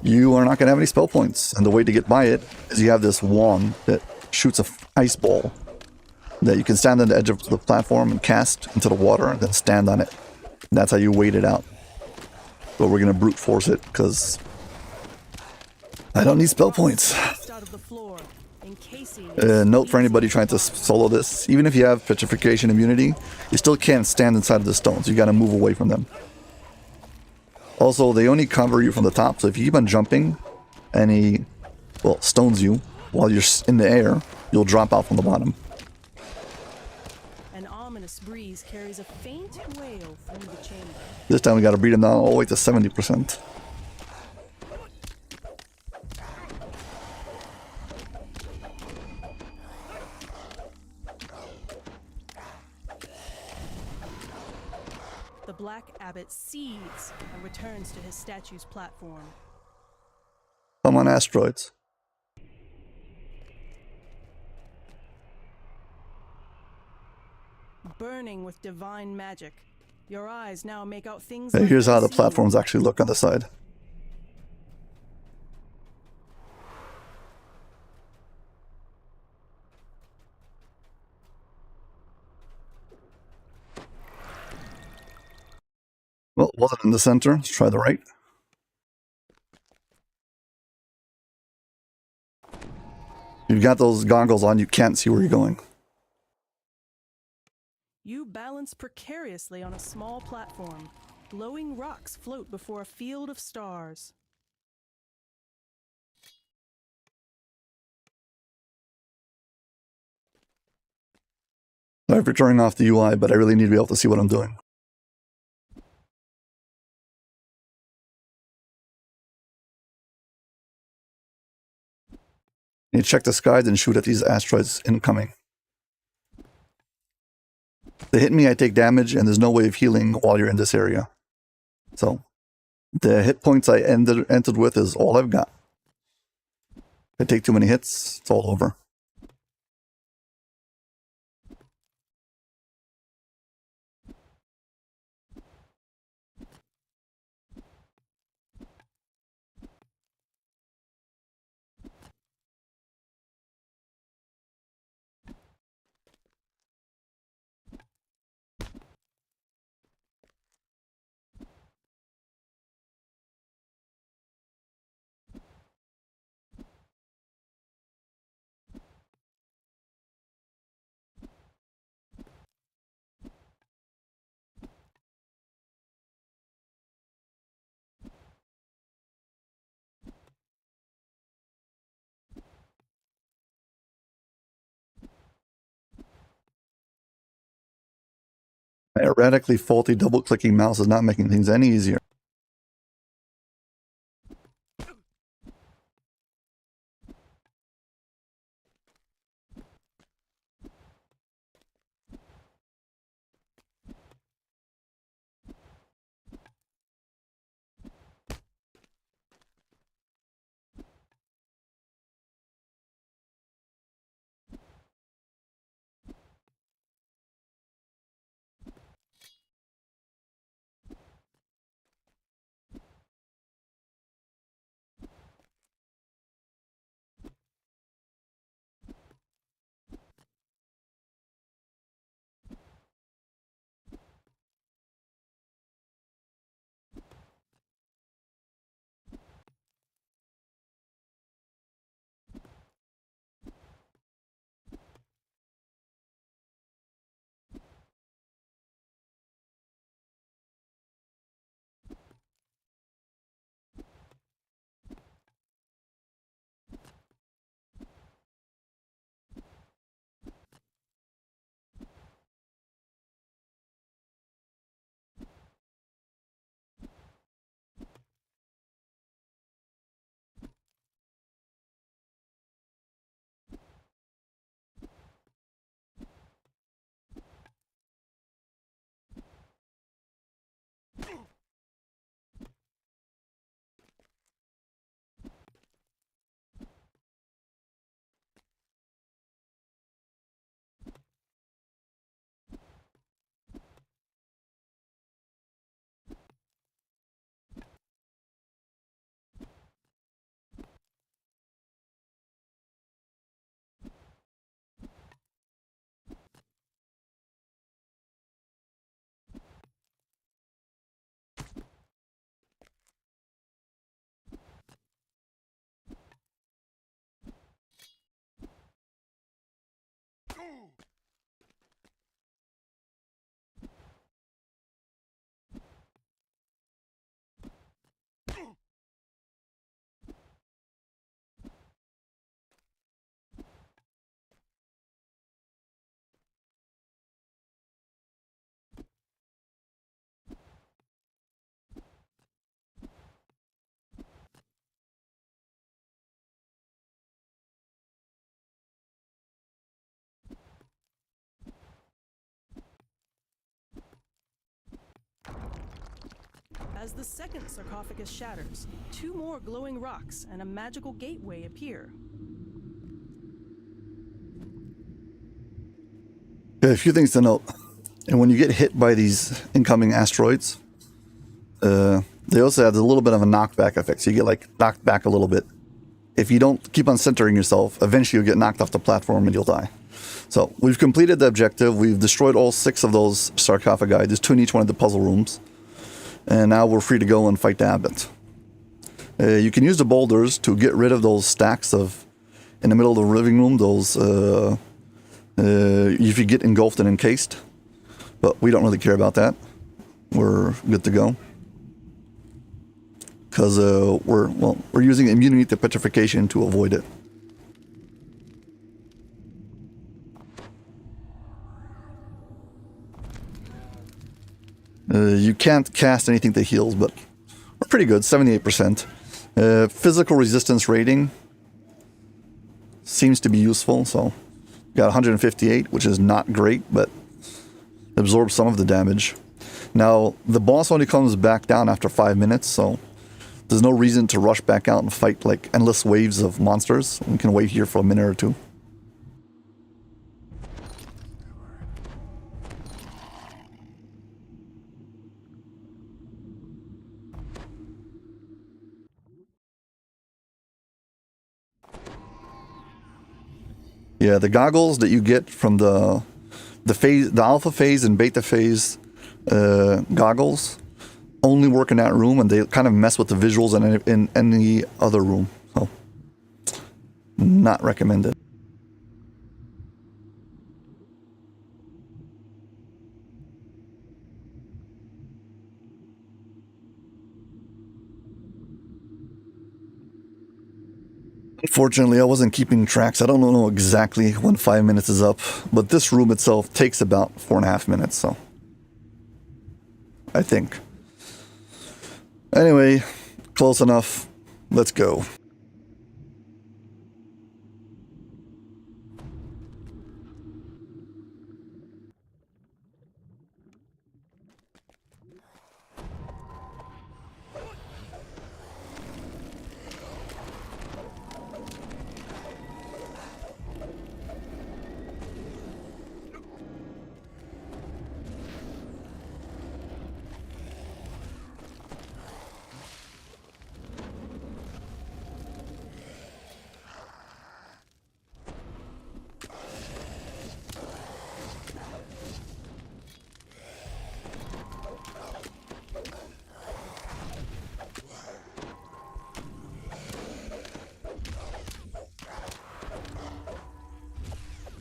you are not going to have any spell points. And the way to get by it is you have this wand that shoots a ice ball that you can stand on the edge of the platform and cast into the water and then stand on it. And that's how you wait it out. But we're going to brute force it because I don't need spell points. Burst out of the floor, encasing Note for anybody trying to solo this, even if you have petrification immunity, you still can't stand inside of the stones. You got to move away from them. Also, they only cover you from the top, so if you keep on jumping and he, well, stones you while you're in the air, you'll drop out from the bottom. An ominous breeze carries a faint wail through the chamber. This time we got to beat him down all the way to 70%. The Black Abbot seethes and returns to his statue's platform. I'm on asteroids. Burning with divine magic, your eyes now make out things Hey, like here's how the unseen. platforms actually look on the side. Well, it wasn't in the center. Let's try the right. You've got those goggles on, you can't see where you're going. You balance precariously on a small platform. Glowing rocks float before a field of stars. Sorry for turning off the UI, but I really need to be able to see what I'm doing. You check the skies and shoot at these asteroids incoming. If they hit me, I take damage, and there's no way of healing while you're in this area. So, the hit points I entered with is all I've got. If I take too many hits, it's all over. My erratically faulty double-clicking mouse is not making things any easier. As the second sarcophagus shatters, 2 more glowing rocks and a magical gateway appear. Okay, a few things to note. And when you get hit by these incoming asteroids, they also have a little bit of a knockback effect. So you get like knocked back a little bit. If you don't keep on centering yourself, eventually you'll get knocked off the platform and you'll die. So we've completed the objective. We've destroyed all 6 of those sarcophagi. There's 2 in each one of the puzzle rooms. And now we're free to go and fight the Abbot. You can use the boulders to get rid of those stacks of, in the middle of the living room, those, if you get engulfed and encased. But we don't really care about that. We're good to go. Because we're using immunity to petrification to avoid it. You can't cast anything that heals, but we're pretty good, 78%. Physical resistance rating seems to be useful, so got 158, which is not great, but absorbs some of the damage. Now, the boss only comes back down after 5 minutes, so there's no reason to rush back out and fight like endless waves of monsters. We can wait here for a minute or 2. Yeah, the goggles that you get from the alpha phase and beta phase goggles only work in that room, and they kind of mess with the visuals in any other room. So, not recommended. Unfortunately, I wasn't keeping tracks. I don't know exactly when 5 minutes is up, but this room itself takes about 4.5 minutes, so I think. Anyway, close enough. Let's go.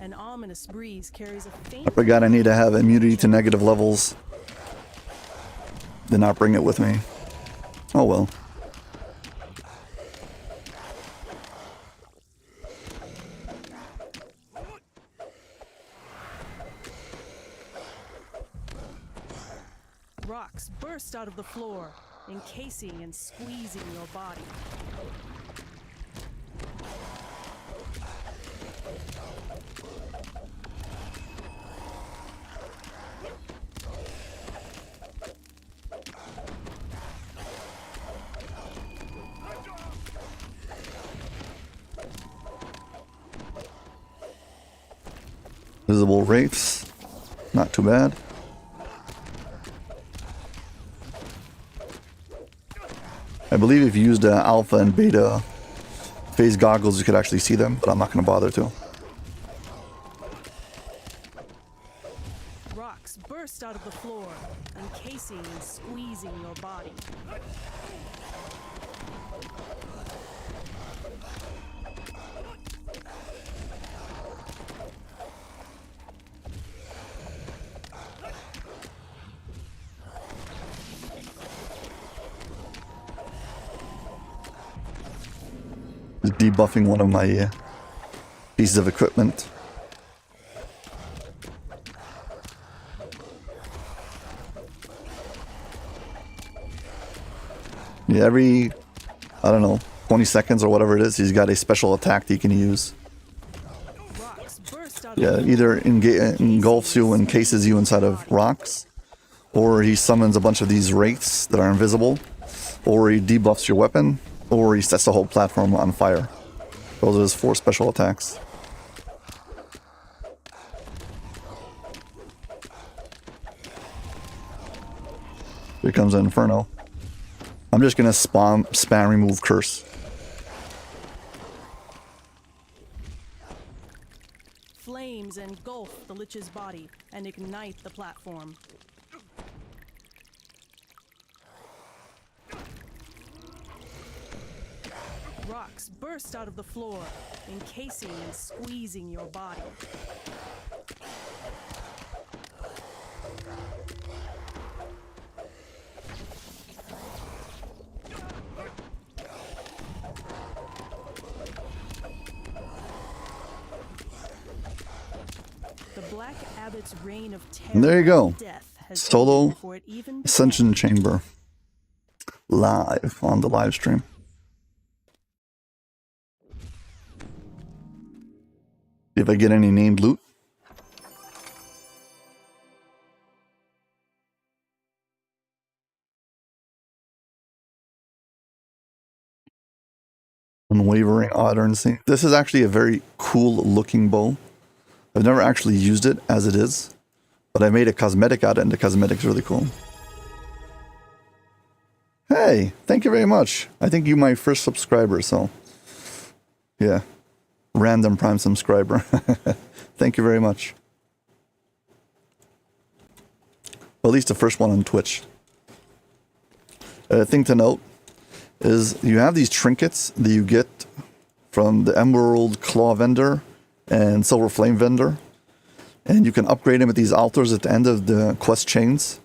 An ominous breeze carries a faint. Forgot I need to have immunity to negative levels. Did not bring it with me. Oh well. Rocks burst out of the floor, encasing and squeezing your body. Visible wraiths. Not too bad. I believe if you used alpha and beta phase goggles, you could actually see them, but I'm not going to bother to. Rocks burst out of the floor, encasing and squeezing your body. Just debuffing one of my pieces of equipment. Yeah, every, I don't know, 20 seconds or whatever it is, he's got a special attack that he can use. Rocks burst out Yeah, either engulfs you and encases you inside of rocks, or he summons a bunch of these wraiths that are invisible, or he debuffs your weapon, or he sets the whole platform on fire. Those are his 4 special attacks. Here comes an Inferno. I'm just gonna spam remove curse. Flames engulf the Lich's body and ignite the platform. Rocks burst out of the floor, encasing and squeezing your body. The Black Abbot's reign of terror There you go. and death has Solo ended before it even began. Ascension Chamber. Live on the live stream. If I get any named loot. Unwavering Oddernsea. This is actually a very cool looking bow. I've never actually used it as it is, but I made a cosmetic out of it, and the cosmetic's really cool. Hey, thank you very much. I think you're my first subscriber, so yeah. Random Prime subscriber. Thank you very much. Well, at least the first one on Twitch. Thing to note is you have these trinkets that you get from the Emerald Claw vendor and Silver Flame vendor, and you can upgrade them at these altars at the end of the quest chains.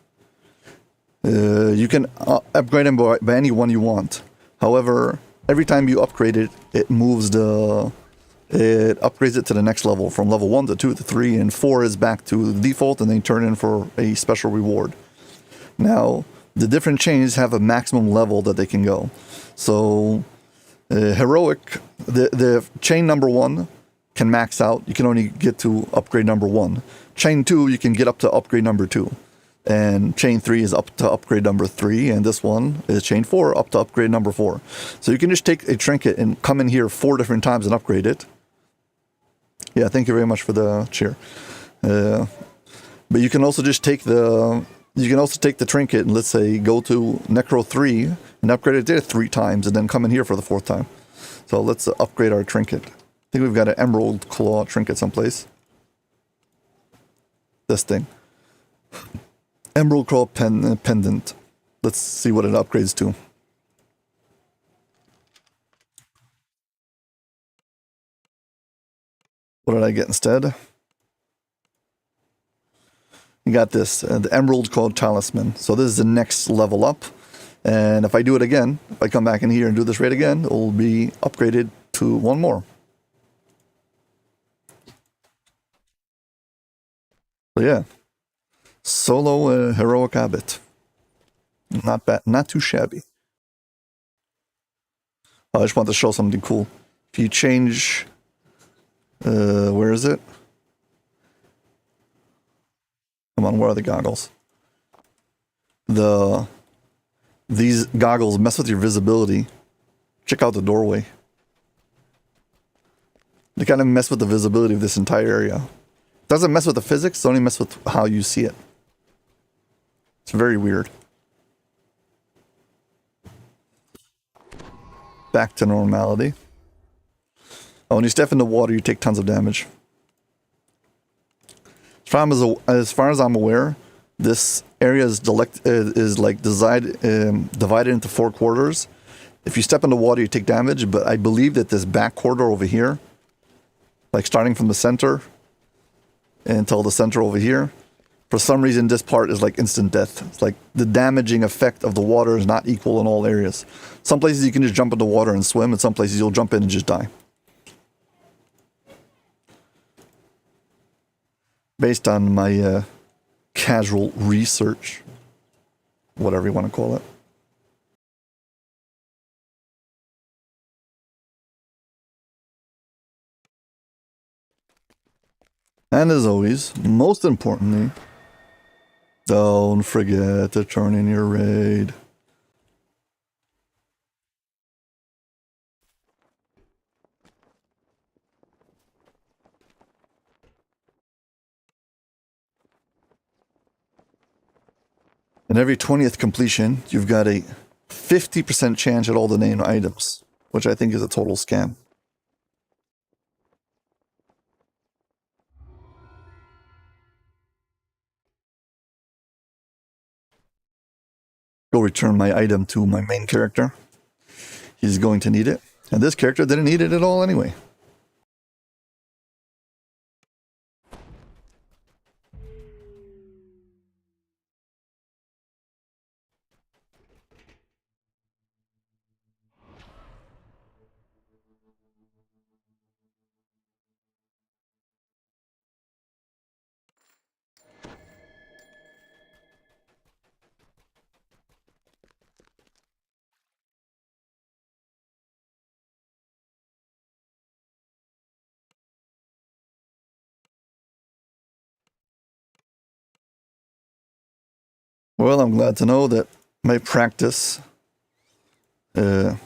You can upgrade them by any one you want. However, every time you upgrade it, it upgrades it to the next level, from level 1 to 2 to 3, and 4 is back to the default, and they turn in for a special reward. Now, the different chains have a maximum level that they can go. So, heroic, the chain number 1 can max out. You can only get to upgrade number 1. Chain 2, you can get up to upgrade number 2. And chain 3 is up to upgrade number 3, and this one is chain 4 up to upgrade number 4. So you can just take a trinket and come in here 4 different times and upgrade it. Yeah, thank you very much for the cheer. But you can also just take the trinket and, let's say, go to Necro 3 and upgrade it there 3 times, and then come in here for the 4th time. So let's upgrade our trinket. I think we've got an Emerald Claw trinket someplace. This thing. Emerald Claw pendant. Let's see what it upgrades to. What did I get instead? You got this, the Emerald Claw Talisman. So this is the next level up. And if I do it again, if I come back in here and do this raid again, it will be upgraded to 1 more. So yeah. Solo Heroic Abbot. Not bad, not too shabby. I just want to show something cool. If you change, where is it? Come on, where are the goggles? These goggles mess with your visibility. Check out the doorway. They kind of mess with the visibility of this entire area. Doesn't mess with the physics, it only mess with how you see it. It's very weird. Back to normality. Oh, when you step in the water, you take tons of damage. As far as I'm aware, this area is divided into 4 quarters. If you step in the water, you take damage, but I believe that this back quarter over here, like starting from the center until the center over here, for some reason this part is like instant death. It's like the damaging effect of the water is not equal in all areas. Some places you can just jump in the water and swim, and some places you'll jump in and just die. Based on my casual research, whatever you want to call it. And as always, most importantly, Don't forget to turn in your raid. And every 20th completion, you've got a 50% chance at all the named items, which I think is a total scam. Go return my item to my main character. He's going to need it. And this character didn't need it at all anyway. Well, I'm glad to know that my practice, well,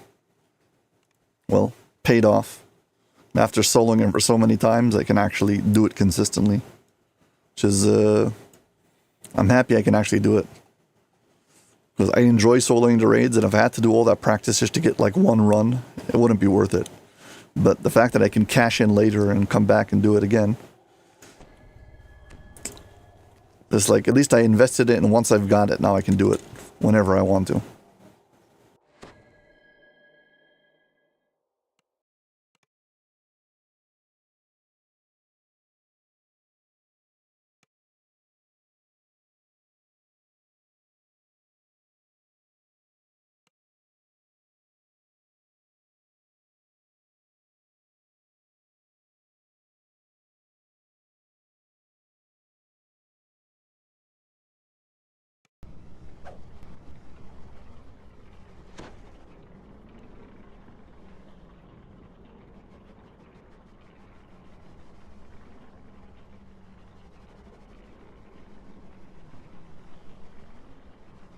paid off. After soloing him for so many times, I can actually do it consistently. Which is, I'm happy I can actually do it. Because I enjoy soloing the raids, and if I had to do all that practice just to get like one run, it wouldn't be worth it. But the fact that I can cash in later and come back and do it again, it's like, at least I invested it, and once I've got it, now I can do it whenever I want to.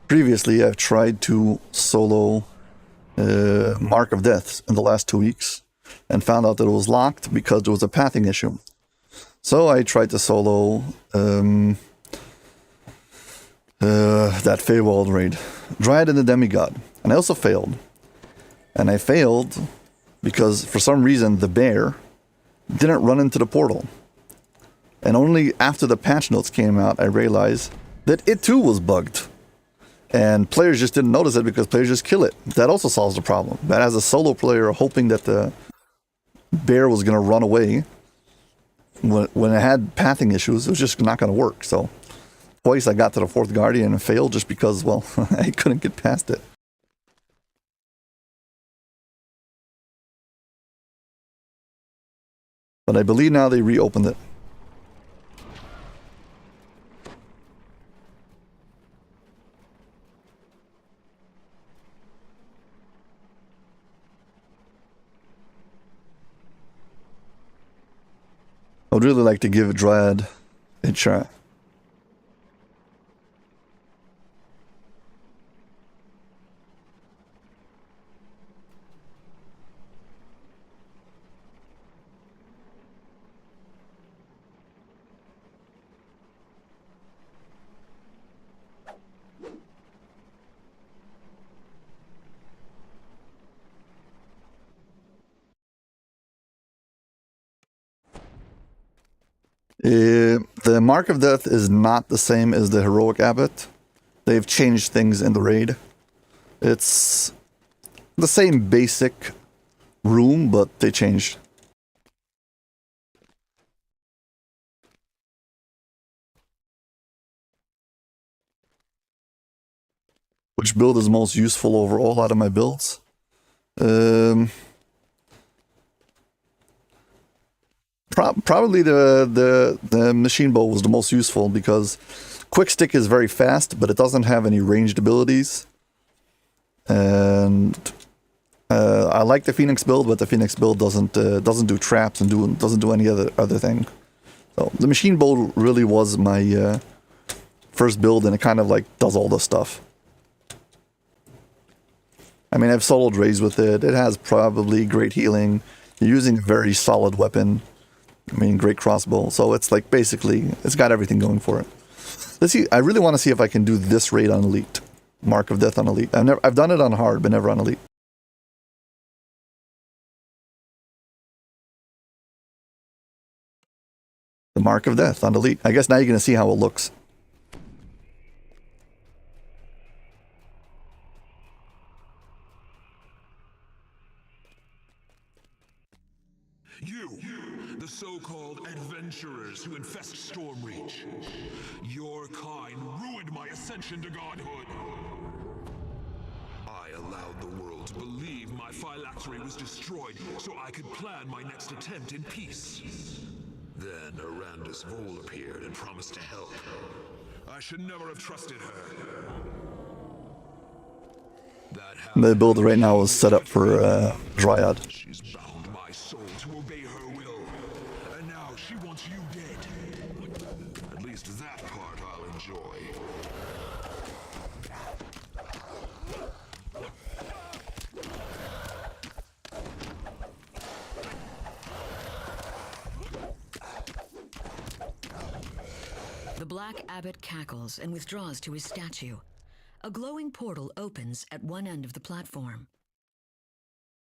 Previously, I've tried to solo Mark of Death in the last 2 weeks and found out that it was locked because there was a pathing issue. So I tried to solo that Feywild raid, Dryad and the Demigod, and I also failed. And I failed because for some reason the bear didn't run into the portal. And only after the patch notes came out, I realized that it too was bugged. And players just didn't notice it because players just kill it. That also solves the problem. But as a solo player, hoping that the bear was going to run away, when it had pathing issues, it was just not going to work. So twice I got to the 4th Guardian and failed just because, well, I couldn't get past it. But I believe now they reopened it. I would really like to give Dryad a try. The Mark of Death is not the same as the Heroic Abbot. They've changed things in the raid. It's the same basic room, but they changed. Which build is most useful overall out of my builds? Probably the machine bow was the most useful because quick stick is very fast, but it doesn't have any ranged abilities. And I like the Phoenix build, but the Phoenix build doesn't do traps and doesn't do any other thing. So the machine bow really was my first build, and it kind of like does all this stuff. I mean, I've soloed raids with it. It has probably great healing. You're using a very solid weapon. I mean, great crossbow. So it's like basically, it's got everything going for it. Let's see. I really want to see if I can do this raid on Elite. Mark of Death on Elite. I've done it on hard, but never on Elite. The Mark of Death on Elite. I guess now you're going to see how it looks. You, the so-called adventurers who infest Stormreach. Your kind ruined my ascension to godhood. I allowed the world to believe my phylactery was destroyed so I could plan my next attempt in peace. Then Arandis Vol appeared and promised to help. I should never have trusted her. The build right now is set up for Dryad. She's bound my soul to obey her will. And now she wants you dead. At least that part I'll enjoy. The Black Abbot cackles and withdraws to his statue. A glowing portal opens at one end of the platform.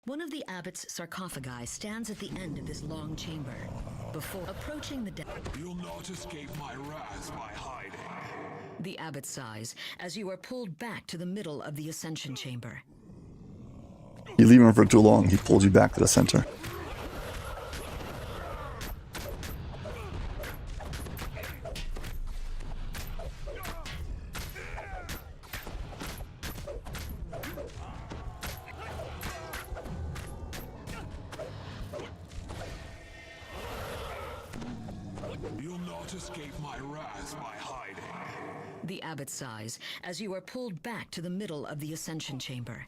One of the Abbot's sarcophagi stands at the end of this long chamber. Before approaching the death, You'll not escape my wrath by hiding. the Abbot sighs as you are pulled back to the middle of the Ascension chamber. You leave him for too long, he pulls you back to the center. You'll not escape my wrath by hiding. The Abbot sighs as you are pulled back to the middle of the Ascension chamber.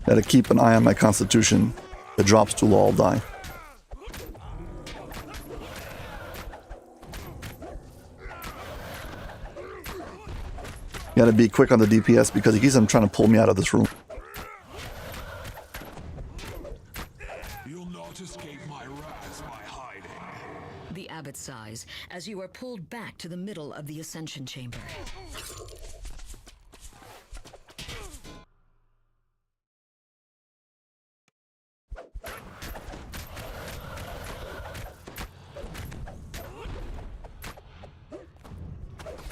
Gotta keep an eye on my constitution. If it drops too low, I'll die. Gotta be quick on the DPS because he keeps on trying to pull me out of this room. You'll not escape my wrath by hiding. The Abbot sighs as you are pulled back to the middle of the Ascension chamber.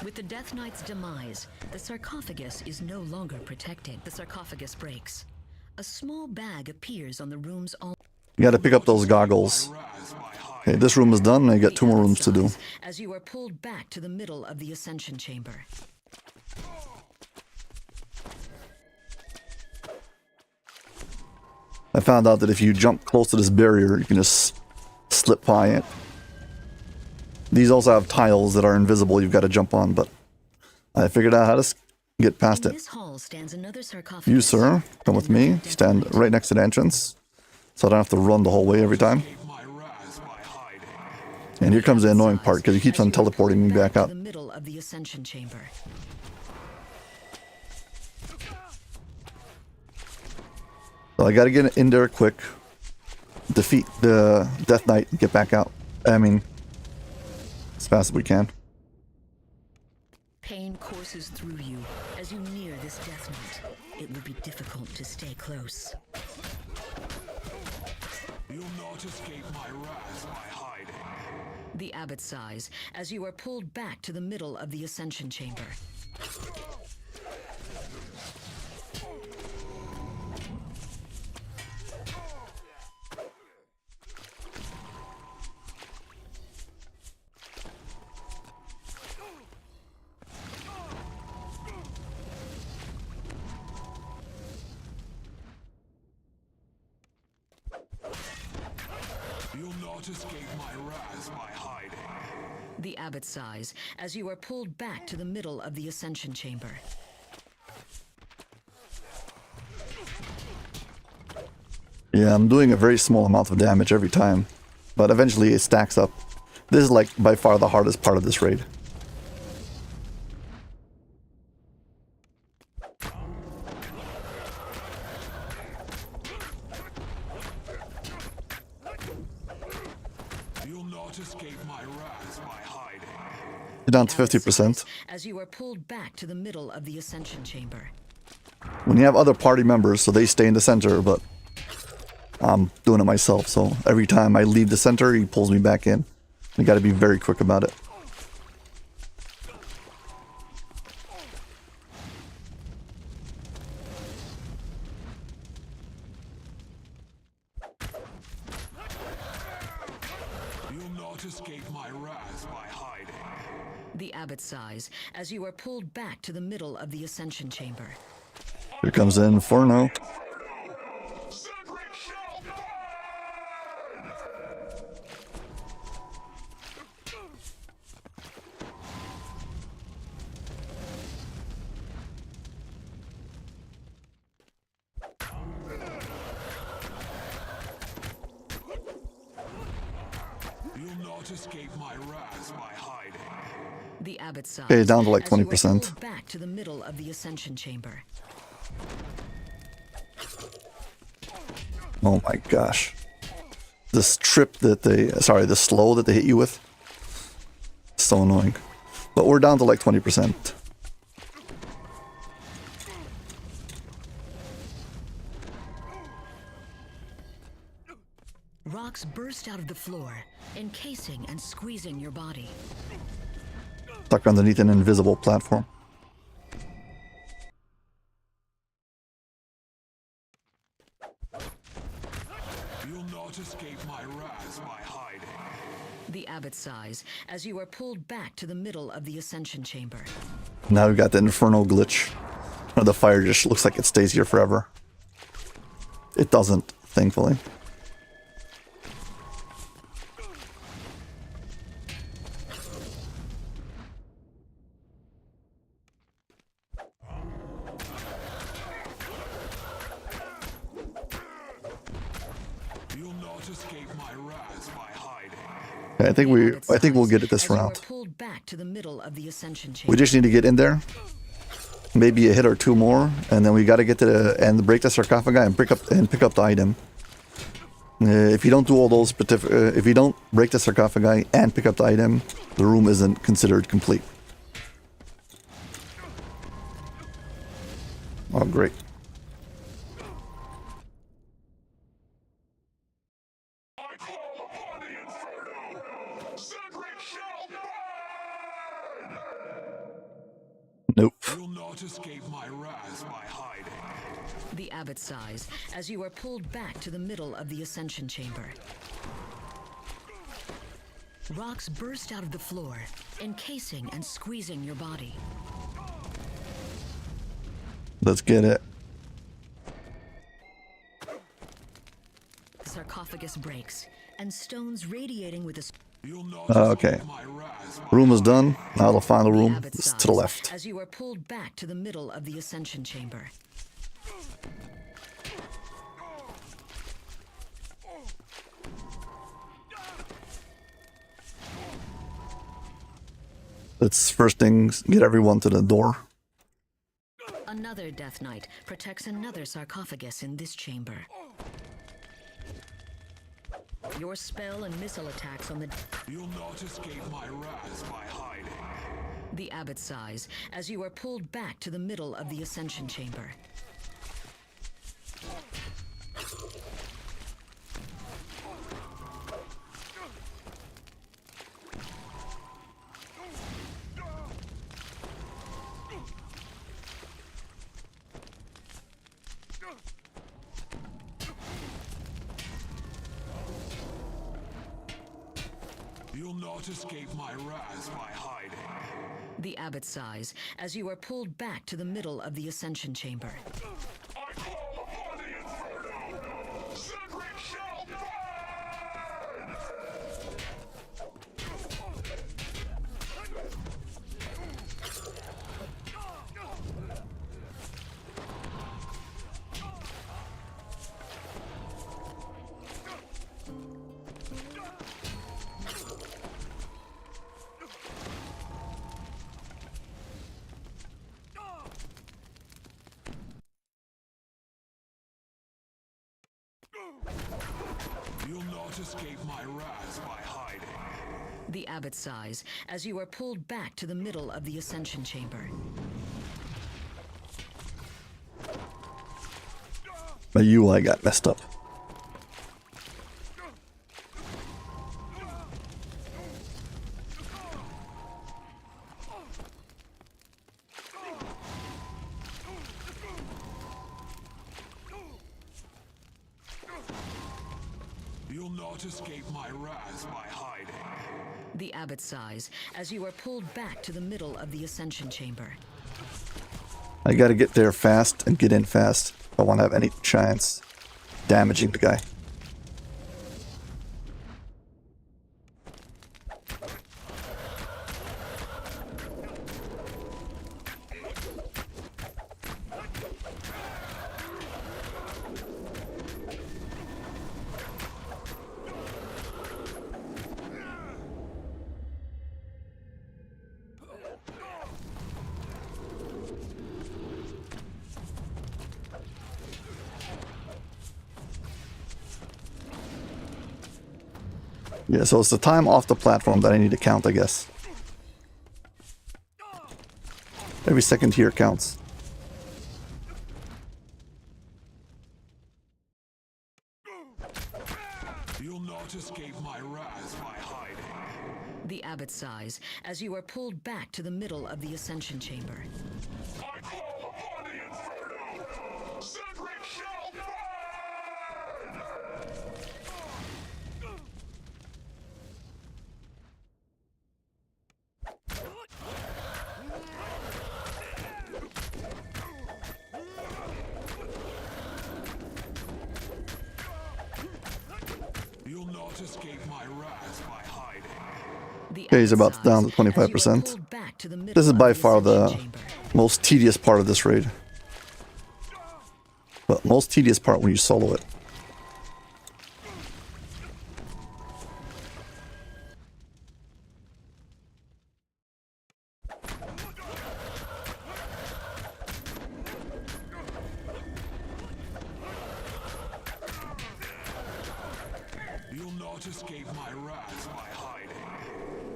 With the Death Knight's demise, the sarcophagus is no longer protected. The sarcophagus breaks. A small bag appears on the room's altar. You gotta pick up those goggles. Okay, this room is done, and I got 2 more rooms to do. As you are pulled back to the middle of the Ascension chamber. I found out that if you jump close to this barrier, you can just slip by it. These also have tiles that are invisible you've got to jump on, but I figured out how to get past In it. this hall stands another sarcophagus. You, sir, come with me. Stand right next to the entrance, so I don't have to run the whole way every time. My wrath by hiding. And here comes the annoying part, because he keeps on teleporting me back to out. the middle of the Ascension chamber. So I gotta get in there quick, defeat the Death Knight, and get back out. I mean, as fast as we can. Pain courses through you as you near this Death Knight. It will be difficult to stay close. You'll not escape my wrath by hiding. The Abbot sighs as you are pulled back to the middle of the Ascension chamber. You'll not escape my wrath by hiding. The Abbot sighs as you are pulled back to the middle of the Ascension chamber. Yeah, I'm doing a very small amount of damage every time. but eventually it stacks up. This is like by far the hardest part of this raid. You'll not escape my wrath by hiding. You're down to 50%. As you are pulled back to the middle of the ascension chamber. When you have other party members, so they stay in the center, but I'm doing it myself, so every time I leave the center, he pulls me back in. You gotta be very quick about it. You'll not escape my wrath by hiding. The Abbot sighs as you are pulled back to the middle of the ascension chamber. Here comes the Inferno. You'll not escape my wrath by hiding. The Abbot sighs. Okay, down to like as you are 20%. pulled back to the middle of the ascension chamber. Oh my gosh. This trip that they, sorry, the slow that they hit you with. So annoying. But we're down to like 20%. Rocks burst out of the floor, encasing and squeezing your body. Stuck underneath an invisible platform. You'll not escape my wrath by hiding. The Abbot sighs as you are pulled back to the middle of the ascension chamber. Now we got the Inferno glitch. Where the fire just looks like it stays here forever. It doesn't, thankfully. You'll not escape my wrath by hiding. Okay, I think we'll get it this As you are round. pulled back to the middle of the ascension chamber. We just need to get in there. Maybe a hit or two more, and then we got to get to the end, break the sarcophagi, and pick up the item. If you don't do all those, if you don't break the sarcophagi and pick up the item, the room isn't considered complete. Oh, great. I call upon the Inferno! Cedric shall burn! Nope. You'll not escape my wrath by hiding. The Abbot sighs as you are pulled back to the middle of the ascension chamber. Rocks burst out of the floor, encasing and squeezing your body. Let's get it. The sarcophagus breaks, and stones radiating with a... You'll not Okay. escape my wrath by Room is done. Now the final The room Abbot is sighs to the left. as you are pulled back to the middle of the ascension chamber. Let's first things get everyone to the door. Another Death Knight protects another sarcophagus in this chamber. Your spell and missile attacks on the... You'll not escape my wrath by hiding. The Abbot sighs as you are pulled back to the middle of the ascension chamber. You'll not escape my wrath by hiding. The Abbot sighs as you are pulled back to the middle of the ascension chamber. I call upon the Inferno! Cedric shall burn! not escape my wrath by hiding. The Abbot sighs as you are pulled back to the middle of the Ascension Chamber. My UI got messed up. You'll not escape my wrath by hiding. The Abbot sighs as you are pulled back to the middle of the Ascension Chamber. I gotta get there fast and get in fast. I don't want to have any chance damaging the guy. Yeah, so it's the time off the platform that I need to count, I guess. Every second here counts. You'll not escape my wrath by hiding. The Abbot sighs as you are pulled back to the middle of the Ascension Chamber. I call upon the Inferno! Cedric shall burn! You'll not escape my wrath by hiding. The Okay, he's Abbot about down to sighs as you are 25%. pulled back to the middle This is of by the far the Ascension Chamber. most tedious part of this raid. But most tedious part when you solo it. You'll not escape my wrath by hiding.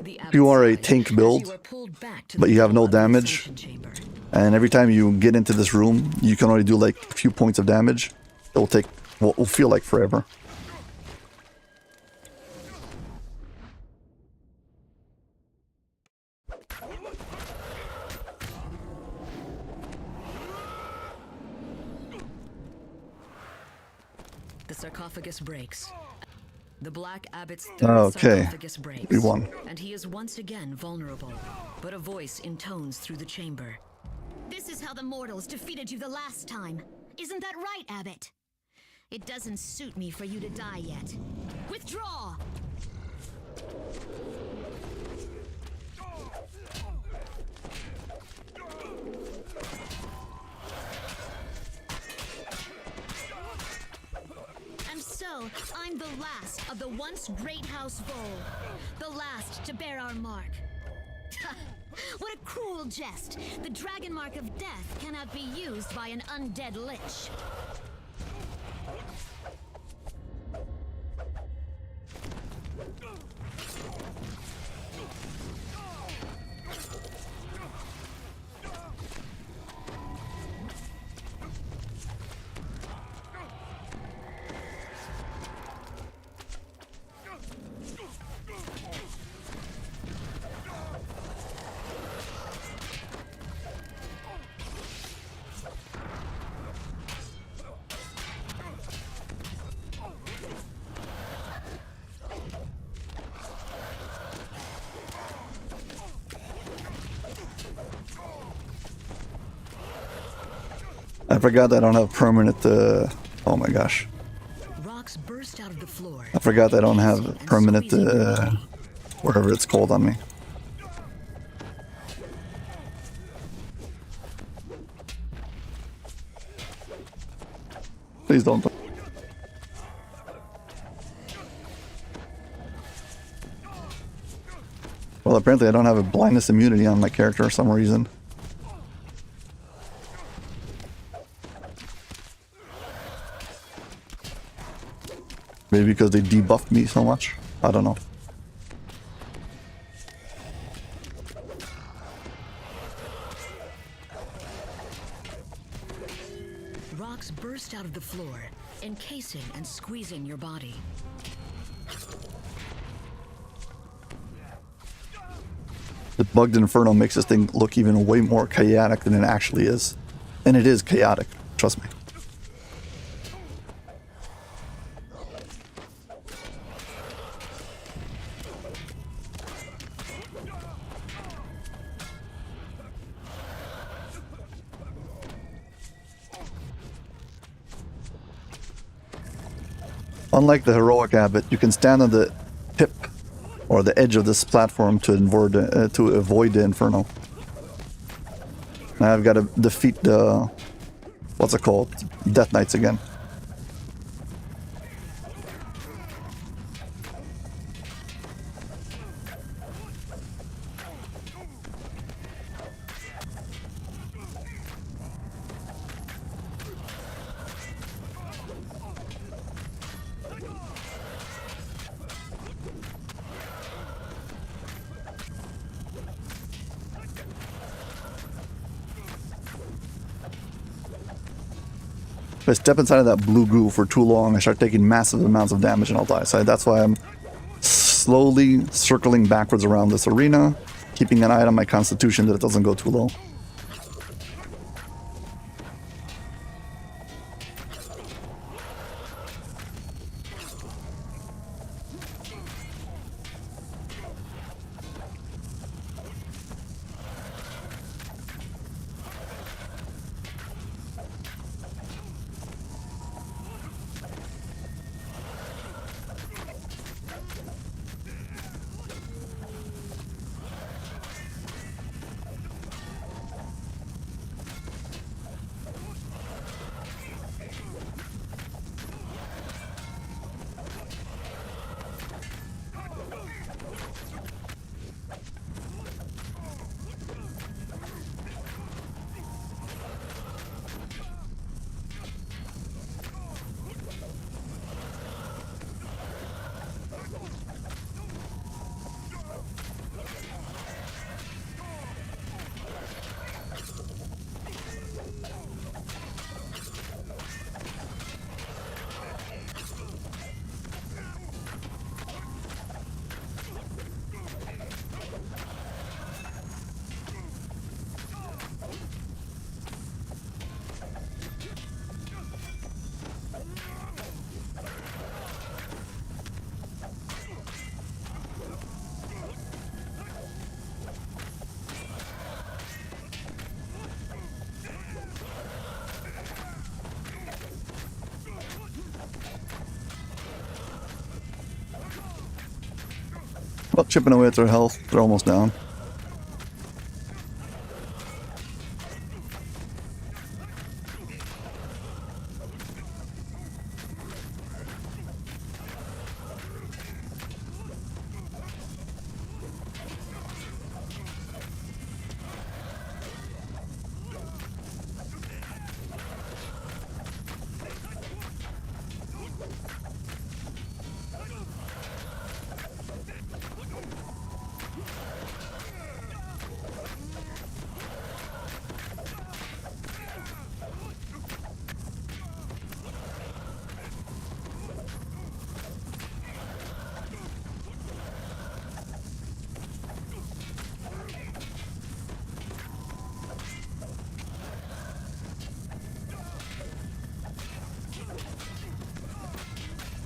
The Abbot You are a sighs tank as build, you are pulled back to the but you have middle no of the damage. Ascension Chamber. And every time you get into this room, you can only do like a few points of damage. It will take what will feel like forever. The sarcophagus breaks. The Black Abbot's Okay, sarcophagus breaks. we won. And he is once again vulnerable. But a voice intones through the chamber. This is how the mortals defeated you the last time. Isn't that right, Abbot? It doesn't suit me for you to die yet. Withdraw! And so, I'm the last of the once great House Vol. The last to bear our mark. What a cruel jest! The dragon mark of death cannot be used by an undead lich. I forgot that I don't have permanent, oh my gosh. Rocks burst out of the floor. I forgot that I don't have and permanent, squeezing your body. whatever it's called on me. Please don't. Well, apparently I don't have a blindness immunity on my character for some reason. Maybe because they debuffed me so much. I don't know. Rocks burst out of the floor, encasing and squeezing your body. The bugged inferno makes this thing look even way more chaotic than it actually is. And it is chaotic, trust me. Unlike the heroic Abbot, you can stand on the tip or the edge of this platform to avoid the inferno. Now I've got to defeat the... what's it called? Death Knights again. If I step inside of that blue goo for too long, I start taking massive amounts of damage and I'll die. So that's why I'm slowly circling backwards around this arena, keeping an eye on my constitution that it doesn't go too low. Well, chipping away at their health. They're almost down.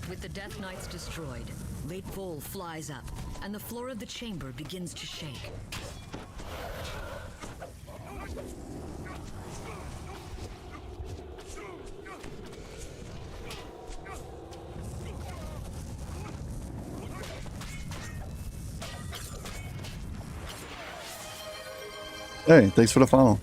With the Death Knights destroyed, Late Vol flies up, and the floor of the chamber begins to shake. Hey, thanks for the follow.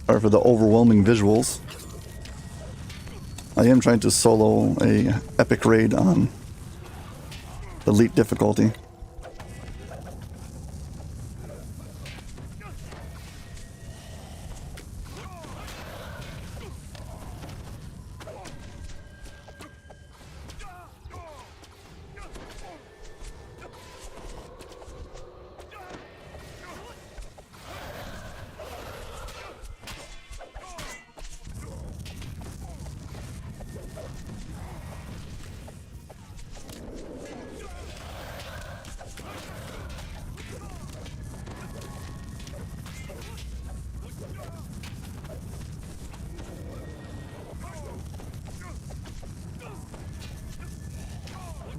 Sorry for the overwhelming visuals. I am trying to solo a epic raid on elite difficulty.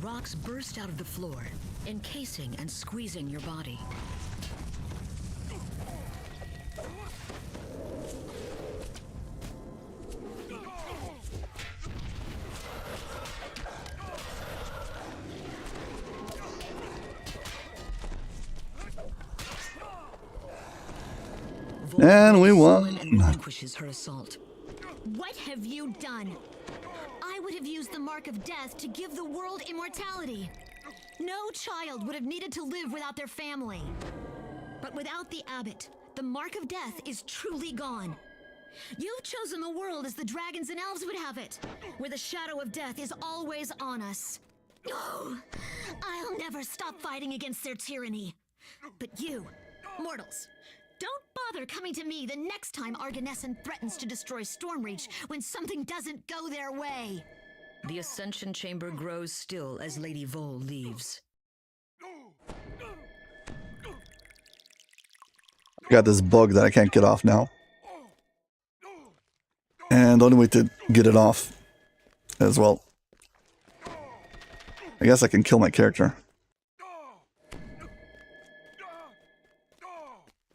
Rocks burst out of the floor, encasing and squeezing your body. And we won. And relinquishes her assault. What have you done? I would have used the Mark of Death to give the world immortality. No child would have needed to live without their family. But without the Abbot, the Mark of Death is truly gone. You've chosen the world as the dragons and elves would have it, where the shadow of death is always on us. Oh, I'll never stop fighting against their tyranny. But you, mortals, don't bother coming to me the next time Arganesson threatens to destroy Stormreach when something doesn't go their way. The Ascension Chamber grows still as Lady Vol leaves. Got this bug that I can't get off now. And the only way to get it off as well, I guess I can kill my character.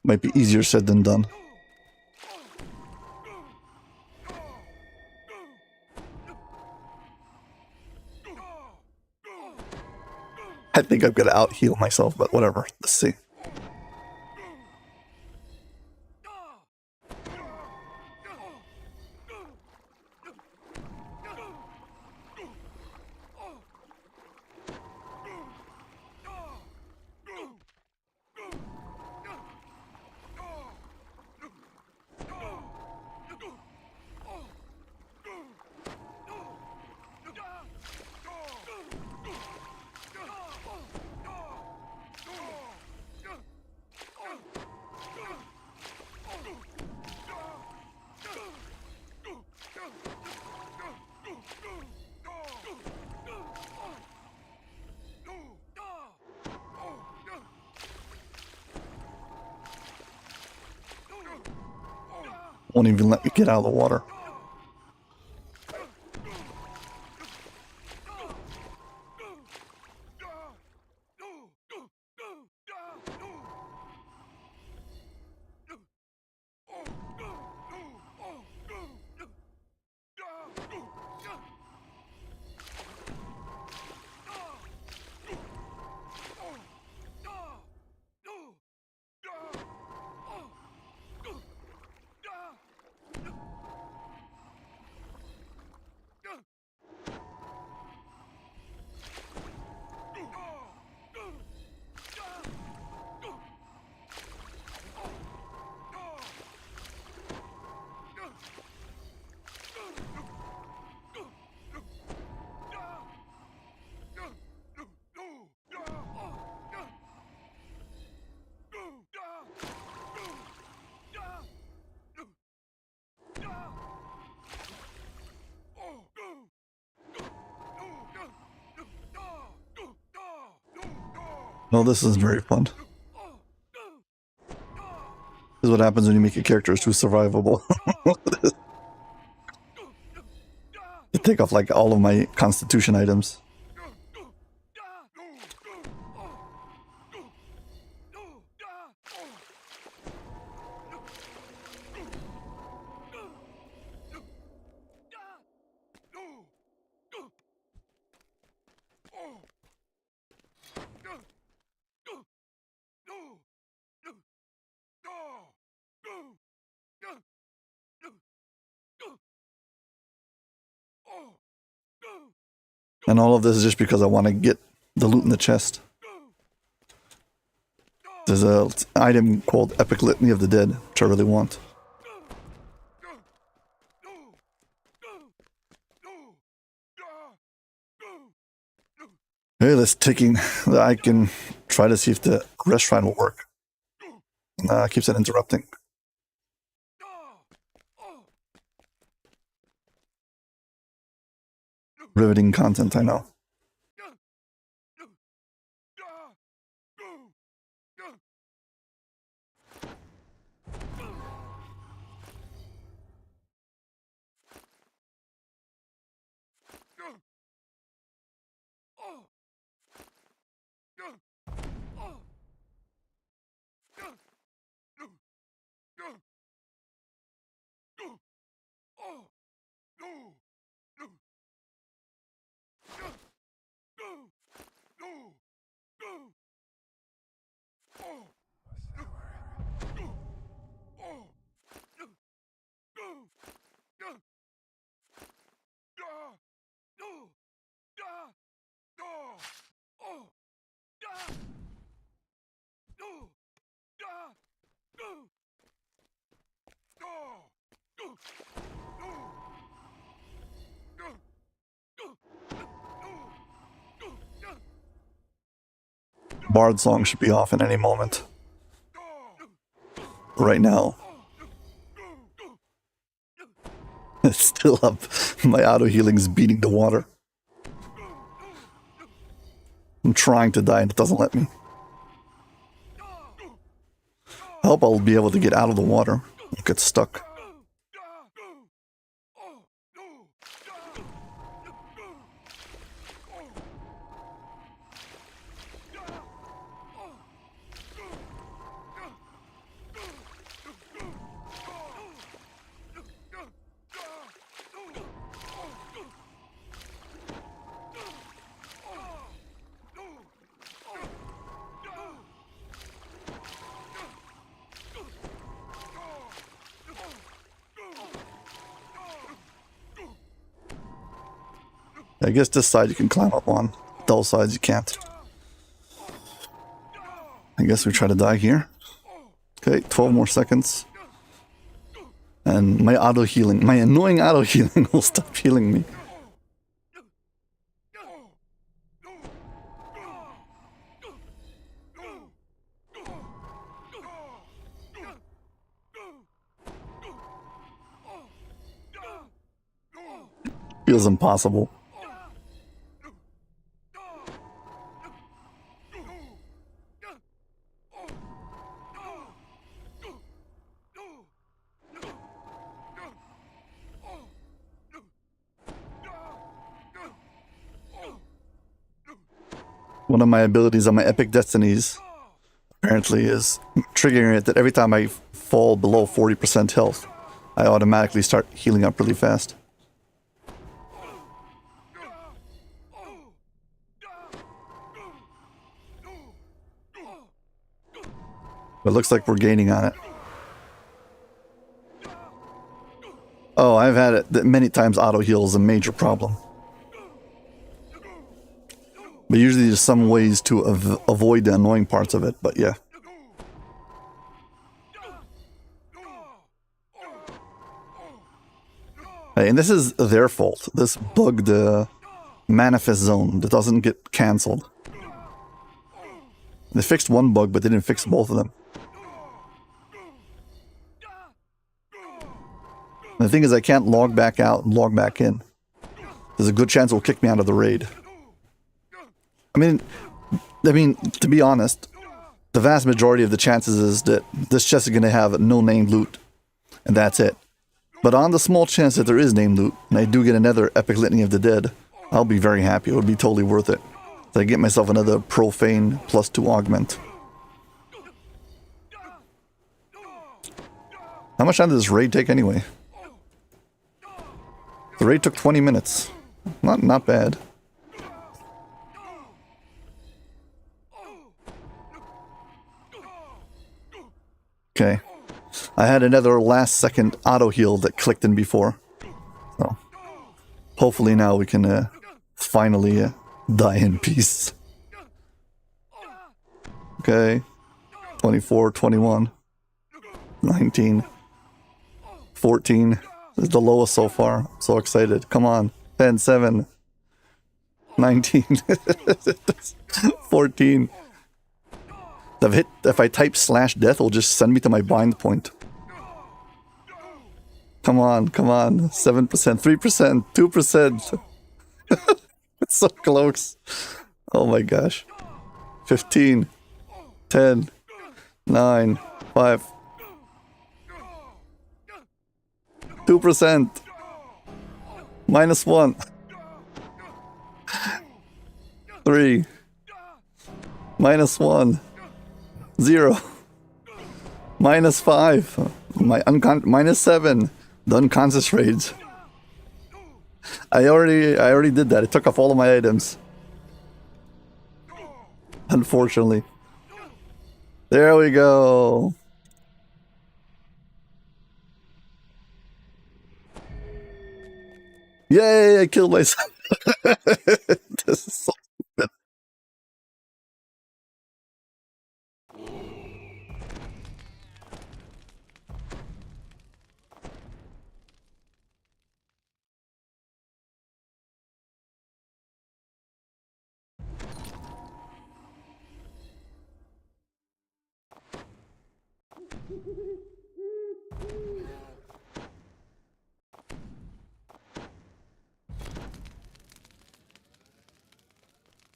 Might be easier said than done. I think I'm gonna out heal myself, but whatever. Let's see. Won't even let me get out of the water. No, this isn't very fun. This is what happens when you make a character too survivable. You take off like all of my constitution items. And all of this is just because I want to get the loot in the chest. There's a item called Epic Litany of the Dead, which I really want. Hey, that's ticking. I can try to see if the rest shrine will work. It keeps on interrupting. Riveting content, I know. Bard song should be off in any moment. Right now. It's still up. My auto healing's beating the water. I'm trying to die and it doesn't let me. I hope I'll be able to get out of the water. I'll get stuck. I guess this side you can climb up on. Those sides you can't. I guess we try to die here. Okay, 12 more seconds. And my auto healing, my annoying auto healing will stop healing me. Feels impossible. One of my abilities on my epic destinies apparently is triggering it that every time I fall below 40% health, I automatically start healing up really fast. But it looks like we're gaining on it. Oh, I've had it that many times auto heal is a major problem. But usually there's some ways to avoid the annoying parts of it, but yeah. Hey, and this is their fault. This bugged the manifest zone that doesn't get cancelled. They fixed one bug, but they didn't fix both of them. And the thing is, I can't log back out and log back in. There's a good chance it will kick me out of the raid. I mean, to be honest, the vast majority of the chances is that this chest is going to have no named loot, and that's it. But on the small chance that there is named loot, and I do get another Epic Litany of the Dead, I'll be very happy. It would be totally worth it. So I get myself another Profane +2 augment. How much time did this raid take anyway? The raid took 20 minutes. Not bad. Okay. I had another last second auto heal that clicked in before. So hopefully now we can finally die in peace. Okay. 24, 21, 19, 14. This is the lowest so far. I'm so excited. Come on. 10, 7, 19, 14. If I type /death, it'll just send me to my bind point. Come on, come on. 7%, 3%, 2%. It's so close. Oh my gosh. 15, 10, 9, 5, 2%, -1, 3, -1, 0, -5, -7, the unconscious raids. I already did that. It took off all of my items. Unfortunately. There we go. Yay, I killed myself. This is so stupid.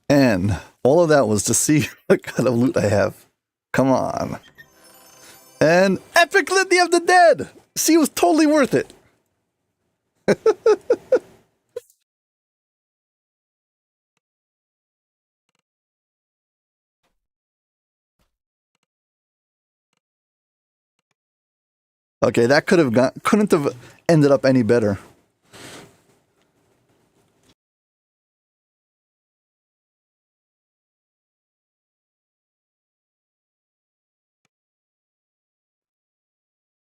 And all of that was to see what kind of loot I have. Come on. And Epic Litany of the Dead! See, it was totally worth it. Okay, that couldn't have ended up any better.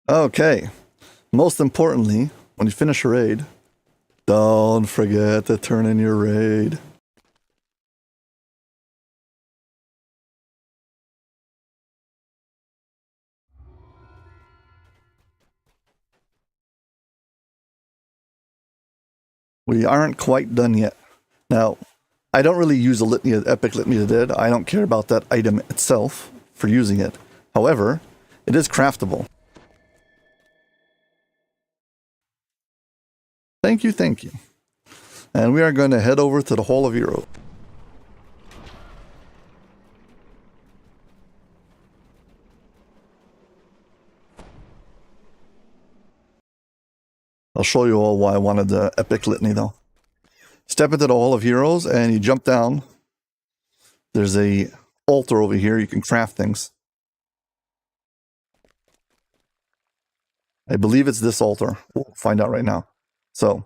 Okay. Most importantly, when you finish a raid, don't forget to turn in your raid. We aren't quite done yet. Now, I don't really use a Epic Litany of the Dead. I don't care about that item itself for using it. However, it is craftable. Thank you, thank you. And we are going to head over to the Hall of Heroes. I'll show you all why I wanted the Epic Litany, though. Step into the Hall of Heroes, and you jump down. There's a altar over here. You can craft things. I believe it's this altar. We'll find out right now. So,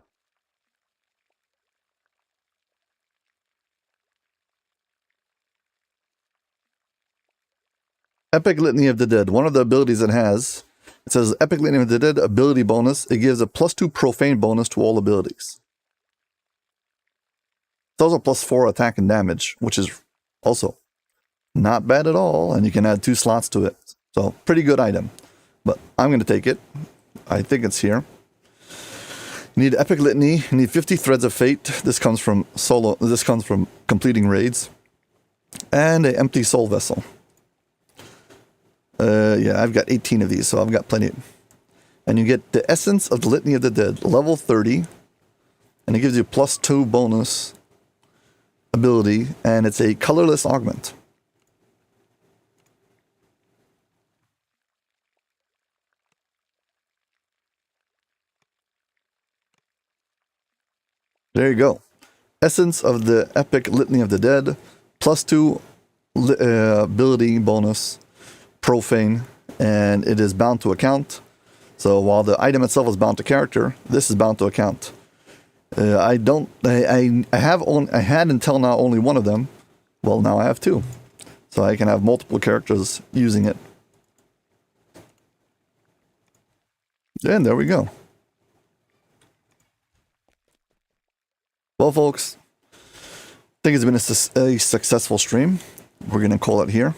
Epic Litany of the Dead. One of the abilities it has, it says Epic Litany of the Dead ability bonus. It gives a +2 profane bonus to all abilities. It's also +4 attack and damage, which is also not bad at all. And you can add 2 slots to it. So, pretty good item. But I'm going to take it. I think it's here. You need Epic Litany. You need 50 Threads of Fate. This comes from completing raids. And an Empty Soul Vessel. Yeah, I've got 18 of these, so I've got plenty. And you get the Essence of the Litany of the Dead, level 30. And it gives you +2 bonus ability. And it's a colorless augment. There you go. Essence of the Epic Litany of the Dead, +2 ability bonus, profane, and it is bound to account. So while the item itself is bound to character, this is bound to account. I had until now only one of them. Well, now I have 2. So I can have multiple characters using it. And there we go. Well, folks, I think it's been a successful stream. We're going to call it here.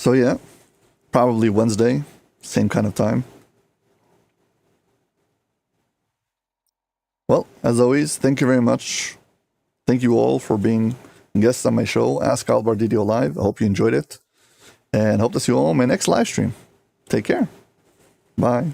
So yeah, probably Wednesday, same kind of time. Well, as always, thank you very much. Thank you all for being guests on my show, Ask Aldbar DDO Live. I hope you enjoyed it. And hope to see you all in my next live stream. Take care. Bye.